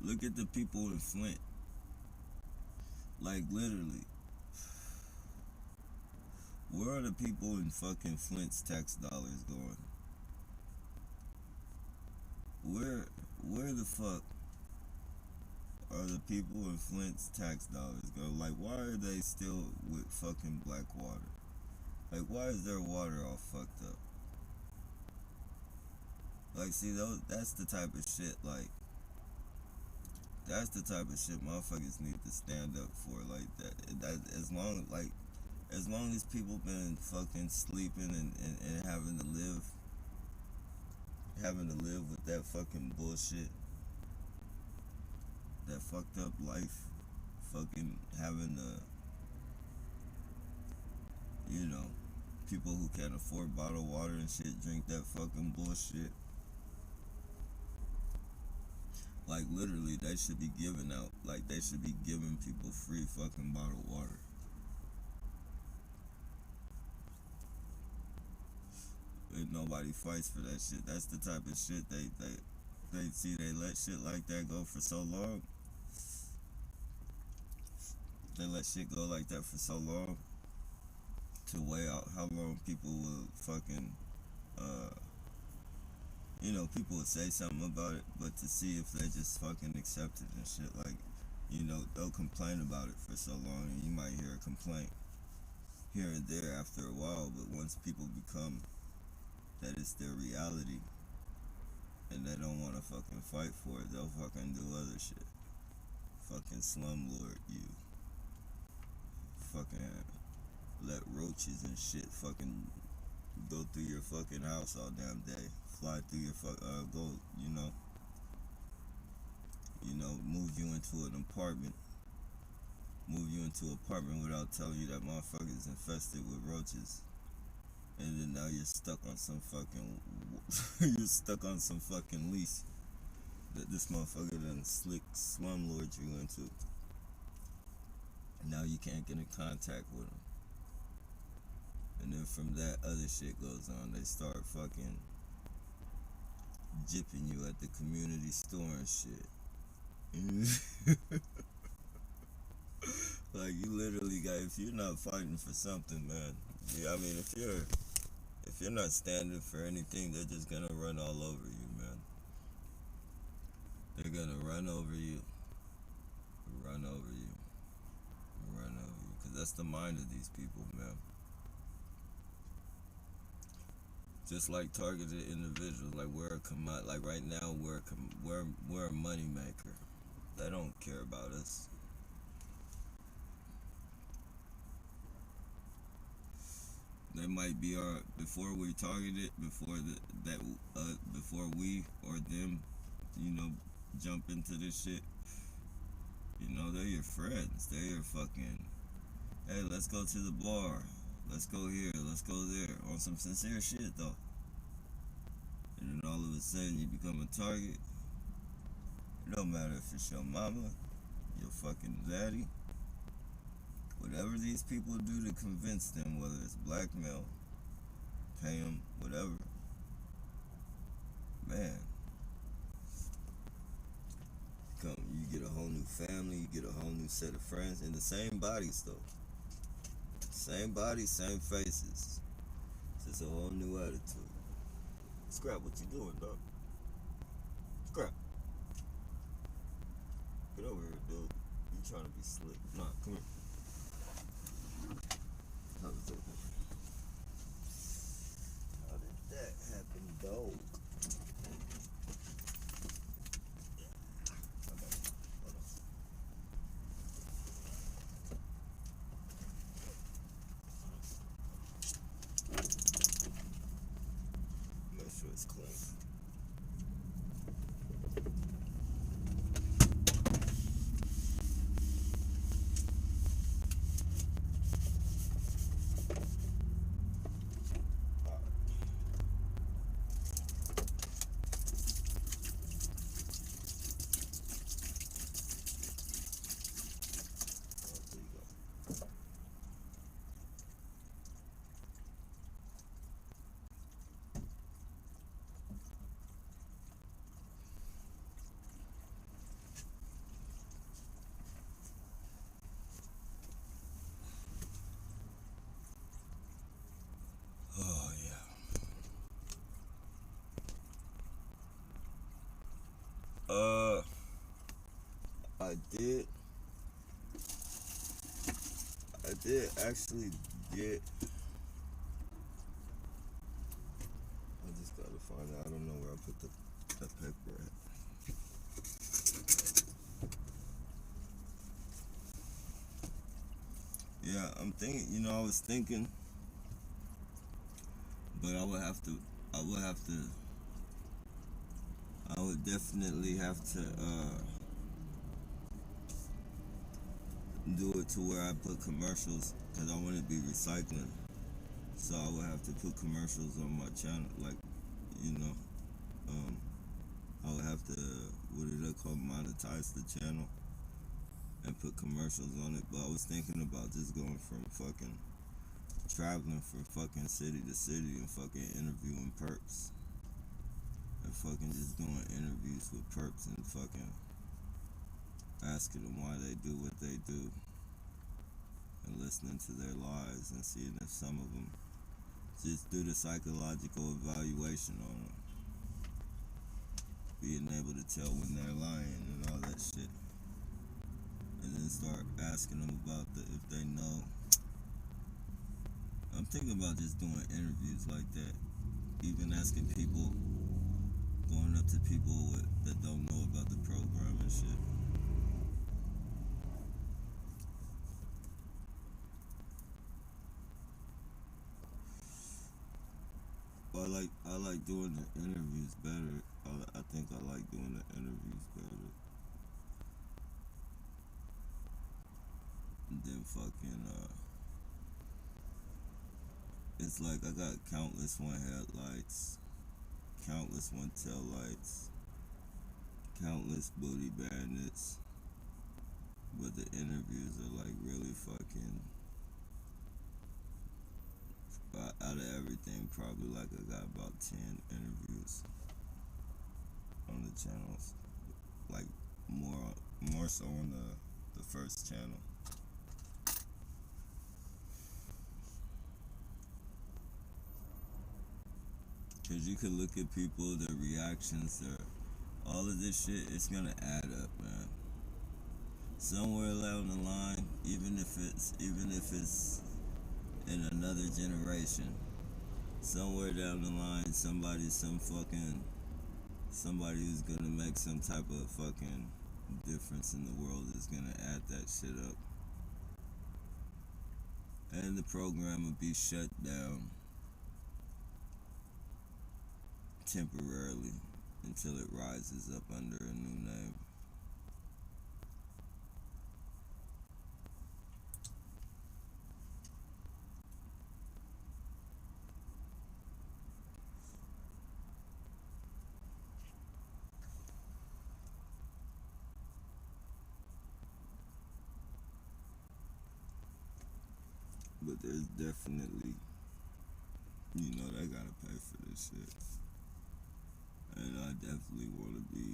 Look at the people in Flint. Like, literally. Where are the people in fucking Flint's tax dollars going? Where the fuck are the people in Flint's tax dollars going? Like, why are they still with fucking black water? Like, why is their water all fucked up? Like, see, that's the type of shit, like, that's the type of shit motherfuckers need to stand up for, like, that as long as people been fucking sleeping and having to live with that fucking bullshit, that fucked up life, fucking having to, you know, people who can't afford bottled water and shit drink that fucking bullshit. Like, literally, they should be giving out, like, they should be giving people free fucking bottled water. And nobody fights for that shit. That's the type of shit they see. They let shit like that go for so long. They let shit go like that for so long to weigh out how long people will fucking, you know, people would say something about it, but to see if they just fucking accept it and shit. Like, you know, they'll complain about it for so long, and you might hear a complaint here and there after a while, but once people become that it's their reality and they don't want to fucking fight for it, they'll fucking do other shit. Fucking slumlord you. Fucking let roaches and shit fucking go through your fucking house all damn day. Fly through your go, you know, move you into an apartment. Move you into an apartment without telling you that motherfucker is infested with roaches. And then now you're stuck on some fucking lease that this motherfucker done slumlord you into. Now you can't get in contact with them. And then from that, other shit goes on. They start fucking jipping you at the community store and shit. Like, you literally got, if you're not fighting for something, man, yeah, I mean, if you're not standing for anything, they're just gonna run all over you, man. They're gonna run over you. Run over you. Run over you. Because that's the mind of these people, man. Just like targeted individuals, like like right now we're a money maker. They don't care about us. They might be before we targeted, before we or them, you know, jump into this shit. You know, they're your friends. They're your fucking, hey, let's go to the bar. Let's go here. Let's go there. On some sincere shit, though. And then all of a sudden, you become a target. It don't matter if it's your mama, your fucking daddy. Whatever these people do to convince them, whether it's blackmail, pay them, whatever. Man. You get a whole new family, you get a whole new set of friends, and the same bodies, though. Same bodies, same faces. It's just a whole new attitude. Scrap, what you doing, dog? Scrap. Get over here, dude. You trying to be slick. Nah, come here. How did that happen, dog? Make sure it's clean. did. I did actually get. I just gotta find out. I don't know where I put the paper at. Yeah, I'm thinking. I was thinking, but I would definitely have to do it to where I put commercials, because I want to be recycling. So I would have to put commercials on my channel, like, you know, um, I would have to, what do they call, monetize the channel and put commercials on it. But I was thinking about just going from fucking traveling from fucking city to city and fucking interviewing perps and fucking just doing interviews with perps and fucking asking them why they do what they do and listening to their lies and seeing if some of them just do the psychological evaluation on them, being able to tell when they're lying and all that shit, and then start asking them about if they know. I'm thinking about just doing interviews like that, even asking people, going up to people that don't know about the program and shit. I like doing the interviews better. I think I like doing the interviews better than fucking. It's like I got countless one headlights, countless one tail lights, countless booty bandits, but the interviews are like really fucking. Out of everything, probably like I got about 10 interviews on the channels, like more so on the first channel. Cause you could look at people, their reactions, all of this shit. It's gonna add up, man. Somewhere along the line, even if it's in another generation, somewhere down the line, somebody who's gonna make some type of fucking difference in the world is gonna add that shit up, and the program will be shut down temporarily until it rises up under a new name. But there's definitely, they gotta pay for this shit. And I definitely wanna be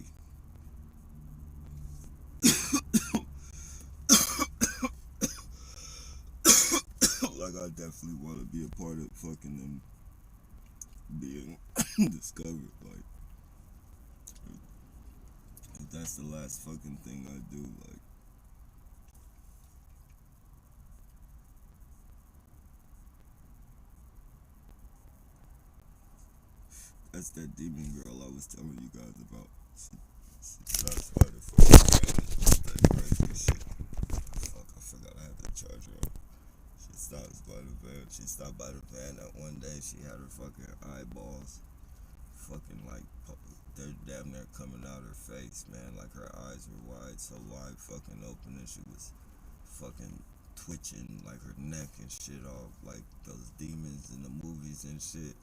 like, I definitely wanna be a part of fucking them being discovered. Like, if that's the last fucking thing I do, like, that's that demon girl I was telling you guys about. She stops by the fucking van and that crazy shit. Fuck, I forgot I had the charger on. She stops by the van. She stopped by the van that one day. She had her fucking eyeballs fucking like, they're damn near coming out her face, man. Like, her eyes were wide, so wide fucking open, and she was fucking twitching like her neck and shit off, like those demons in the movies and shit.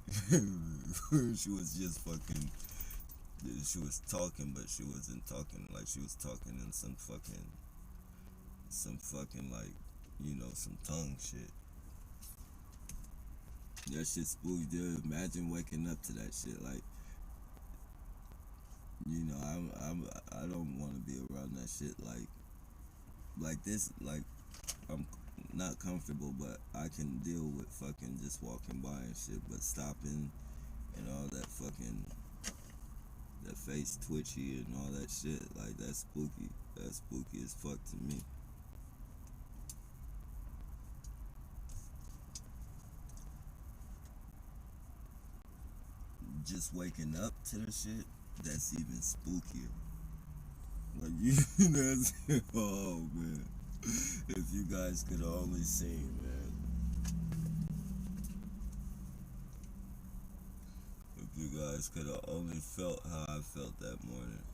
She was just fucking, she was talking, but she wasn't talking. Like, she was talking in some fucking like, some tongue shit. That shit spooky, dude. Imagine waking up to that shit. Like, I don't want to be around that shit. Like this. Like, I'm not comfortable, but I can deal with fucking just walking by and shit. But stopping and all that fucking, that face twitchy and all that shit, like, that's spooky. That's spooky as fuck to me. Just waking up to the shit, that's even spookier. Like you, that's oh man. If you guys could only seen, man. If you guys could have only felt how I felt that morning.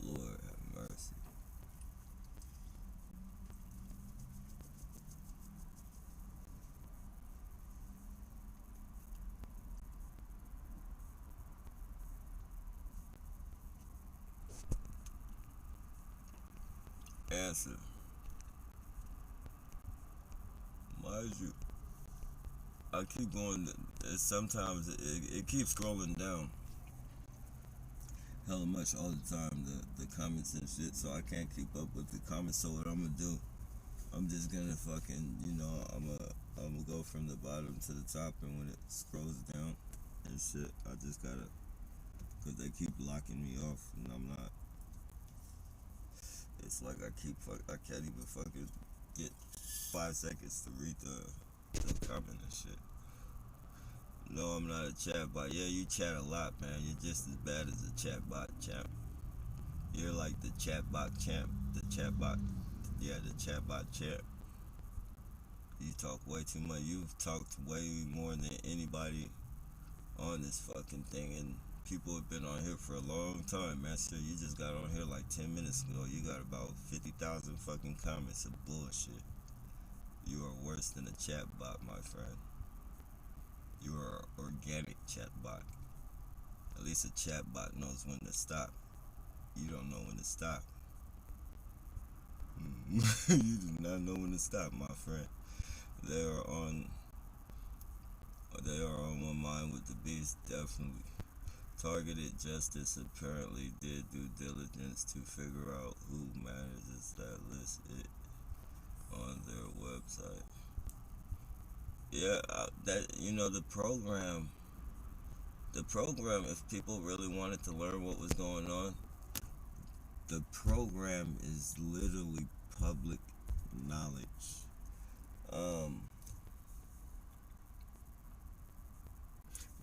Lord have mercy. Answer. Mind you, I keep going. Sometimes it keeps scrolling down hella much all the time, the comments and shit, so I can't keep up with the comments. So what I'm gonna do, I'm just gonna fucking, I'm gonna go from the bottom to the top, and when it scrolls down and shit, I just gotta, cause they keep locking me off, and I'm not. It's like I can't even fucking get 5 seconds to read the comment and shit. No, I'm not a chat bot. Yeah, you chat a lot, man. You're just as bad as a chat bot champ. You're like the chat bot champ. The chat bot, yeah, the chat bot champ. You talk way too much. You've talked way more than anybody on this fucking thing, and people have been on here for a long time, master. You just got on here like 10 minutes ago. You got about 50,000 fucking comments of bullshit. You are worse than a chat bot, my friend. You are an organic chat bot. At least a chat bot knows when to stop. You don't know when to stop. You do not know when to stop, my friend. They are on one mind with the beast, definitely. Targeted Justice apparently did due diligence to figure out who manages that list it on their website. Yeah, the program, if people really wanted to learn what was going on, the program is literally public knowledge.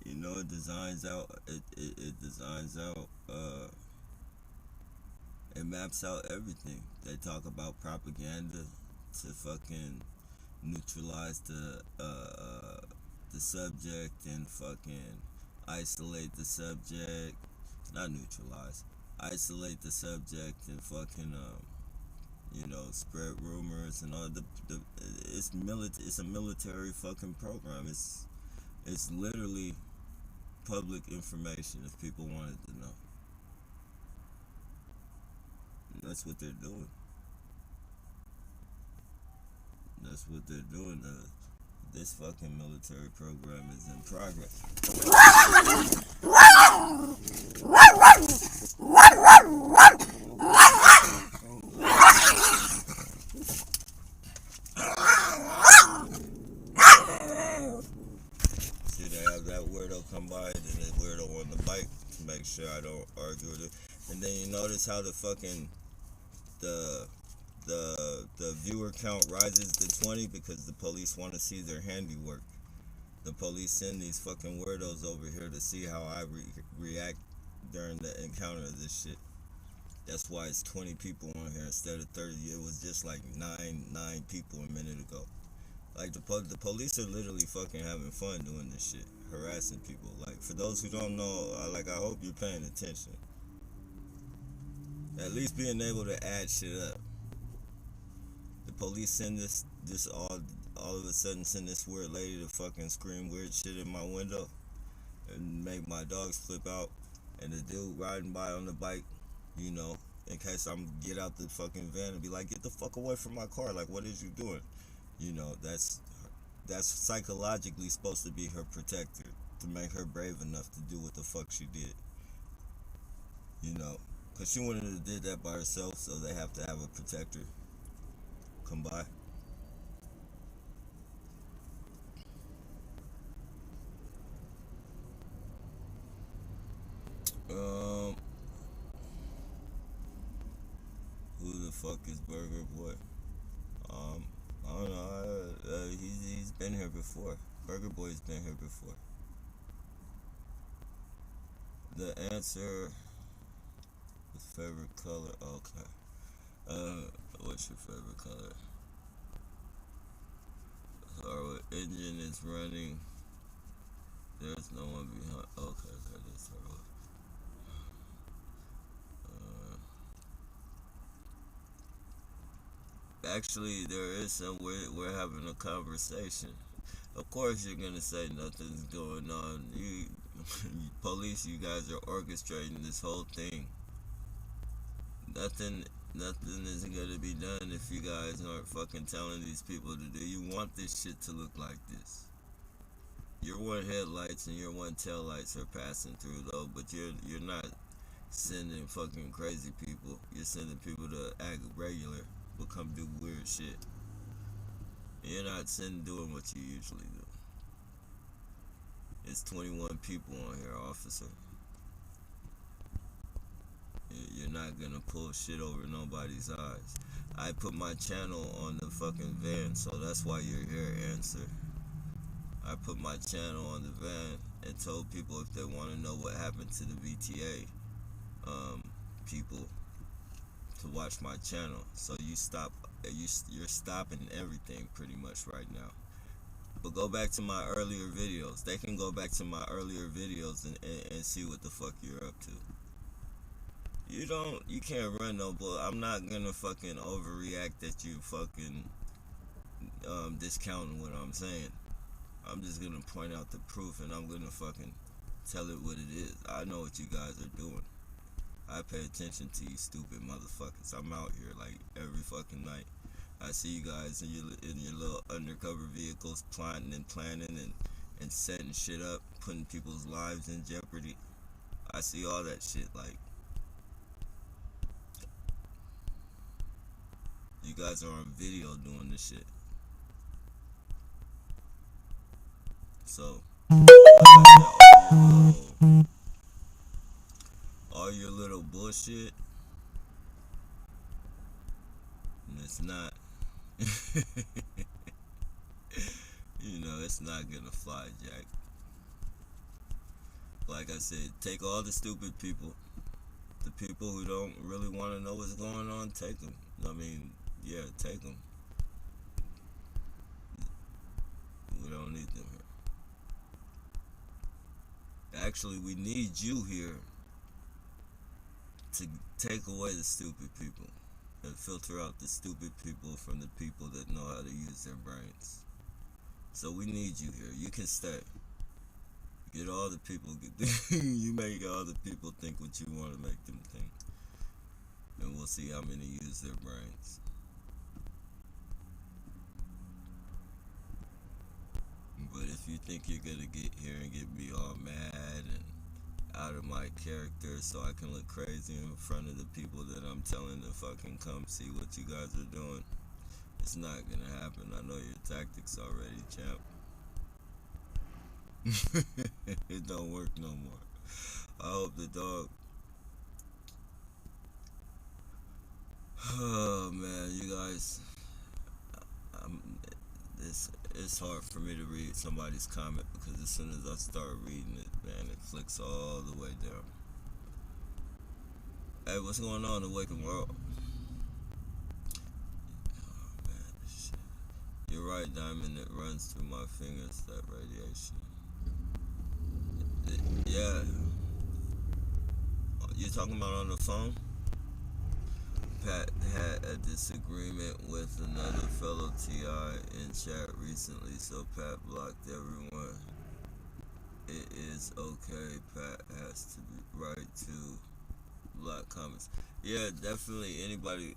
It designs out, it maps out everything. They talk about propaganda to fucking neutralize the subject and fucking isolate the subject. Not neutralize. Isolate the subject and fucking spread rumors and all it's a military fucking program. It's literally public information if people wanted to know. And that's what they're doing. That's what they're doing. This fucking military program is in progress. See, they have that weirdo come by and then the weirdo on the bike to make sure I don't argue with it. And then you notice how the fucking the viewer count rises to 20 because the police want to see their handiwork. The police send these fucking weirdos over here to see how I react during the encounter of this shit. That's why it's 20 people on here instead of 30. It was just like nine people a minute ago. Like the police are literally fucking having fun doing this shit, harassing people. Like for those who don't know, I hope you're paying attention. At least being able to add shit up. The police send this all of a sudden send this weird lady to fucking scream weird shit in my window and make my dogs flip out, and the dude riding by on the bike, in case I'm get out the fucking van and be like, get the fuck away from my car, like what is you doing? That's psychologically supposed to be her protector, to make her brave enough to do what the fuck she did. Because she wouldn't have did that by herself, so they have to have a protector come by. fuck is Burger Boy? I don't know. He's been here before. Burger Boy's been here before. The answer is favorite color. Okay. What's your favorite color? Our engine is running. There's no one behind. Okay, that's terrible. Actually, there is some. We're having a conversation. Of course, you're gonna say nothing's going on. You, police, you guys are orchestrating this whole thing. Nothing, nothing is gonna be done if you guys aren't fucking telling these people to do. You want this shit to look like this. Your one headlights and your one tail lights are passing through though, but you're not sending fucking crazy people. You're sending people to act regular, but come do weird shit. You're not doing what you usually do. It's 21 people on here, officer. You're not gonna pull shit over nobody's eyes. I put my channel on the fucking van, so that's why you're here, answer. I put my channel on the van and told people if they want to know what happened to the VTA people to watch my channel. So you're stopping everything pretty much right now. But go back to my earlier videos. They can go back to my earlier videos and see what the fuck you're up to. You can't run no bull. I'm not gonna fucking overreact that you fucking discounting what I'm saying. I'm just gonna point out the proof and I'm gonna fucking tell it what it is. I know what you guys are doing. I pay attention to you stupid motherfuckers. I'm out here like every fucking night. I see you guys in your little undercover vehicles plotting and planning and setting shit up, putting people's lives in jeopardy. I see all that shit. Like, you guys are on video doing this shit. So, all your little bullshit, and it's not, it's not gonna fly, Jack. Like I said, take all the stupid people, the people who don't really want to know what's going on, take them. I mean, yeah, take them. We don't need them here. Actually, we need you here to take away the stupid people and filter out the stupid people from the people that know how to use their brains. So we need you here. You can stay. Get all the people. You make all the people think what you want to make them think, and we'll see how many use their brains. But if you think you're gonna get here and get me all mad and out of my character so I can look crazy in front of the people that I'm telling to fucking come see what you guys are doing, it's not gonna happen. I know your tactics already, champ. It don't work no more. I hope the dog. Oh man, you guys. It's hard for me to read somebody's comment because as soon as I start reading it, man, it flicks all the way down. Hey, what's going on in the waking world? Oh man, shit. You're right, Diamond. It runs through my fingers, that radiation. Yeah. You talking about on the phone? Pat had a disagreement with another fellow TI in chat recently, so Pat blocked everyone. It is okay. Pat has to be right to block comments. Yeah, definitely. Anybody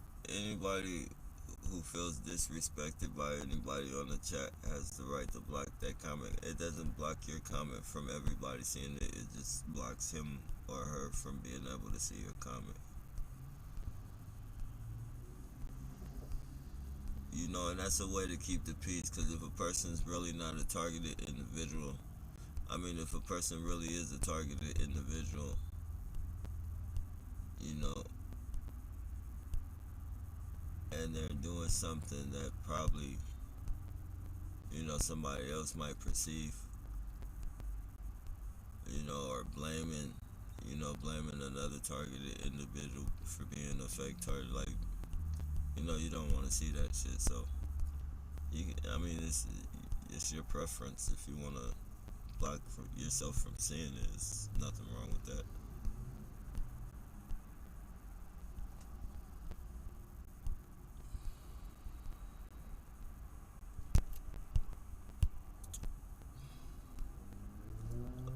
who feels disrespected by anybody on the chat has the right to block that comment. It doesn't block your comment from everybody seeing it. It just blocks him or her from being able to see your comment. And that's a way to keep the peace, because if a person's really not a targeted individual, if a person really is a targeted individual, and they're doing something that probably, somebody else might perceive, or blaming another targeted individual for being a fake target. Like, you don't want to see that shit. So, it's your preference. If you want to block yourself from seeing it, there's nothing wrong with that.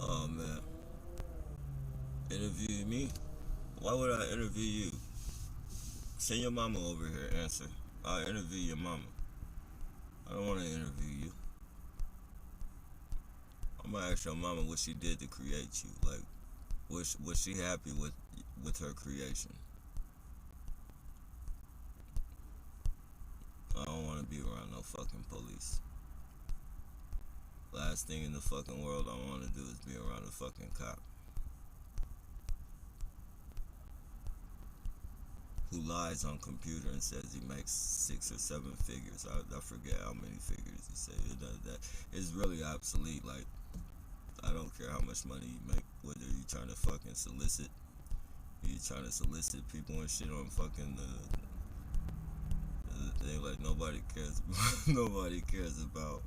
Oh man, interview me? Why would I interview you? Send your mama over here. Answer. I'll interview your mama. I don't want to interview you. I'm gonna ask your mama what she did to create you. Like, was she happy with her creation? I don't want to be around no fucking police. Last thing in the fucking world I want to do is be around a fucking cop who lies on computer and says he makes 6 or 7 figures. I forget how many figures he said. It does that. It's really obsolete. Like, I don't care how much money you make, whether you're trying to fucking solicit, people and shit on fucking the thing. Like, nobody cares. Nobody cares about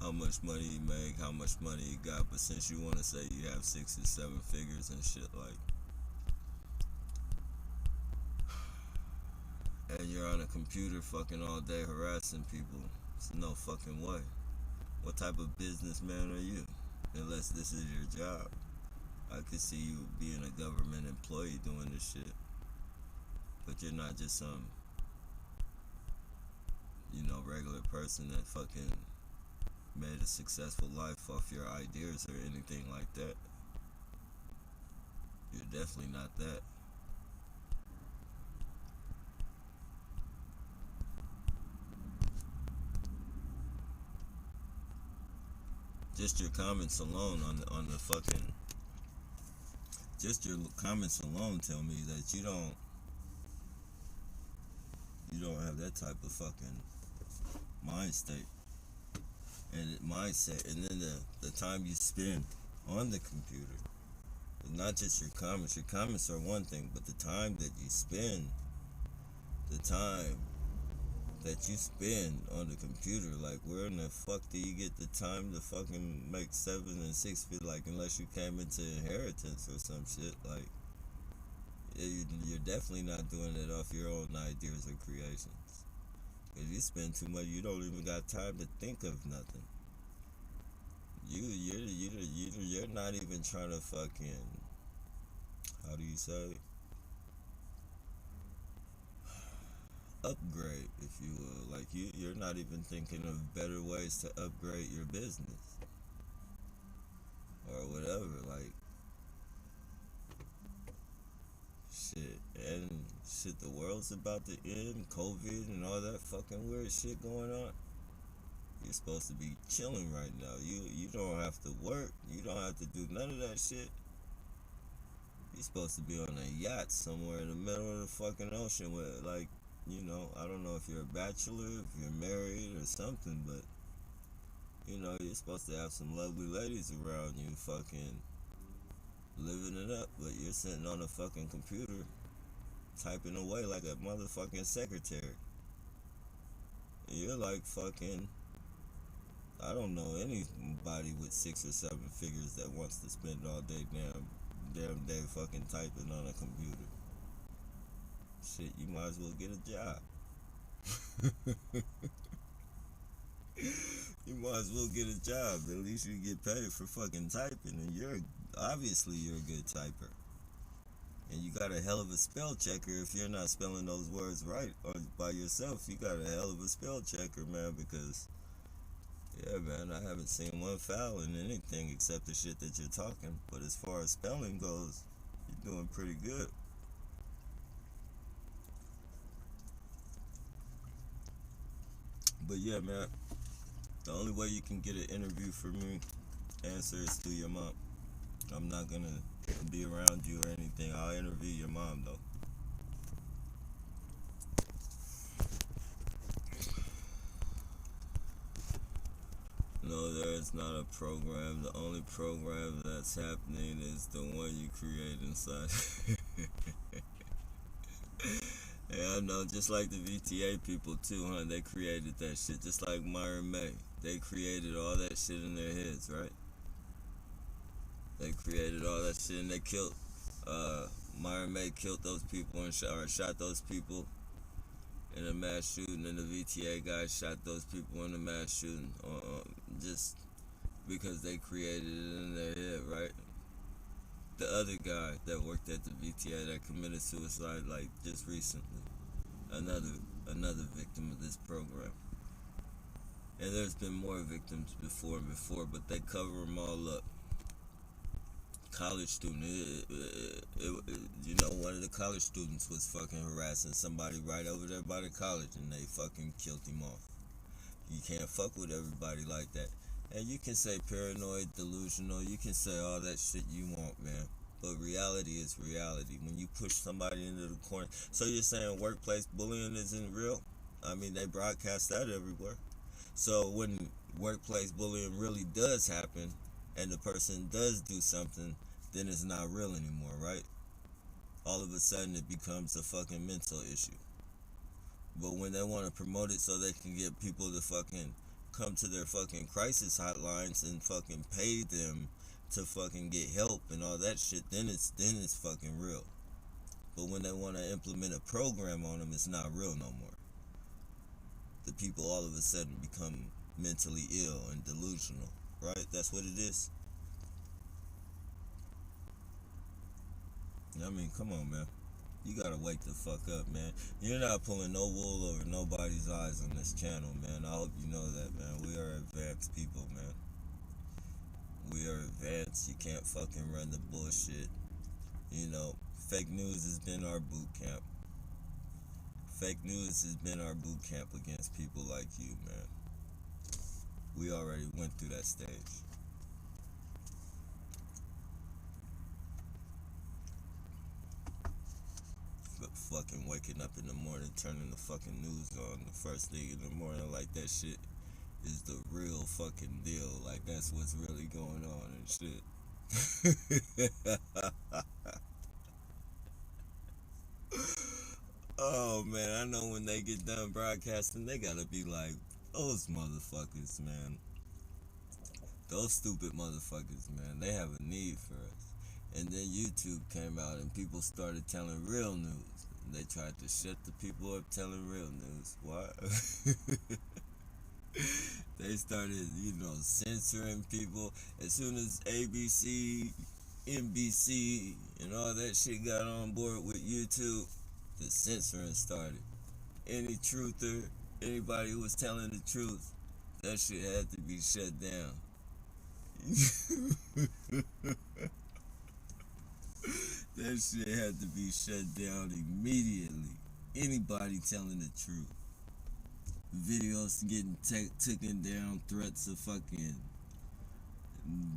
how much money you make, how much money you got. But since you want to say you have 6 or 7 figures and shit, like, and you're on a computer fucking all day harassing people, it's no fucking way. What type of businessman are you? Unless this is your job. I could see you being a government employee doing this shit. But you're not just some, regular person that fucking made a successful life off your ideas or anything like that. You're definitely not that. Just your comments alone on the fucking, just your comments alone tell me that you don't have that type of fucking mind state and mindset. And then the time you spend on the computer, not just your comments are one thing, but the time that you spend on the computer. Like, where in the fuck do you get the time to fucking make 7 and 6 feet? Like, unless you came into inheritance or some shit. Like, you're definitely not doing it off your own ideas or creations. If you spend too much, you don't even got time to think of nothing. You're not even trying to fucking, how do you say, upgrade, if you will. Like, you're not even thinking of better ways to upgrade your business or whatever. Like, shit, the world's about to end. COVID and all that fucking weird shit going on. You're supposed to be chilling right now. You don't have to work. You don't have to do none of that shit. You're supposed to be on a yacht somewhere in the middle of the fucking ocean with, like, I don't know if you're a bachelor, if you're married or something, but, you're supposed to have some lovely ladies around you fucking living it up, but you're sitting on a fucking computer typing away like a motherfucking secretary. And you're like fucking, I don't know anybody with 6 or 7 figures that wants to spend all day damn day fucking typing on a computer. Shit, you might as well get a job. You might as well get a job. At least you get paid for fucking typing. And you're a good typer. And you got a hell of a spell checker. If you're not spelling those words right or by yourself, you got a hell of a spell checker, man. Because, yeah, man, I haven't seen one foul in anything except the shit that you're talking. But as far as spelling goes, you're doing pretty good. But yeah, man, the only way you can get an interview for me, answer is through your mom. I'm not gonna be around you or anything. I'll interview your mom though. there is not a program. The only program that's happening is the one you create inside. Yeah, I know, just like the VTA people too, huh? They created that shit, just like Myron May. They created all that shit in their heads, right? They created all that shit and they killed, Myron May killed those people and shot those people in a mass shooting, and the VTA guys shot those people in a mass shooting, just because they created it in their head, right? The other guy that worked at the VTA that committed suicide, like, just recently, another victim of this program. And there's been more victims before, but they cover them all up. College student, you know, one of the college students was fucking harassing somebody right over there by the college, and they fucking killed him off. You can't fuck with everybody like that. And you can say paranoid, delusional, you can say all that shit you want, man. But reality is reality. When you push somebody into the corner, so you're saying workplace bullying isn't real? I mean, they broadcast that everywhere. So when workplace bullying really does happen, and the person does do something, then it's not real anymore, right? All of a sudden it becomes a fucking mental issue. But when they want to promote it so they can get people to fucking come to their fucking crisis hotlines and fucking pay them to fucking get help and all that shit, then it's fucking real. But when they want to implement a program on them, it's not real no more. The people all of a sudden become mentally ill and delusional, right? That's what it is. I mean, come on, man. You gotta wake the fuck up, man. You're not pulling no wool over nobody's eyes on this channel, man. I hope you know that, man. We are advanced people, man. We are advanced. You can't fucking run the bullshit. You know, fake news has been our boot camp. Fake news has been our boot camp against people like you, man. We already went through that stage. But fucking waking up in the morning, turning the fucking news on the first thing in the morning, like that shit is the real fucking deal. Like, that's what's really going on and shit. Oh man, I know when they get done broadcasting, they gotta be like, those motherfuckers, man. Those stupid motherfuckers, man. They have a need for us. And then YouTube came out and people started telling real news. And they tried to shut the people up telling real news. Why? They started, you know, censoring people. As soon as ABC, NBC, and all that shit got on board with YouTube, the censoring started. Any truther, anybody who was telling the truth, that shit had to be shut down. That shit had to be shut down immediately. Anybody telling the truth. Videos getting taken down, threats of fucking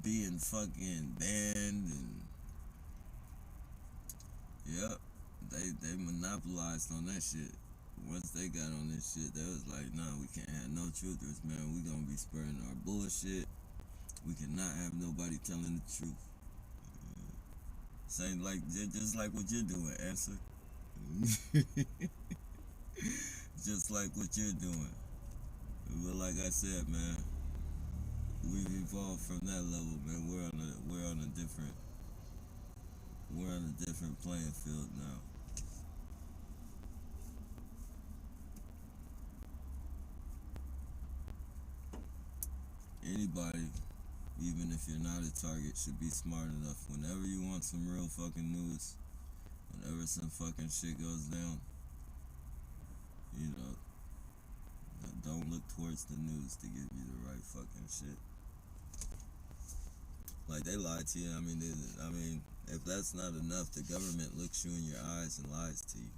being fucking banned, and yep, they monopolized on that shit. Once they got on this shit, they was like, nah, we can't have no truthers, man. We gonna be spreading our bullshit. We cannot have nobody telling the truth. Same like, just like what you're doing, Answer. Just like what you're doing. But like I said, man, we've evolved from that level, man. We're on a different playing field now. Anybody, even if you're not a target, should be smart enough. Whenever you want some real fucking news, whenever some fucking shit goes down, you know, don't look towards the news to give you the right fucking shit. Like, they lied to you. I mean, if that's not enough, the government looks you in your eyes and lies to you.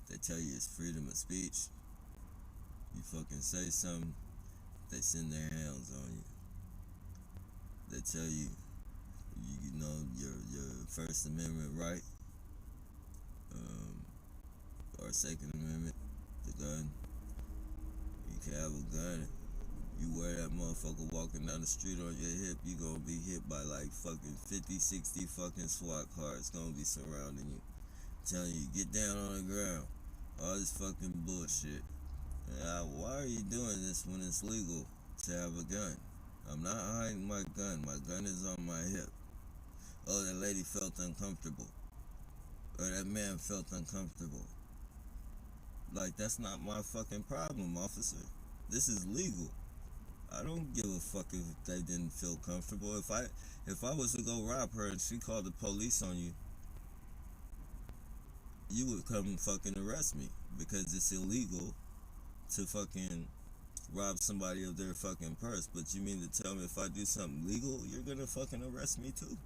They tell you it's freedom of speech. You fucking say something, they send their hands on you. They tell you, you know, your First Amendment right, or Second Amendment, the gun. You can have a gun, You wear that motherfucker walking down the street on your hip, you gonna be hit by like fucking 50, 60 fucking SWAT cars gonna be surrounding you. Telling you, get down on the ground. All this fucking bullshit. Why are you doing this when it's legal to have a gun? I'm not hiding my gun. My gun is on my hip. Oh, that lady felt uncomfortable. Or that man felt uncomfortable. Like, that's not my fucking problem, officer. This is legal. I don't give a fuck if they didn't feel comfortable. If I was to go rob her and she called the police on you, you would come fucking arrest me because it's illegal to fucking rob somebody of their fucking purse. But you mean to tell me if I do something legal, you're gonna fucking arrest me too?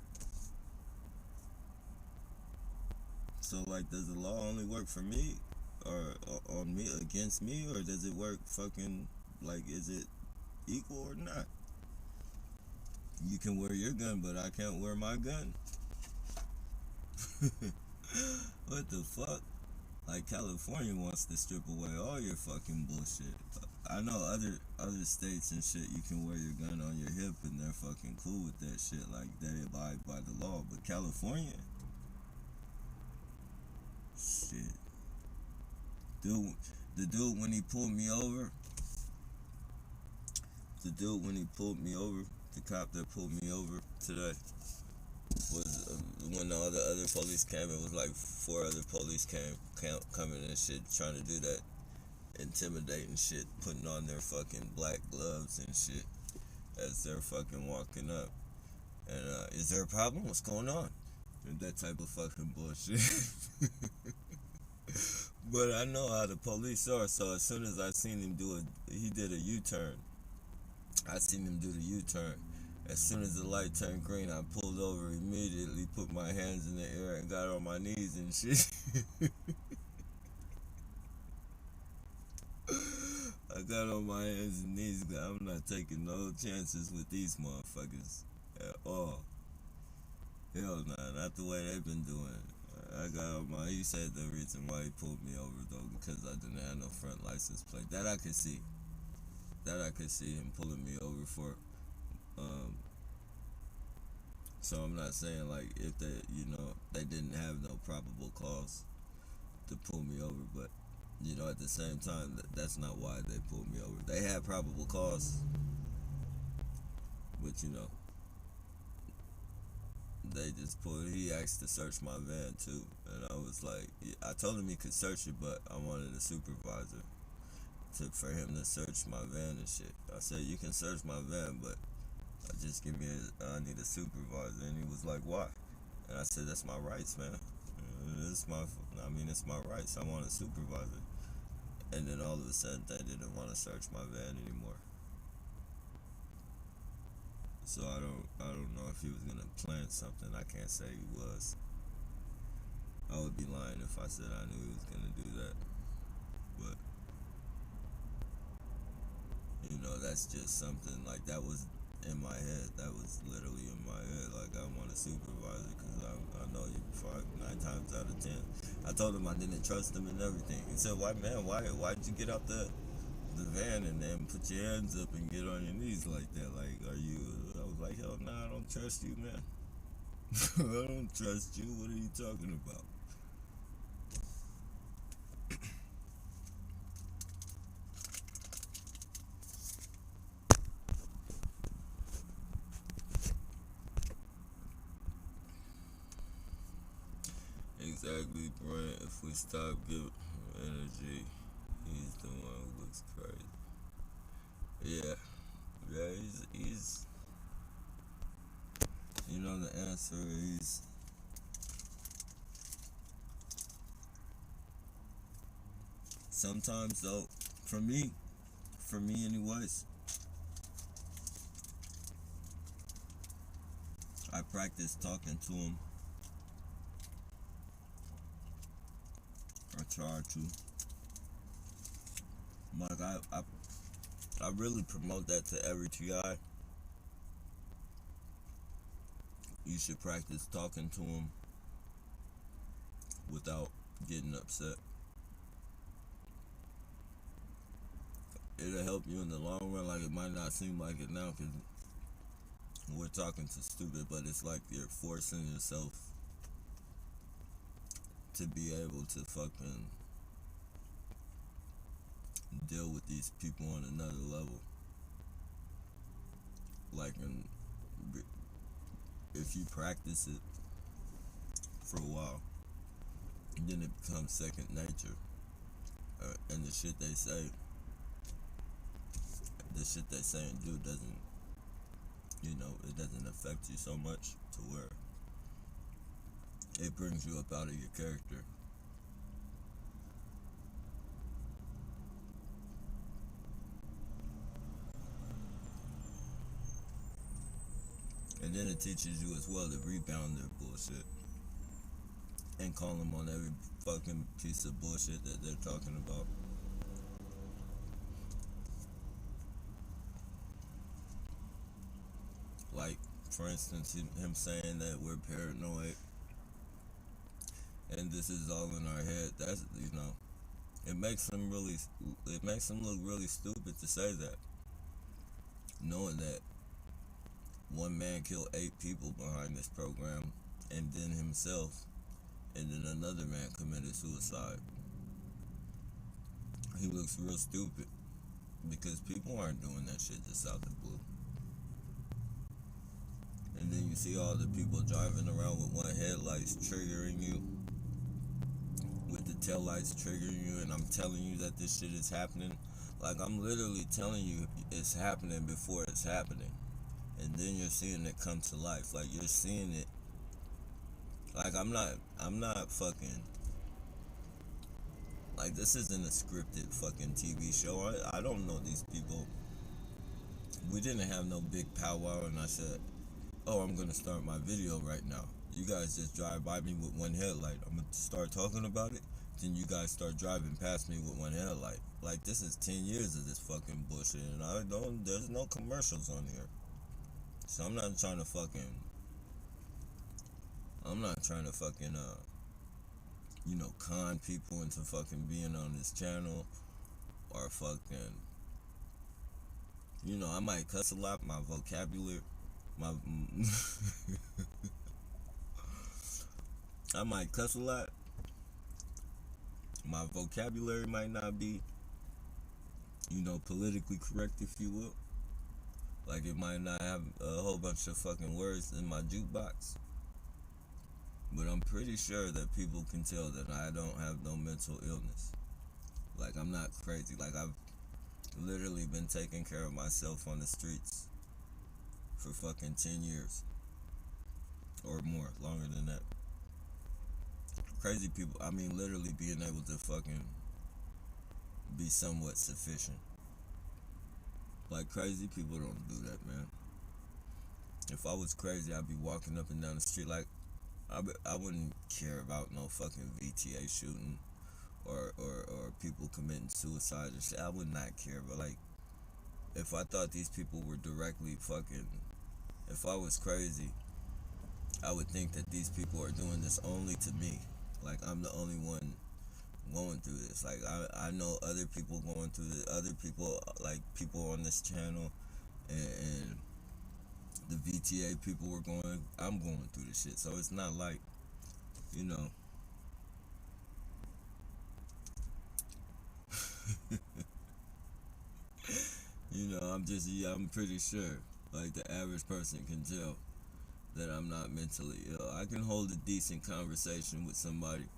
So like, does the law only work for me or on me against me, or does it work fucking like, is it equal or not? You can wear your gun, but I can't wear my gun. What the fuck? Like, California wants to strip away all your fucking bullshit. I know other states and shit, you can wear your gun on your hip and they're fucking cool with that shit. Like, they abide by the law. But California, shit. The dude when he pulled me over, the cop that pulled me over today, was when all the other police came, it was like 4 other police coming and shit, trying to do that intimidating shit, putting on their fucking black gloves and shit as they're fucking walking up. And is there a problem? What's going on? And that type of fucking bullshit. But I know how the police are, so as soon as I seen him he did a U-turn. I seen him do the U-turn. As soon as the light turned green, I pulled over immediately, put my hands in the air, and got on my knees and shit. I got on my hands and knees. I'm not taking no chances with these motherfuckers at all. Hell nah, not the way they've been doing it. He said the reason why he pulled me over though, because I didn't have no front license plate. That I could see him pulling me over for. So I'm not saying like if they didn't have no probable cause to pull me over, but at the same time that's not why they pulled me over. They had probable cause, but they just he asked to search my van too, and I was like, I told him he could search it, but I wanted a supervisor for him to search my van and shit. I said, you can search my van, but just give me I need a supervisor. And he was like, why? And I said, that's my rights, man. It's my rights. I want a supervisor. And then all of a sudden they didn't want to search my van anymore. So I don't know if he was gonna plant something. I can't say he was. I would be lying if I said I knew he was gonna do that. But that's just something like that was in my head. That was literally in my head. Like, I want a supervisor because I know you 9 times out of 10. I told him I didn't trust him and everything. He said, why'd you get out the van and then put your hands up and get on your knees like that? Like, I was like, hell nah, I don't trust you, man. I don't trust you. What are you talking about? Exactly, Brent. If we stop giving energy, he's the one who looks crazy. Yeah, he's. The answer is sometimes though. For me anyways. I practice talking to him. I try to. Like I really promote that to every TI. You should practice talking to him without getting upset. it'll help you in the long run. Like, it might not seem like it now because we're talking to stupid, but it's like you're forcing yourself to be able to fucking deal with these people on another level. Like, and if you practice it for a while, then it becomes second nature. And the shit they say and do doesn't, it doesn't affect you so much to where it brings you up out of your character. And then it teaches you as well to rebound their bullshit and call them on every fucking piece of bullshit that they're talking about. Like, for instance, him saying that we're paranoid and this is all in our head. That's, it makes them look really stupid to say that, knowing that one man killed 8 people behind this program, and then himself, and then another man committed suicide. He looks real stupid because people aren't doing that shit just out the blue. And then you see all the people driving around with one headlights triggering you, with the tail lights triggering you, and I'm telling you that this shit is happening. Like, I'm literally telling you it's happening before it's happening. And then you're seeing it come to life. Like, you're seeing it. Like, I'm not fucking, like, this isn't a scripted fucking TV show. I don't know these people. We didn't have no big powwow and I said, oh, I'm gonna start my video right now. You guys just drive by me with one headlight. I'm gonna start talking about it. Then you guys start driving past me with one headlight. Like, this is 10 years of this fucking bullshit, and there's no commercials on here. So I'm not trying to fucking, con people into fucking being on this channel, or fucking, I might cuss a lot. My vocabulary, I might cuss a lot. My vocabulary might not be, politically correct, if you will. Like, it might not have a whole bunch of fucking words in my jukebox. But I'm pretty sure that people can tell that I don't have no mental illness. Like, I'm not crazy. Like, I've literally been taking care of myself on the streets for fucking 10 years. Or more, longer than that. Crazy people, I mean, literally being able to fucking be somewhat sufficient. Like, crazy people don't do that, man. If I was crazy, I'd be walking up and down the street. Like, I wouldn't care about no fucking VTA shooting or people committing suicide and shit. I would not care. But, like, if I thought these people were directly fucking, if I was crazy, I would think that these people are doing this only to me. Like, I'm the only one going through this. Like, I know other people going through this. Other people, like, people on this channel, and the VTA people I'm going through this shit. So it's not like, I'm pretty sure, like, the average person can tell that I'm not mentally ill. I can hold a decent conversation with somebody.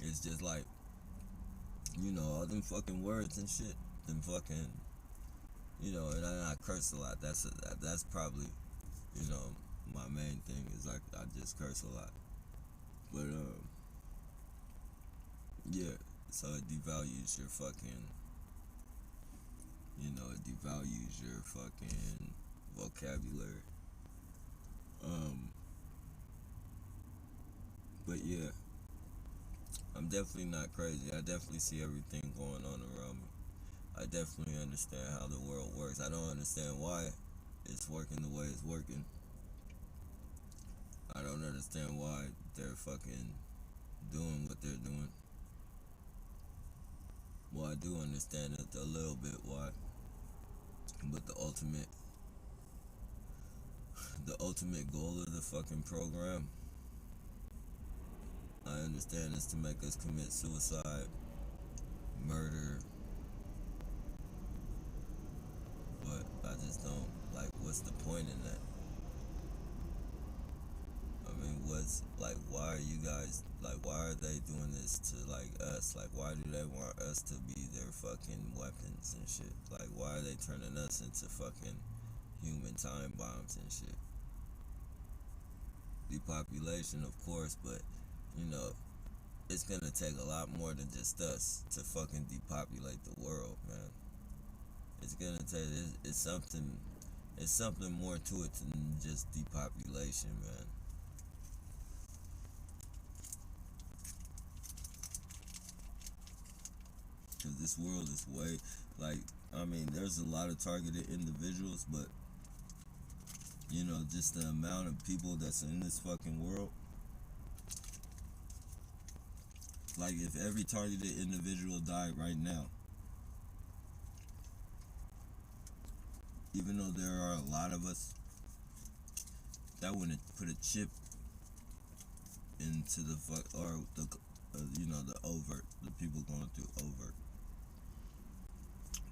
It's just like, all them fucking words and shit, them fucking, and I curse a lot. That's probably, my main thing is, like, I just curse a lot. But, yeah, so it devalues your fucking, it devalues your fucking vocabulary. But yeah, I'm definitely not crazy. I definitely see everything going on around me. I definitely understand how the world works. I don't understand why it's working the way it's working. I don't understand why they're fucking doing what they're doing. Well, I do understand it a little bit why. But the ultimate goal of the fucking program, I understand, is to make us commit suicide, murder, but I just don't, like, what's the point in that? I mean, why are you guys, like, why are they doing this to, like, us? Like, why do they want us to be their fucking weapons and shit? Like, why are they turning us into fucking human time bombs and shit? Depopulation, of course, but, you know, it's gonna take a lot more than just us to fucking depopulate the world, man. It's gonna take, it's something more to it than just depopulation, man. Because this world is way, like, I mean, there's a lot of targeted individuals, but, you know, just the amount of people that's in this fucking world. Like, if every targeted individual died right now, even though there are a lot of us, that wouldn't put a chip into the or the, you know, the overt, the people going through overt.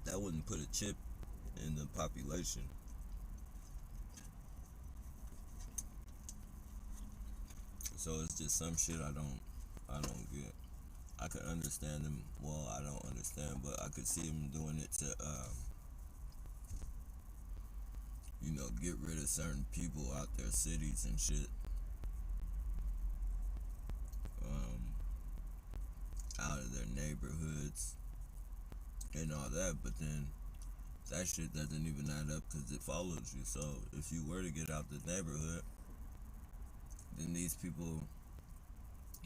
That wouldn't put a chip in the population. So it's just some shit I don't get. I could understand them. Well, I don't understand, but I could see them doing it to, you know, get rid of certain people out their cities and shit. Out of their neighborhoods and all that, but then that shit doesn't even add up because it follows you. So if you were to get out the neighborhood, then these people,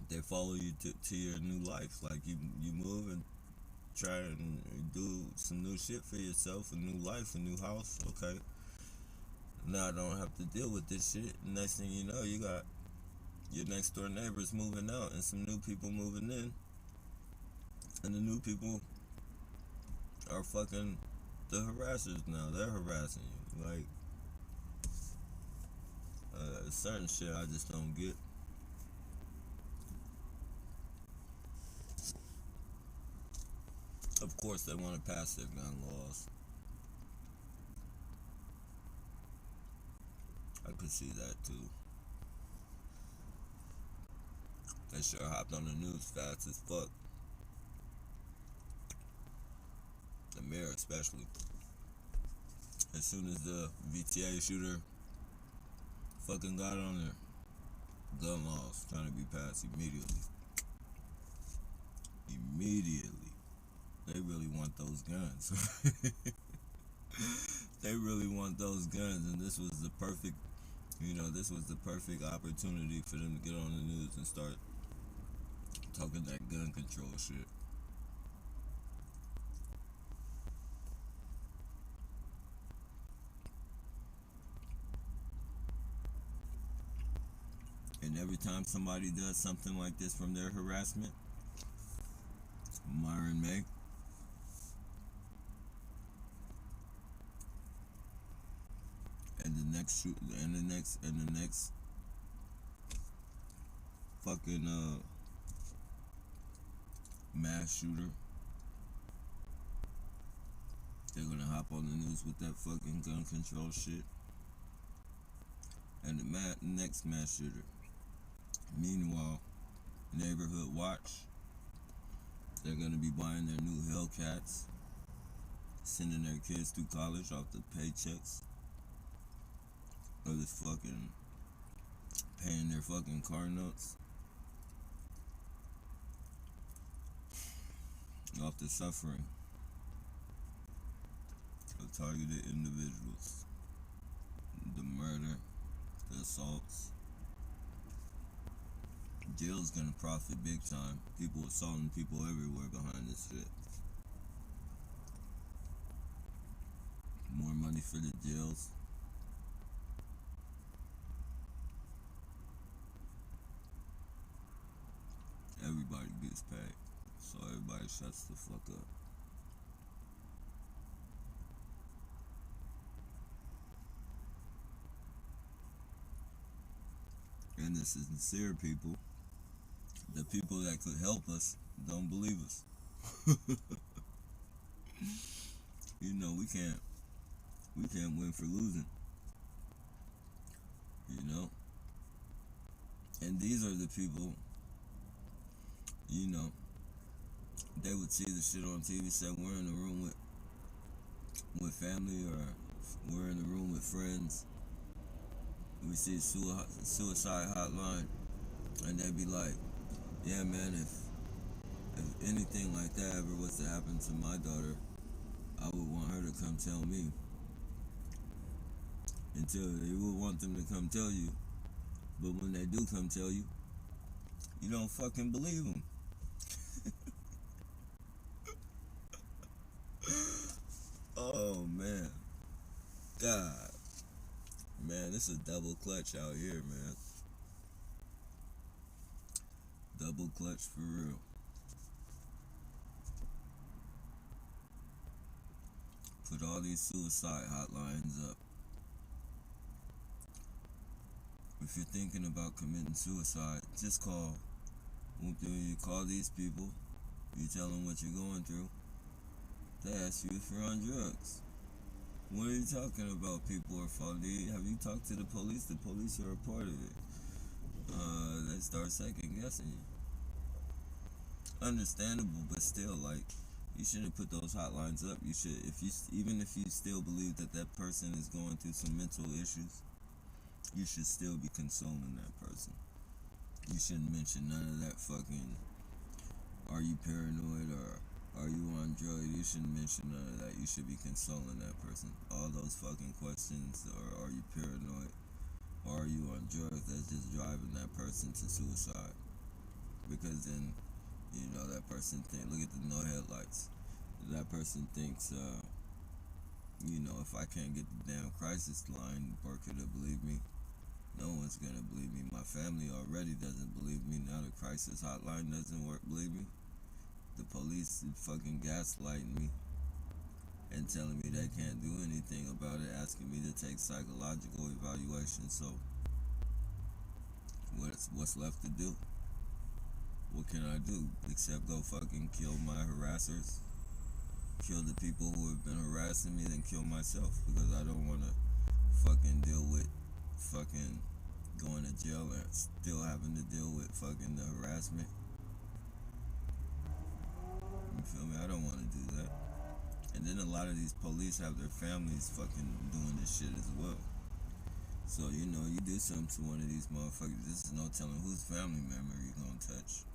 they follow you to your new life. Like you move and try and do some new shit for yourself, a new life, a new house. Okay, now I don't have to deal with this shit. Next thing you know, you got your next door neighbors moving out and some new people moving in, and the new people are fucking the harassers now. They're harassing you. Like, certain shit I just don't get. Of course, they want to pass their gun laws. I could see that too. They sure hopped on the news fast as fuck. The mayor especially. As soon as the VTA shooter fucking got on there, gun laws trying to be passed immediately. Immediately. They really want those guns. They really want those guns, and this was the perfect, you know, this was the perfect opportunity for them to get on the news and start talking that gun control shit. And every time somebody does something like this from their harassment, Myron May, and the next shoot, and the next fucking mass shooter, they're gonna hop on the news with that fucking gun control shit. And the next mass shooter. Meanwhile, Neighborhood Watch, they're gonna be buying their new Hellcats, sending their kids through college off the paychecks, or this fucking paying their fucking car notes off the suffering of targeted individuals, the murder, the assaults. Jail's gonna profit big time. People assaulting people everywhere behind this shit. More money for the jails. Everybody gets paid, so everybody shuts the fuck up. And the sincere people, the people that could help us, don't believe us. You know, we can't win for losing. You know? And these are the people, you know, they would see the shit on TV, say we're in the room with family, or we're in the room with friends. We see suicide hotline, and they'd be like, yeah, man, if anything like that ever was to happen to my daughter, I would want her to come tell me. Until they would want them to come tell you, but when they do come tell you, you don't fucking believe them. Oh man, God, man, this is double clutch out here, man. Double clutch for real. Put all these suicide hotlines up. If you're thinking about committing suicide, just call. You call these people, you tell them what you're going through. They ask you if you're on drugs. What are you talking about? People are faulty. Have you talked to the police? The police are a part of it. They start second guessing you. Understandable, but still, like, you shouldn't put those hotlines up. You should, even if you still believe that that person is going through some mental issues, you should still be consoling that person. You shouldn't mention none of that fucking, are you paranoid or are you on drugs? You shouldn't mention none of that. You should be consoling that person. All those fucking questions, or are you paranoid, or are you on drugs, that's just driving that person to suicide. Because then, you know, that person look at the no headlights. That person thinks, you know, if I can't get the damn crisis line worker to believe me, no one's gonna believe me. My family already doesn't believe me. Now the crisis hotline doesn't work, believe me. The police is fucking gaslighting me and telling me they can't do anything about it, asking me to take psychological evaluation. So what's left to do? What can I do except go fucking kill my harassers, kill the people who have been harassing me, then kill myself, because I don't want to fucking deal with fucking going to jail and still having to deal with fucking the harassment. You feel me? I don't want to do that. And then a lot of these police have their families fucking doing this shit as well. So, you know, you do something to one of these motherfuckers, this is no telling whose family member you're gonna touch.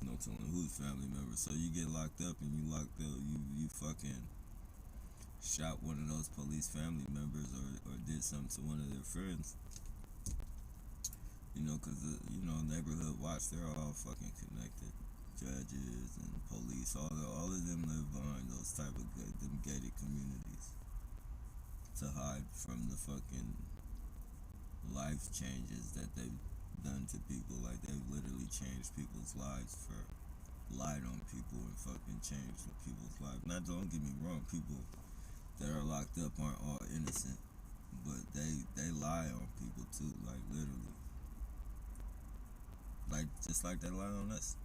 No telling whose family member. So you get locked up, and you fucking shot one of those police family members, or did something to one of their friends. You know, because, you know, neighborhood watch, they're all fucking connected. Judges and police, all of them live behind those type of them gated communities to hide from the fucking life changes that they've done to people. Like, they've literally changed people's lives, lied on people and fucking changed people's lives. Now, don't get me wrong, people that are locked up aren't all innocent, but they lie on people too, like, literally. Like, just like they lie on us.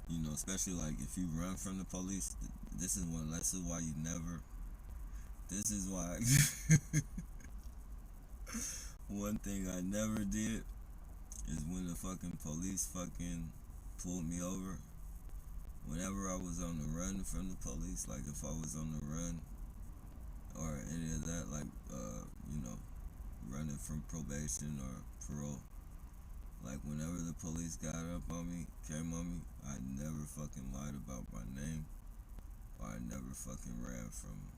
You know, especially like if you run from the police, this is why you never, this is why, one thing I never did is when the fucking police fucking pulled me over. Whenever I was on the run from the police, like if I was on the run or any of that, like, you know, running from probation or parole, like whenever the police got up on me, came on me, I never fucking lied about my name, or I never fucking ran from them.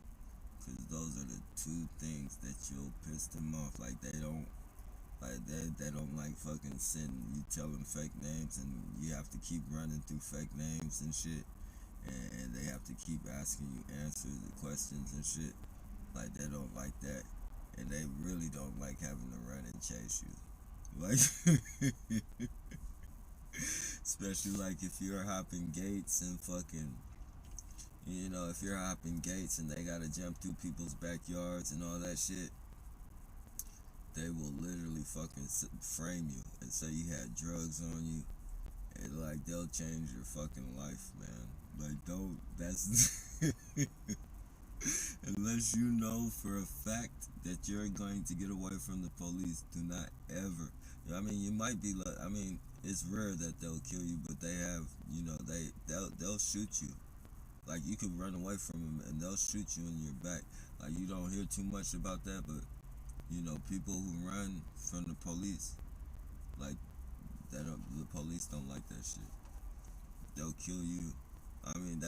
Cause those are the two things that you'll piss them off. Like they don't like fucking you tell them fake names, and you have to keep running through fake names and shit, and they have to keep asking you answers the questions and shit. Like they don't like that, and they really don't like having to run and chase you. Like, especially like if you're hopping gates and fucking You know, if you're hopping gates and they gotta jump through people's backyards and all that shit, they will literally fucking frame you and say you had drugs on you. And like, they'll change your fucking life, man. Like, don't, that's unless you know for a fact that you're going to get away from the police, do not ever. I mean, you might be like, I mean, it's rare that they'll kill you, but they have, you know, they'll shoot you. Like, you could run away from them and they'll shoot you in your back. Like, you don't hear too much about that, but you know, people who run from the police, like, the police don't like that shit. They'll kill you. I mean,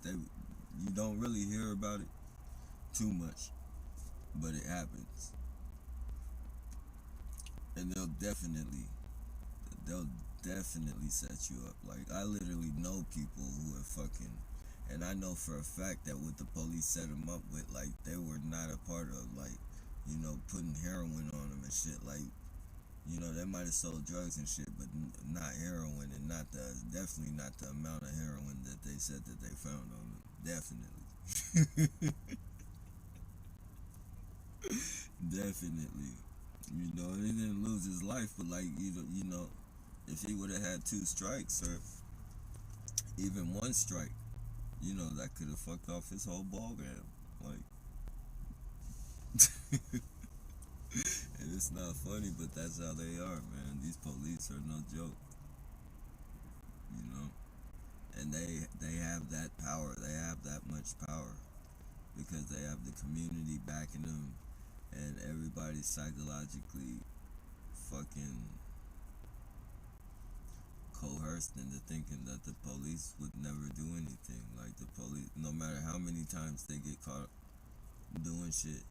you don't really hear about it too much, but it happens. And they'll definitely set you up. Like, I literally know people who are fucking, and I know for a fact that what the police set them up with, like, they were not a part of, like, you know, putting heroin on them and shit. Like, you know, they might have sold drugs and shit, but not heroin, and definitely not the amount of heroin that they said that they found on them. Definitely. Definitely. You know, he didn't lose his life, but like, you know, if he would have had 2 strikes or even 1 strike, you know, that could have fucked off his whole ball game. Like, and it's not funny, but that's how they are, man. These police are no joke. You know, and they have that power. They have that much power because they have the community backing them, and everybody's psychologically fucking coerced into thinking that the police would never do anything. Like, the police, no matter how many times they get caught doing shit,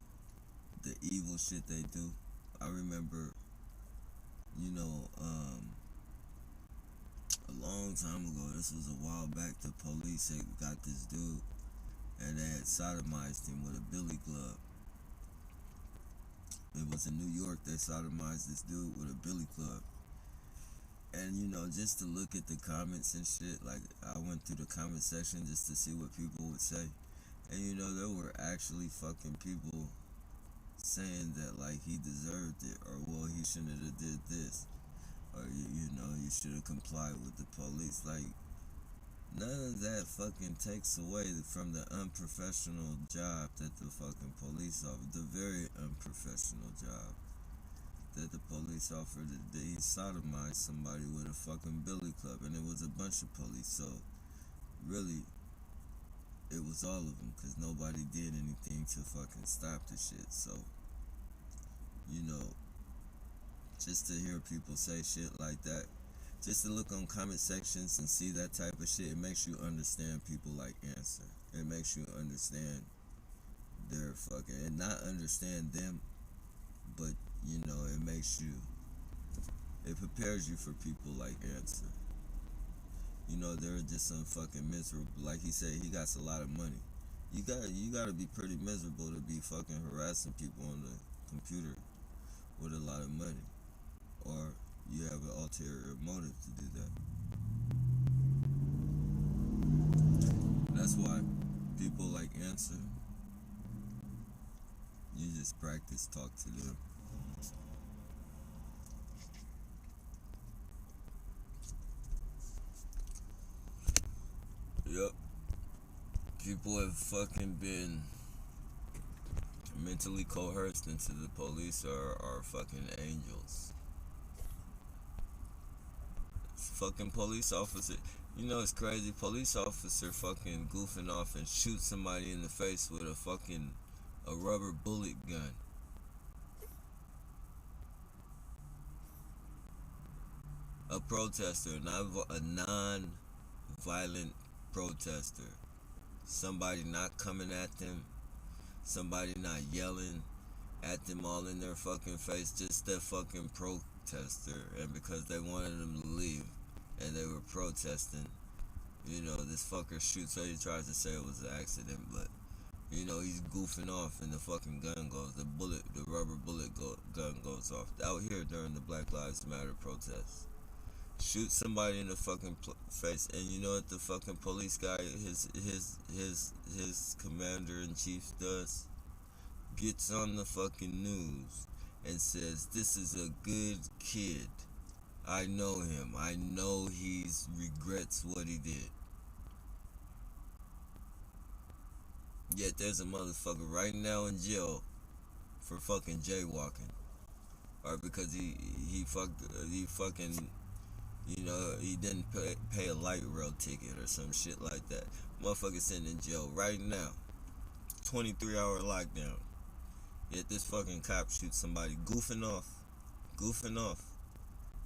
the evil shit they do. I remember, you know, a long time ago, this was a while back, the police had got this dude and they had sodomized him with a billy club. It was in New York. They sodomized this dude with a billy club. And, you know, just to look at the comments and shit, like, I went through the comment section just to see what people would say. And, you know, there were actually fucking people saying that, like, he deserved it, or, well, he shouldn't have did this, or, you know, you should have complied with the police. Like, none of that fucking takes away from the unprofessional job that the fucking police offer, the very unprofessional job that the police offered. That he sodomized somebody with a fucking billy club, and it was a bunch of police, so really, it was all of them, because nobody did anything to fucking stop the shit. So, you know, just to hear people say shit like that, just to look on comment sections and see that type of shit, it makes you understand people like Answer. It makes you understand their fucking, and not understand them, but, you know, it prepares you for people like Answer. You know, they're just some fucking miserable, like he said, he got a lot of money. You gotta be pretty miserable to be fucking harassing people on the computer with a lot of money. Or you have an ulterior motive to do that. That's why people like Answer, you just practice talk to them. Yep. People have fucking been mentally coerced into the police are fucking angels. Fucking police officer, you know, it's crazy. Police officer fucking goofing off and shoot somebody in the face with a rubber bullet gun. A protester, not a non-violent protester. Somebody not coming at them, somebody not yelling at them all in their fucking face, just that fucking protester. And because they wanted them to leave and they were protesting, you know, this fucker shoots. So he tries to say it was an accident, but, you know, he's goofing off and the fucking gun goes, the rubber bullet gun goes off out here during the Black Lives Matter protests. shoot somebody in the fucking face, and you know what the fucking police guy, his commander in chief does? Gets on the fucking news and says, "This is a good kid. I know him. I know he's regrets what he did." Yet there's a motherfucker right now in jail for fucking jaywalking, or because he fucking, you know, he didn't pay a light rail ticket or some shit like that. Motherfucker sitting in jail right now. 23-hour lockdown. Yet this fucking cop shoots somebody goofing off. Goofing off.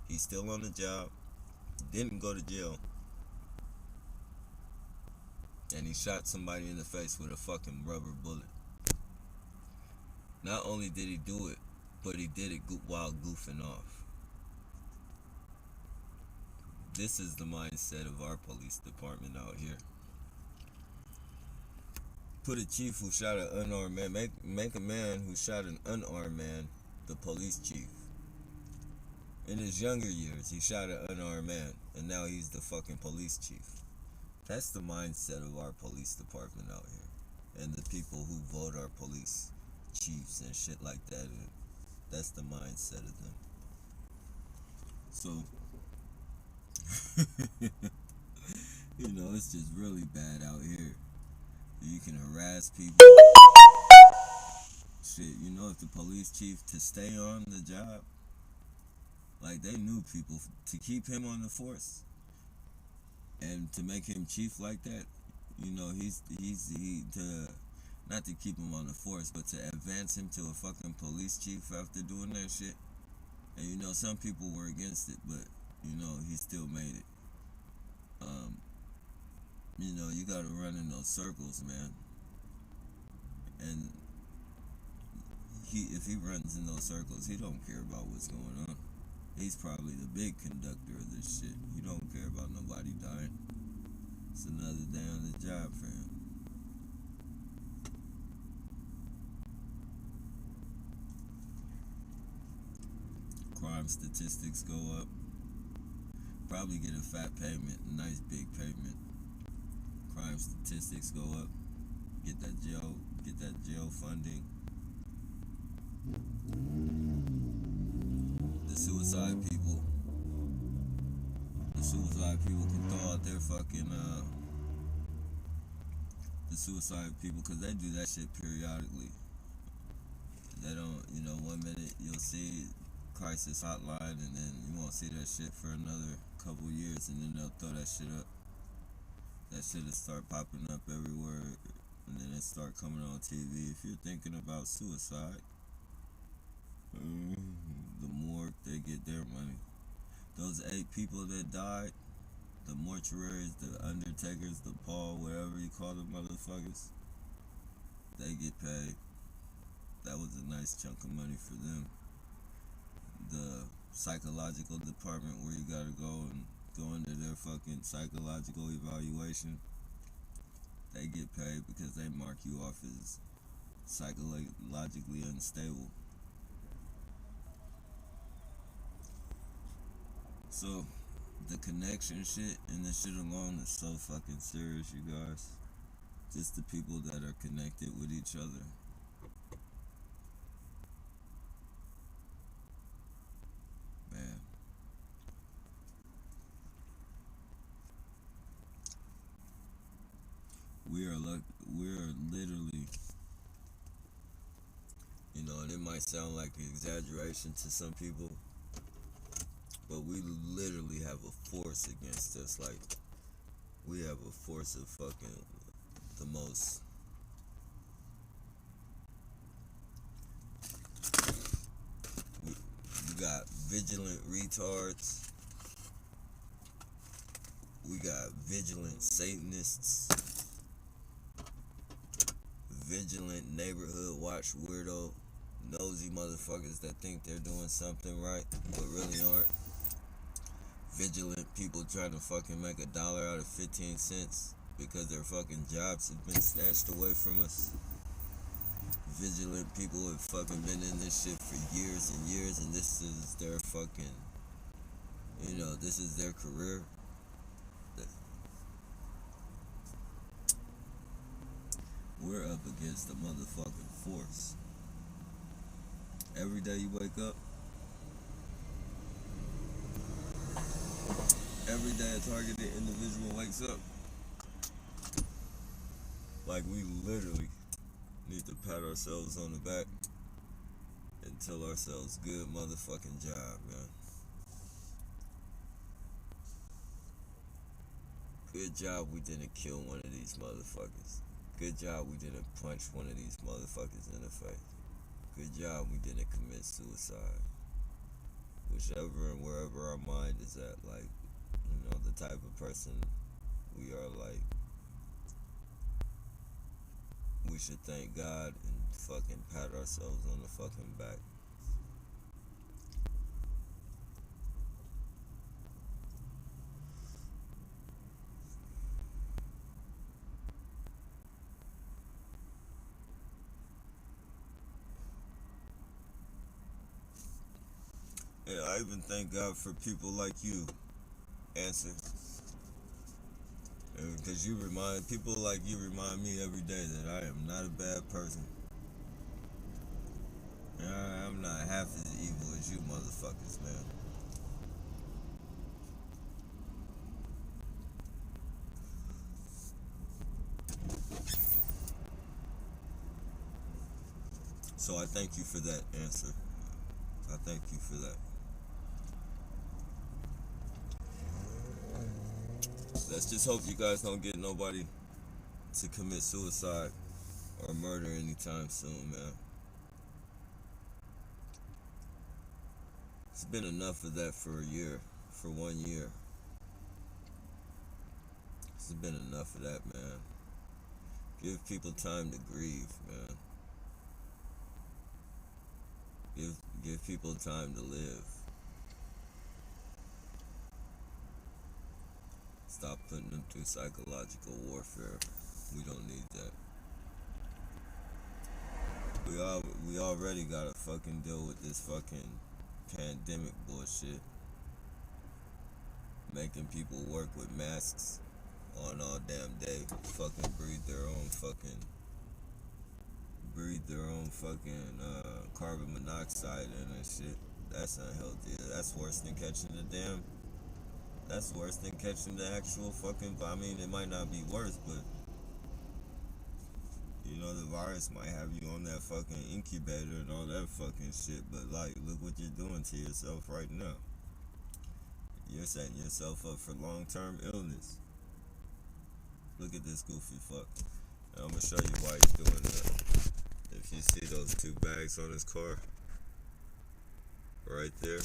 He's still on the job. Didn't go to jail. And he shot somebody in the face with a fucking rubber bullet. Not only did he do it, but he did it while goofing off. This is the mindset of our police department out here. Put a chief who shot an unarmed man, make a man who shot an unarmed man the police chief. In his younger years, he shot an unarmed man, and now he's the fucking police chief. That's the mindset of our police department out here, and the people who vote our police chiefs and shit like that. That's the mindset of them. So, you know, it's just really bad out here. You can harass people. Shit, you know, if the police chief, to stay on the job, like, they knew people to keep him on the force and to make him chief like that. You know, he to, not to keep him on the force, but to advance him to a fucking police chief after doing that shit. And you know, some people were against it, but you know, he still made it. You know, you gotta run in those circles, man. And if he runs in those circles, he don't care about what's going on. He's probably the big conductor of this shit. He don't care about nobody dying. It's another day on the job for him. Crime statistics go up. Probably get a fat payment, a nice big payment. Crime statistics go up. Get that jail funding. The suicide people can throw out their fucking the suicide people, because they do that shit periodically. They don't, you know, one minute you'll see crisis hotline, and then you won't see that shit for another couple years, and then they'll throw that shit up. That shit will start popping up everywhere, and then it start coming on TV. If you're thinking about suicide, the morgue, they get their money. Those 8 people that died, the mortuaries, the undertakers, the Paul, whatever you call the motherfuckers, they get paid. That was a nice chunk of money for them. The psychological department, where you gotta go into their fucking psychological evaluation, they get paid because they mark you off as psychologically unstable. So, the connection shit and this shit alone is so fucking serious, you guys. Just the people that are connected with each other. Man. We are literally, you know, and it might sound like an exaggeration to some people, but we literally have a force against us. Like, we have a force of fucking the most. We got vigilant retards. We got vigilant Satanists. Vigilant neighborhood watch weirdo, nosy motherfuckers that think they're doing something right, but really aren't. Vigilant people trying to fucking make $1 out of 15 cents because their fucking jobs have been snatched away from us. Vigilant people have fucking been in this shit for years and years, and this is their fucking, you know, this is their career. We're up against a motherfucking force. Every day you wake up, every day a targeted individual wakes up, like we literally need to pat ourselves on the back and tell ourselves, good motherfucking job, man. Good job we didn't kill one of these motherfuckers. Good job we didn't punch one of these motherfuckers in the face. Good job we didn't commit suicide. Whichever and wherever our mind is at, like, you know, the type of person we are, like, we should thank God and fucking pat ourselves on the fucking back. Yeah, I even thank God for people like you, Answer. Because people like you remind me every day that I am not a bad person. I'm not half as evil as you motherfuckers, man. So I thank you for that, Answer. I thank you for that. Let's just hope you guys don't get nobody to commit suicide or murder anytime soon, man. It's been enough of that for a year, for 1 year. It's been enough of that, man. Give people time to grieve, man. Give people time to live. Stop putting them through psychological warfare. We don't need that. We already gotta fucking deal with this fucking pandemic bullshit. Making people work with masks on all damn day. Fucking breathe their own fucking carbon monoxide in and shit. That's unhealthy. That's worse than catching that's worse than catching the actual fucking, I mean, it might not be worse, but you know, the virus might have you on that fucking incubator and all that fucking shit, but like, look what you're doing to yourself right now. You're setting yourself up for long-term illness. Look at this goofy fuck. And I'm gonna show you why he's doing that. If you see those 2 bags on his car, right there,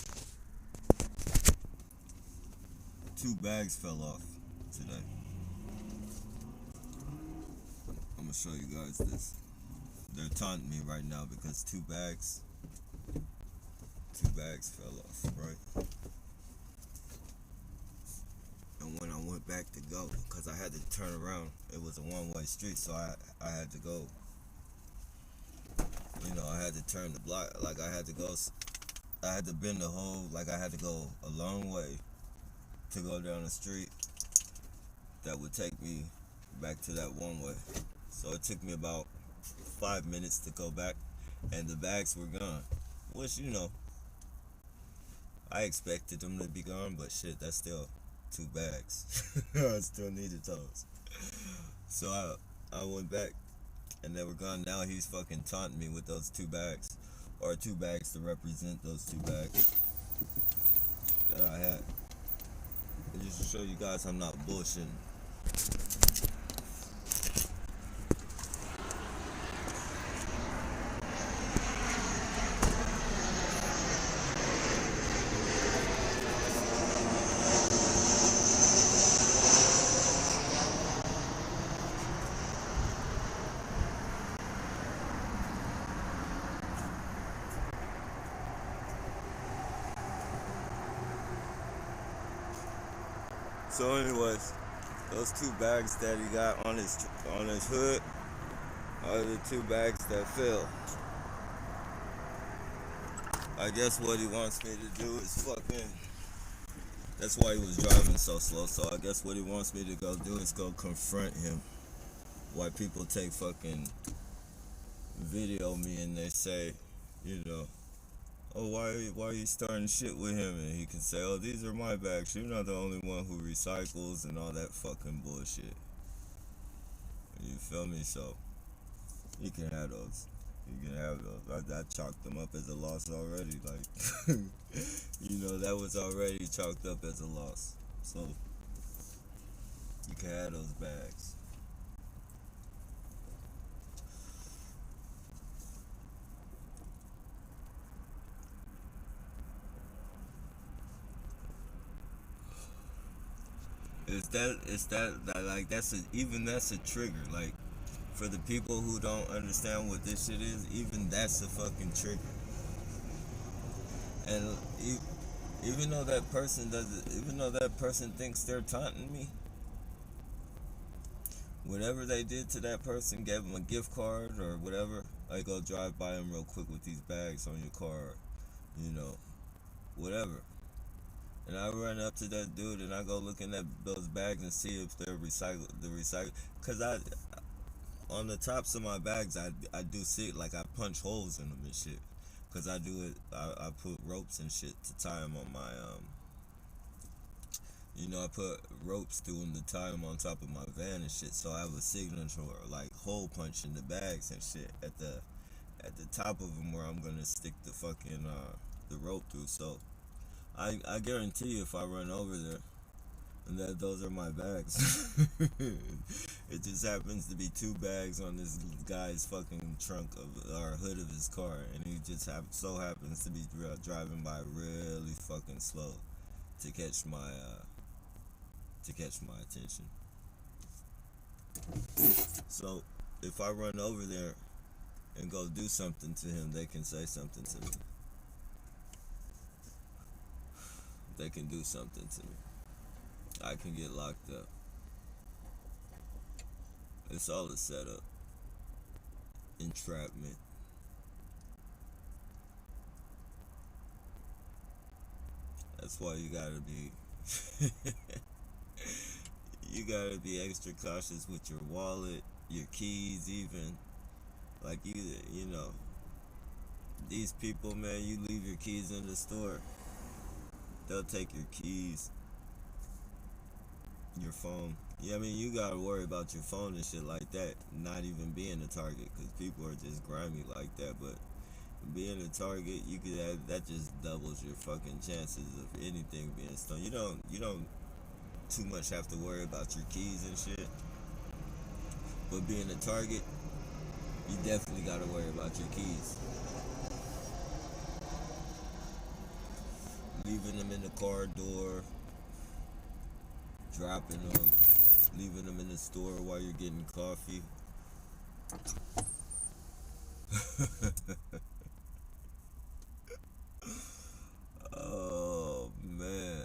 2 bags fell off today. I'm gonna show you guys this. They're taunting me right now because 2 bags fell off, right? And when I went back to go, because I had to turn around, it was a one-way street, so I had to go, you know, I had to turn the block, like I had to bend the whole, like I had to go a long way to go down the street that would take me back to that one way. So it took me about 5 minutes to go back, and the bags were gone, which, you know, I expected them to be gone, but shit, that's still 2 bags. I still needed those. So I went back, and they were gone. Now he's fucking taunting me with those 2 bags, or 2 bags to represent those 2 bags that I had. And just to show you guys I'm not bullshitting. So anyways, those 2 bags that he got on his hood are the 2 bags that fell. I guess what he wants me to do is fucking That's why he was driving so slow. So I guess what he wants me to go do is go confront him. Why people take fucking video me and they say, you know, oh, why are you starting shit with him? And he can say, oh, these are my bags. You're not the only one who recycles and all that fucking bullshit. You feel me? So you can have those. You can have those. I chalked them up as a loss already. Like, you know, that was already chalked up as a loss. So you can have those bags. That like that's a trigger. Like for the people who don't understand what this shit is, even that's a fucking trigger. And even though that person doesn't, even though that person thinks they're taunting me, whatever they did to that person, gave them a gift card or whatever, I go drive by them real quick with these bags on your car, you know, whatever. And I run up to that dude and I go looking at those bags and see if they're recycled. Cause on the tops of my bags, I do see like I punch holes in them and shit. Cause I do it, I put ropes and shit to tie them on my, you know, I put ropes through them to tie them on top of my van and shit. So I have a signature like hole punch in the bags and shit at the top of them where I'm gonna stick the fucking the rope through. So I guarantee you if I run over there and that those are my bags. It just happens to be two bags on this guy's fucking trunk of or hood of his car, and he just so happens to be driving by really fucking slow to catch my attention. So if I run over there and go do something to him, they can say something to me. They can do something to me. I can get locked up. It's all a setup. Entrapment. That's why you gotta be you gotta be extra cautious with your wallet, your keys even. Like you know, these people, man, you leave your keys in the store, they'll take your keys, your phone. Yeah, I mean, you gotta worry about your phone and shit like that, not even being a target, because people are just grimy like that. But being a target, you could have, that just doubles your fucking chances of anything being stolen. You don't too much have to worry about your keys and shit. But being a target, you definitely gotta worry about your keys. Leaving them in the car door, dropping them, leaving them in the store while you're getting coffee. Oh man.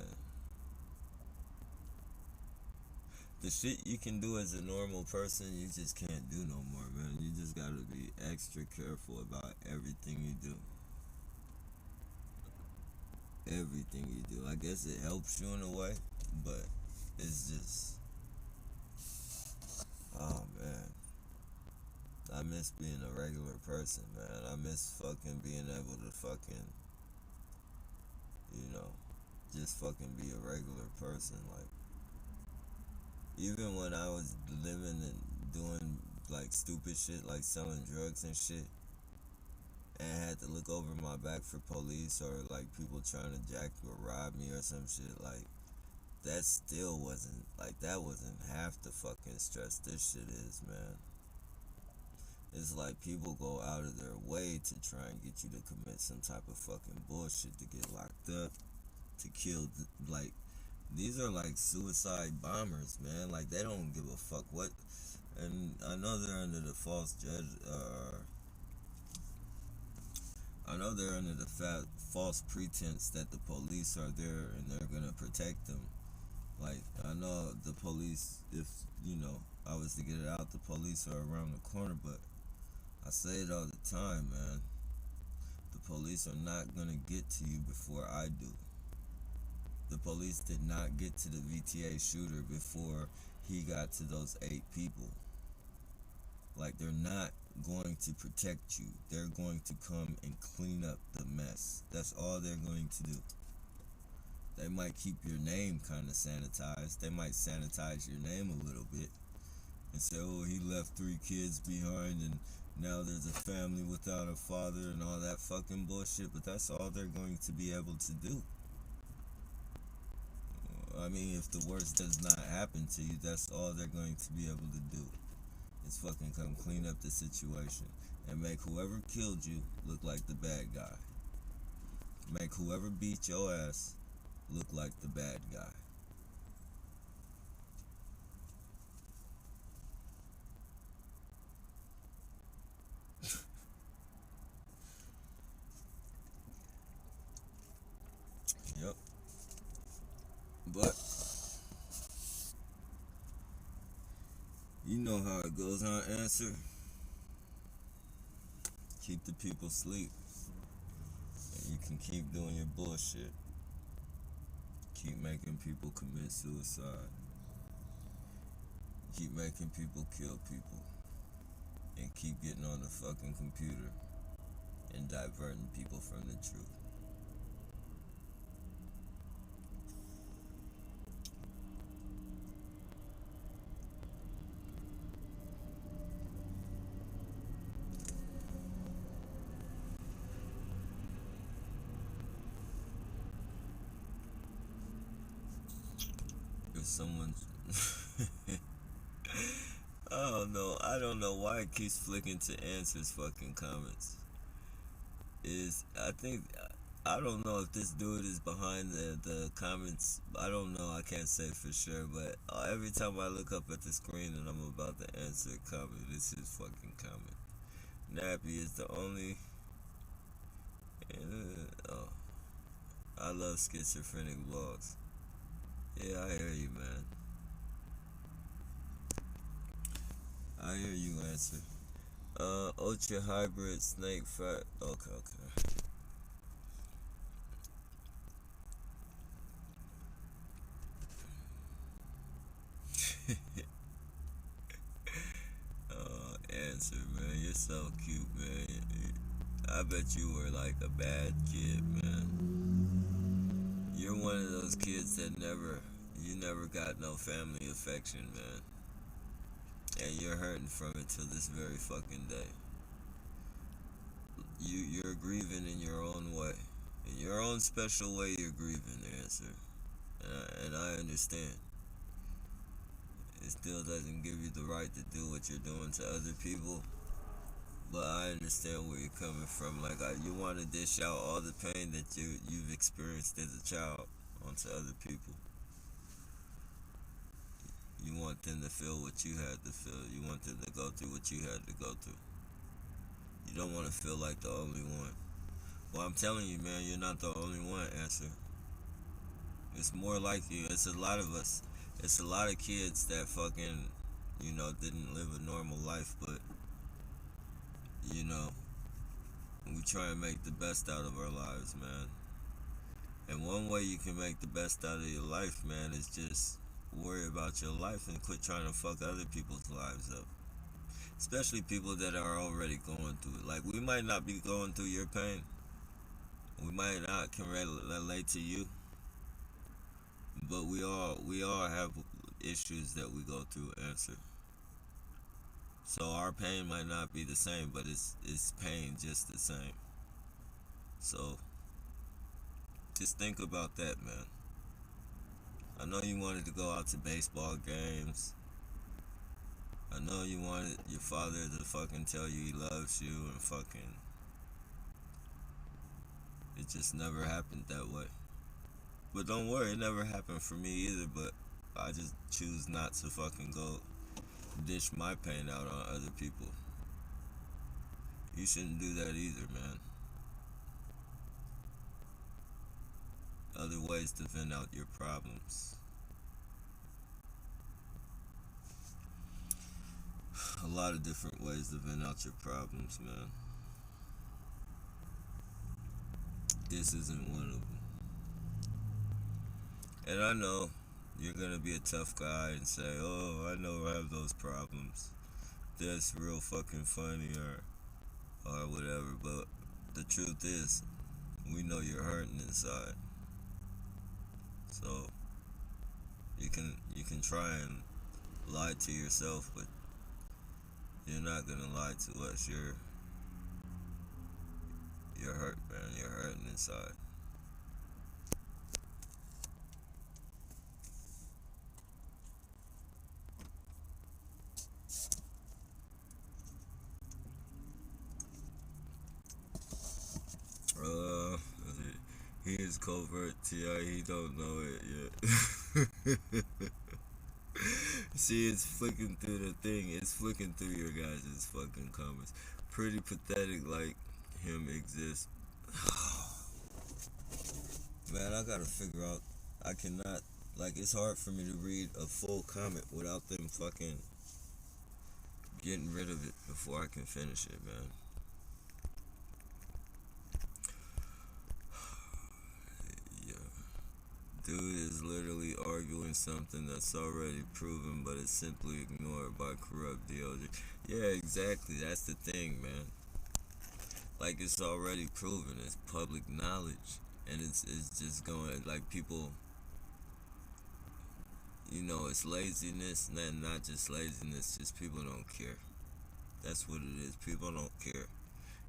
The shit you can do as a normal person, you just can't do no more, man. You just gotta be extra careful about everything you do. Everything you do. I guess it helps you in a way, but it's just, oh man. I miss being a regular person, man. I miss fucking being able to fucking, you know, just fucking be a regular person. Like, even when I was living and doing like stupid shit, like selling drugs and shit, and had to look over my back for police or like people trying to jack or rob me or some shit, like, that still wasn't, like, that wasn't half the fucking stress this shit is, man. It's like people go out of their way to try and get you to commit some type of fucking bullshit, to get locked up, to kill, like, these are like suicide bombers, man. Like, they don't give a fuck what, and I know they're under the false I know they're under the false pretense that the police are there and they're gonna protect them. Like, I know the police, if, you know, I was to get it out, the police are around the corner, but I say it all the time, man. The police are not gonna get to you before I do. The police did not get to the VTA shooter before he got to those 8 people. Like, they're not going to protect you. They're going to come and clean up the mess. That's all they're going to do. They might keep your name kind of sanitized. They might sanitize your name a little bit and say, oh, he left 3 kids behind and now there's a family without a father and all that fucking bullshit. But that's all they're going to be able to do. I mean, if the worst does not happen to you, that's all they're going to be able to do. Is fucking come clean up the situation and make whoever killed you look like the bad guy. Make whoever beat your ass look like the bad guy. Yep. But you know how it goes, huh, Answer? Keep the people asleep. And you can keep doing your bullshit. Keep making people commit suicide. Keep making people kill people. And keep getting on the fucking computer and diverting people from the truth. If someone's I don't know why it keeps flicking to Answer's fucking comments. I don't know if this dude is behind the comments. I don't know, I can't say for sure, but every time I look up at the screen and I'm about to answer a comment, it's his fucking comment. Nappy is the only I love schizophrenic vlogs. Yeah, I hear you, man. I hear you, Answer. Ultra hybrid snake fat. Okay. Answer, man. You're so cute, man. I bet you were like a bad kid, man. You're one of those kids that you never got no family affection, man. And you're hurting from it till this very fucking day. You're grieving in your own way. In your own special way, you're grieving, Answer. And I understand. It still doesn't give you the right to do what you're doing to other people. But I understand where you're coming from. Like, you want to dish out all the pain that you've experienced as a child onto other people. You want them to feel what you had to feel. You want them to go through what you had to go through. You don't want to feel like the only one. Well, I'm telling you, man, you're not the only one, Answer. It's more like you. It's a lot of us. It's a lot of kids that fucking, didn't live a normal life, but, we try and make the best out of our lives, man. And one way you can make the best out of your life, man, is just worry about your life and quit trying to fuck other people's lives up. Especially people that are already going through it. Like, we might not be going through your pain. We might not can relate to you. But we all have issues that we go through, Answer. So our pain might not be the same, but it's pain just the same. So just think about that, man. I know you wanted to go out to baseball games. I know you wanted your father to fucking tell you he loves you and fucking... It just never happened that way. But don't worry, it never happened for me either, but I just choose not to fucking go dish my pain out on other people. You shouldn't do that either, man. Other ways to vent out your problems. A lot of different ways to vent out your problems, man. This isn't one of them. And I know you're gonna be a tough guy and say, "Oh, I know I have those problems. That's real fucking funny," or whatever. But the truth is, we know you're hurting inside. So you can try and lie to yourself, but you're not gonna lie to us. You're hurt, man. You're hurting inside. Uh, he is covert. Ti, he don't know it yet. See, it's flicking through the thing. It's flicking through your guys' fucking comments. Pretty pathetic, like him exists. Man, I gotta figure out. I cannot. Like, it's hard for me to read a full comment without them fucking getting rid of it before I can finish it, man. Yeah. Dude is literally arguing something that's already proven, but it's simply ignored by corrupt DOJ. Yeah, exactly. That's the thing, man. Like, it's already proven. It's public knowledge. And it's just going, like, people, it's laziness, and not just laziness, just people don't care. That's what it is. People don't care.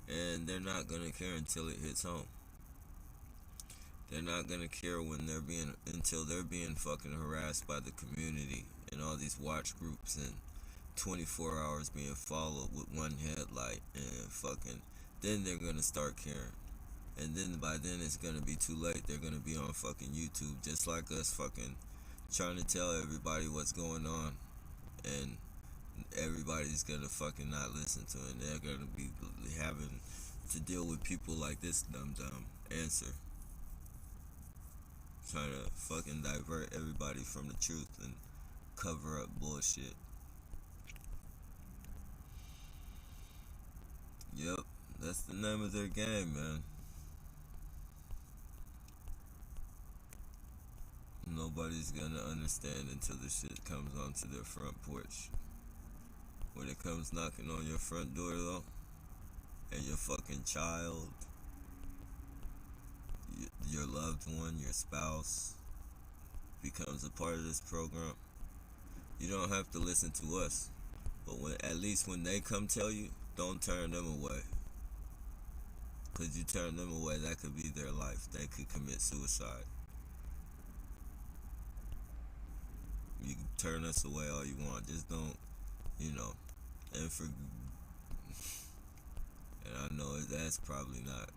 And they're not going to care until it hits home. They're not gonna care until they're being fucking harassed by the community and all these watch groups and 24 hours being followed with one headlight and fucking, then they're gonna start caring. And then by then it's gonna be too late. They're gonna be on fucking YouTube just like us, fucking trying to tell everybody what's going on, and everybody's gonna fucking not listen to it. They're gonna be having to deal with people like this dumb answer, trying to fucking divert everybody from the truth and cover up bullshit. Yep, that's the name of their game, man. Nobody's gonna understand until the shit comes onto their front porch. When it comes knocking on your front door, though, and your fucking child, your loved one, your spouse becomes a part of this program, you don't have to listen to us. But at least when they come tell you, don't turn them away. Because you turn them away, that could be their life. They could commit suicide. You can turn us away all you want. Just don't, and and I know that's probably not,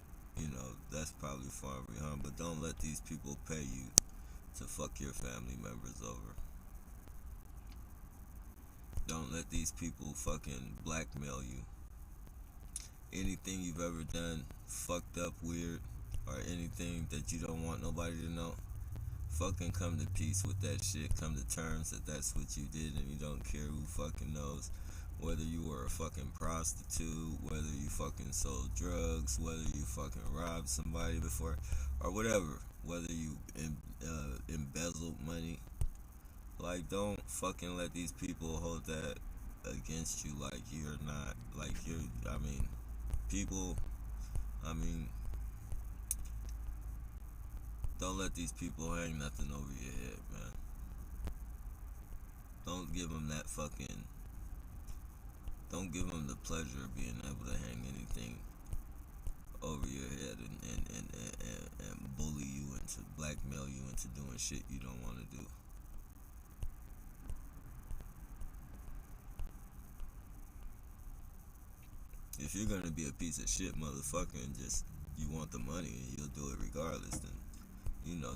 that's probably far beyond, but don't let these people pay you to fuck your family members over. Don't let these people fucking blackmail you. Anything you've ever done fucked up, weird, or anything that you don't want nobody to know, fucking come to peace with that shit. Come to terms that that's what you did, and you don't care who fucking knows. Whether you were a fucking prostitute, whether you fucking sold drugs, whether you fucking robbed somebody before, or whatever. Whether you embezzled money. Like, don't fucking let these people hold that against you like you're not, like you're, people, don't let these people hang nothing over your head, man. Don't give them don't give them the pleasure of being able to hang anything over your head and bully you into, blackmail you into doing shit you don't want to do. If you're gonna be a piece of shit motherfucker and just, you want the money and you'll do it regardless, then,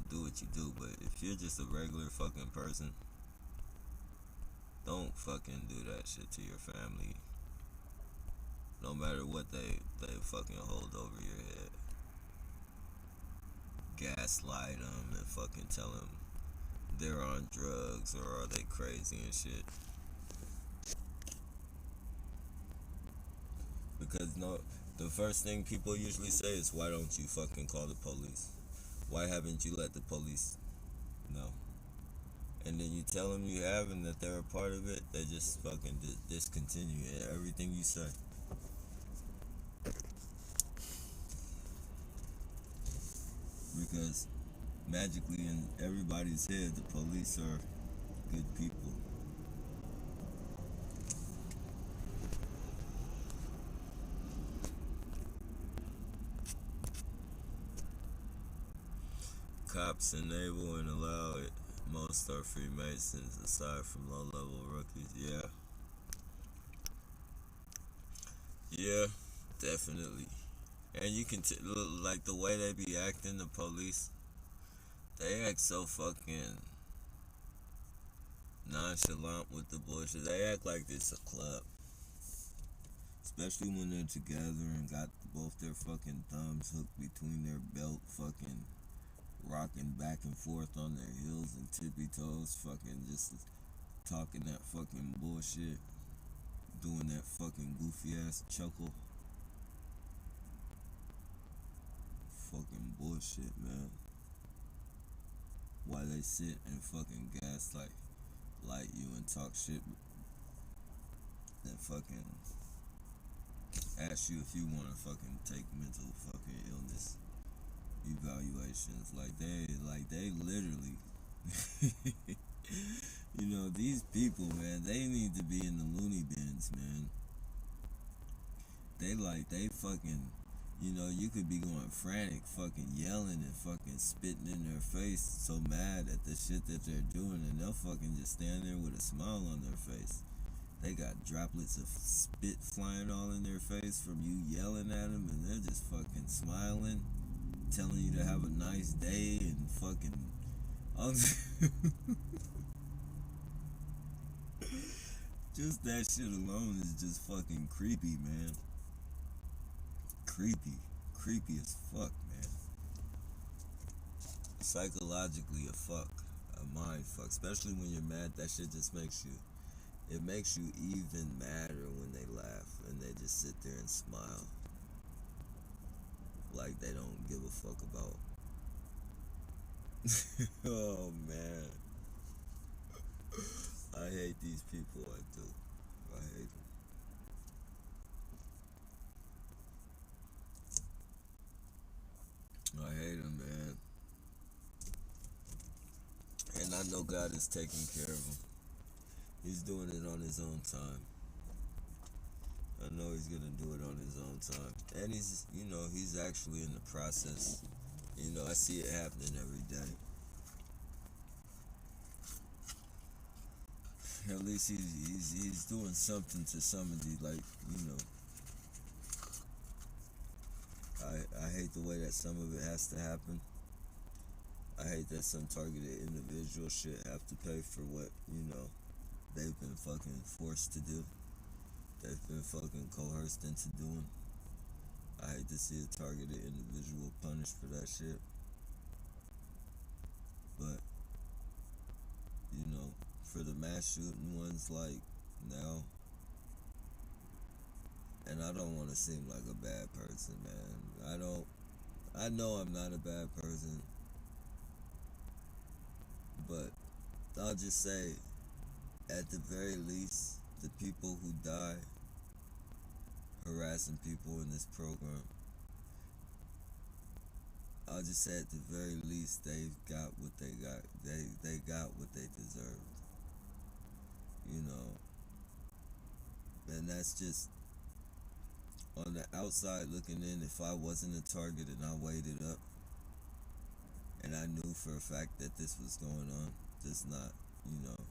do what you do. But if you're just a regular fucking person, don't fucking do that shit to your family. No matter what they fucking hold over your head. Gaslight them and fucking tell them they're on drugs or are they crazy and shit. Because the first thing people usually say is, why don't you fucking call the police? Why haven't you let the police know? you tell them you have and that they're a part of it, they just fucking discontinue everything you say. Because magically in everybody's head, the police are good people. Cops enable and allow it. Most are Freemasons, aside from low-level rookies. Yeah, definitely. And you can like the way they be acting, the police. They act so fucking nonchalant with the bullshit. They act like it's a club. Especially when they're together and got both their fucking thumbs hooked between their belt, fucking rocking back and forth on their heels and tippy toes, fucking just talking that fucking bullshit, doing that fucking goofy ass chuckle. Fucking bullshit, man. While they sit and fucking light you and talk shit and fucking ask you if you want to fucking take mental fucking illness evaluations. Like they literally you know, these people, man, they need to be in the loony bins, man. They fucking, you know, you could be going frantic, fucking yelling and fucking spitting in their face, so mad at the shit that they're doing, and they'll fucking just stand there with a smile on their face. They got droplets of spit flying all in their face from you yelling at them, and they're just fucking smiling, telling you to have a nice day, and fucking just that shit alone is just fucking creepy, man. Creepy as fuck, man. Psychologically a mind fuck. Especially when you're mad, that shit just makes you, it makes you even madder when they laugh and they just sit there and smile. Like they don't give a fuck about. Oh man. I hate these people, I do. I hate them. I hate him, man. And I know God is taking care of him. He's doing it on his own time. I know he's gonna do it on his own time. And he's, you know, he's actually in the process. You know, I see it happening every day. At least he's doing something to some of the, like, you know. I hate the way that some of it has to happen. I hate that some targeted individual shit have to pay for what, you know, they've been fucking forced to do. They've been fucking coerced into doing. I hate to see a targeted individual punished for that shit. But, you know, for the mass shooting ones like now, and I don't want to seem like a bad person, man. I know I'm not a bad person, but I'll just say, at the very least, the people who die harassing people in this program, I'll just say at the very least they've got what they got. They got what they deserved. You know. And that's just on the outside looking in. If I wasn't a target and I waited up and I knew for a fact that this was going on, just not, you know,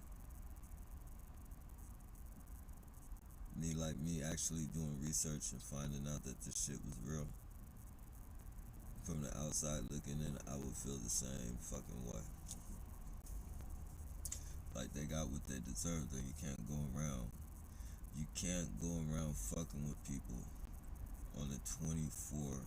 me actually doing research and finding out that this shit was real. From the outside looking in, I would feel the same fucking way. Like they got what they deserve, though. You can't go around. You can't go around fucking with people on a 24-hour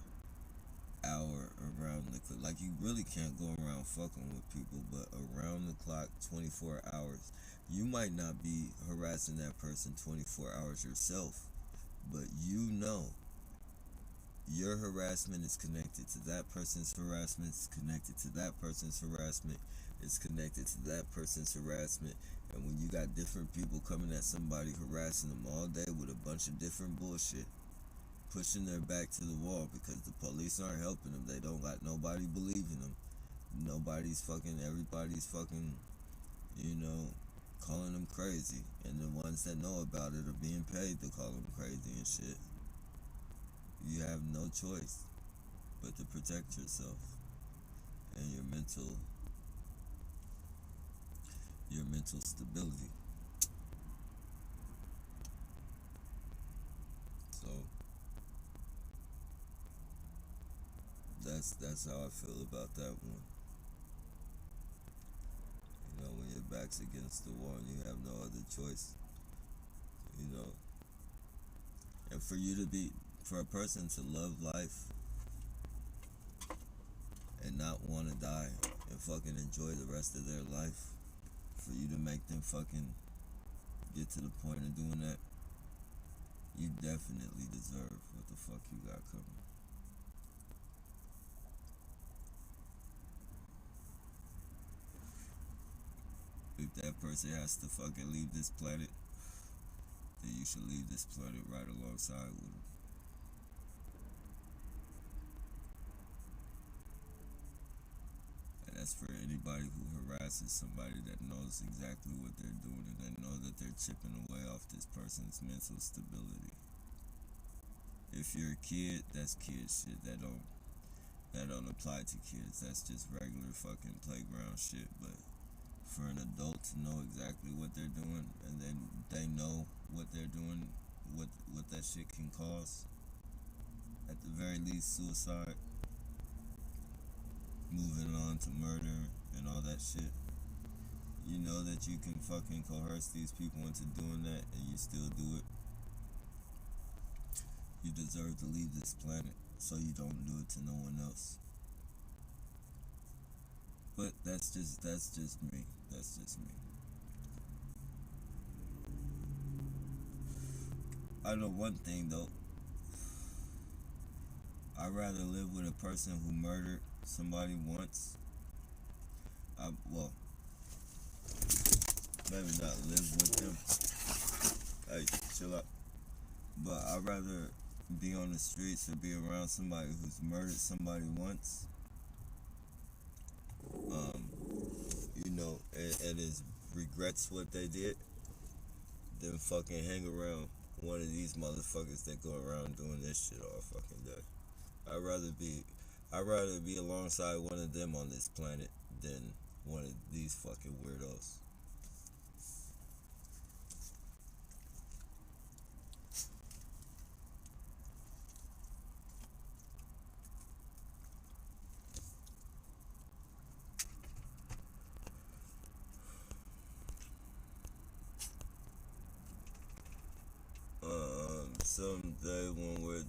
around the clock. Like you really can't go around fucking with people, but around the clock, 24 hours. You might not be harassing that person 24 hours yourself, but you know your harassment is connected to that person's harassment, is connected to that person's harassment, is connected to that person's harassment. And when you got different people coming at somebody, harassing them all day with a bunch of different bullshit, pushing their back to the wall because the police aren't helping them. They don't got nobody believing them. Everybody's fucking, calling them crazy. And the ones that know about it are being paid to call them crazy and shit. You have no choice but to protect yourself and your mental stability. So that's how I feel about that one. When your back's against the wall and you have no other choice, and for a person to love life and not want to die and fucking enjoy the rest of their life, for you to make them fucking get to the point of doing that, you definitely deserve what the fuck you got coming. If that person has to fucking leave this planet, then you should leave this planet right alongside with them. And that's for anybody who harasses somebody that knows exactly what they're doing and they know that they're chipping away off this person's mental stability. If you're a kid, that's kid shit. That don't apply to kids. That's just regular fucking playground shit. But for an adult to know exactly what they're doing and then they know what they're doing, what that shit can cause, at the very least suicide, moving on to murder and all that shit. You know that you can fucking coerce these people into doing that and you still do it. You deserve to leave this planet so you don't do it to no one else. But that's just me. That's just me. I know one thing though. I'd rather live with a person who murdered somebody once. Maybe not live with them. Hey, chill out. But I'd rather be on the streets or be around somebody who's murdered somebody once. And is regrets what they did, than fucking hang around one of these motherfuckers that go around doing this shit all fucking day. I'd rather be alongside one of them on this planet than one of these fucking weirdos. Someday when we're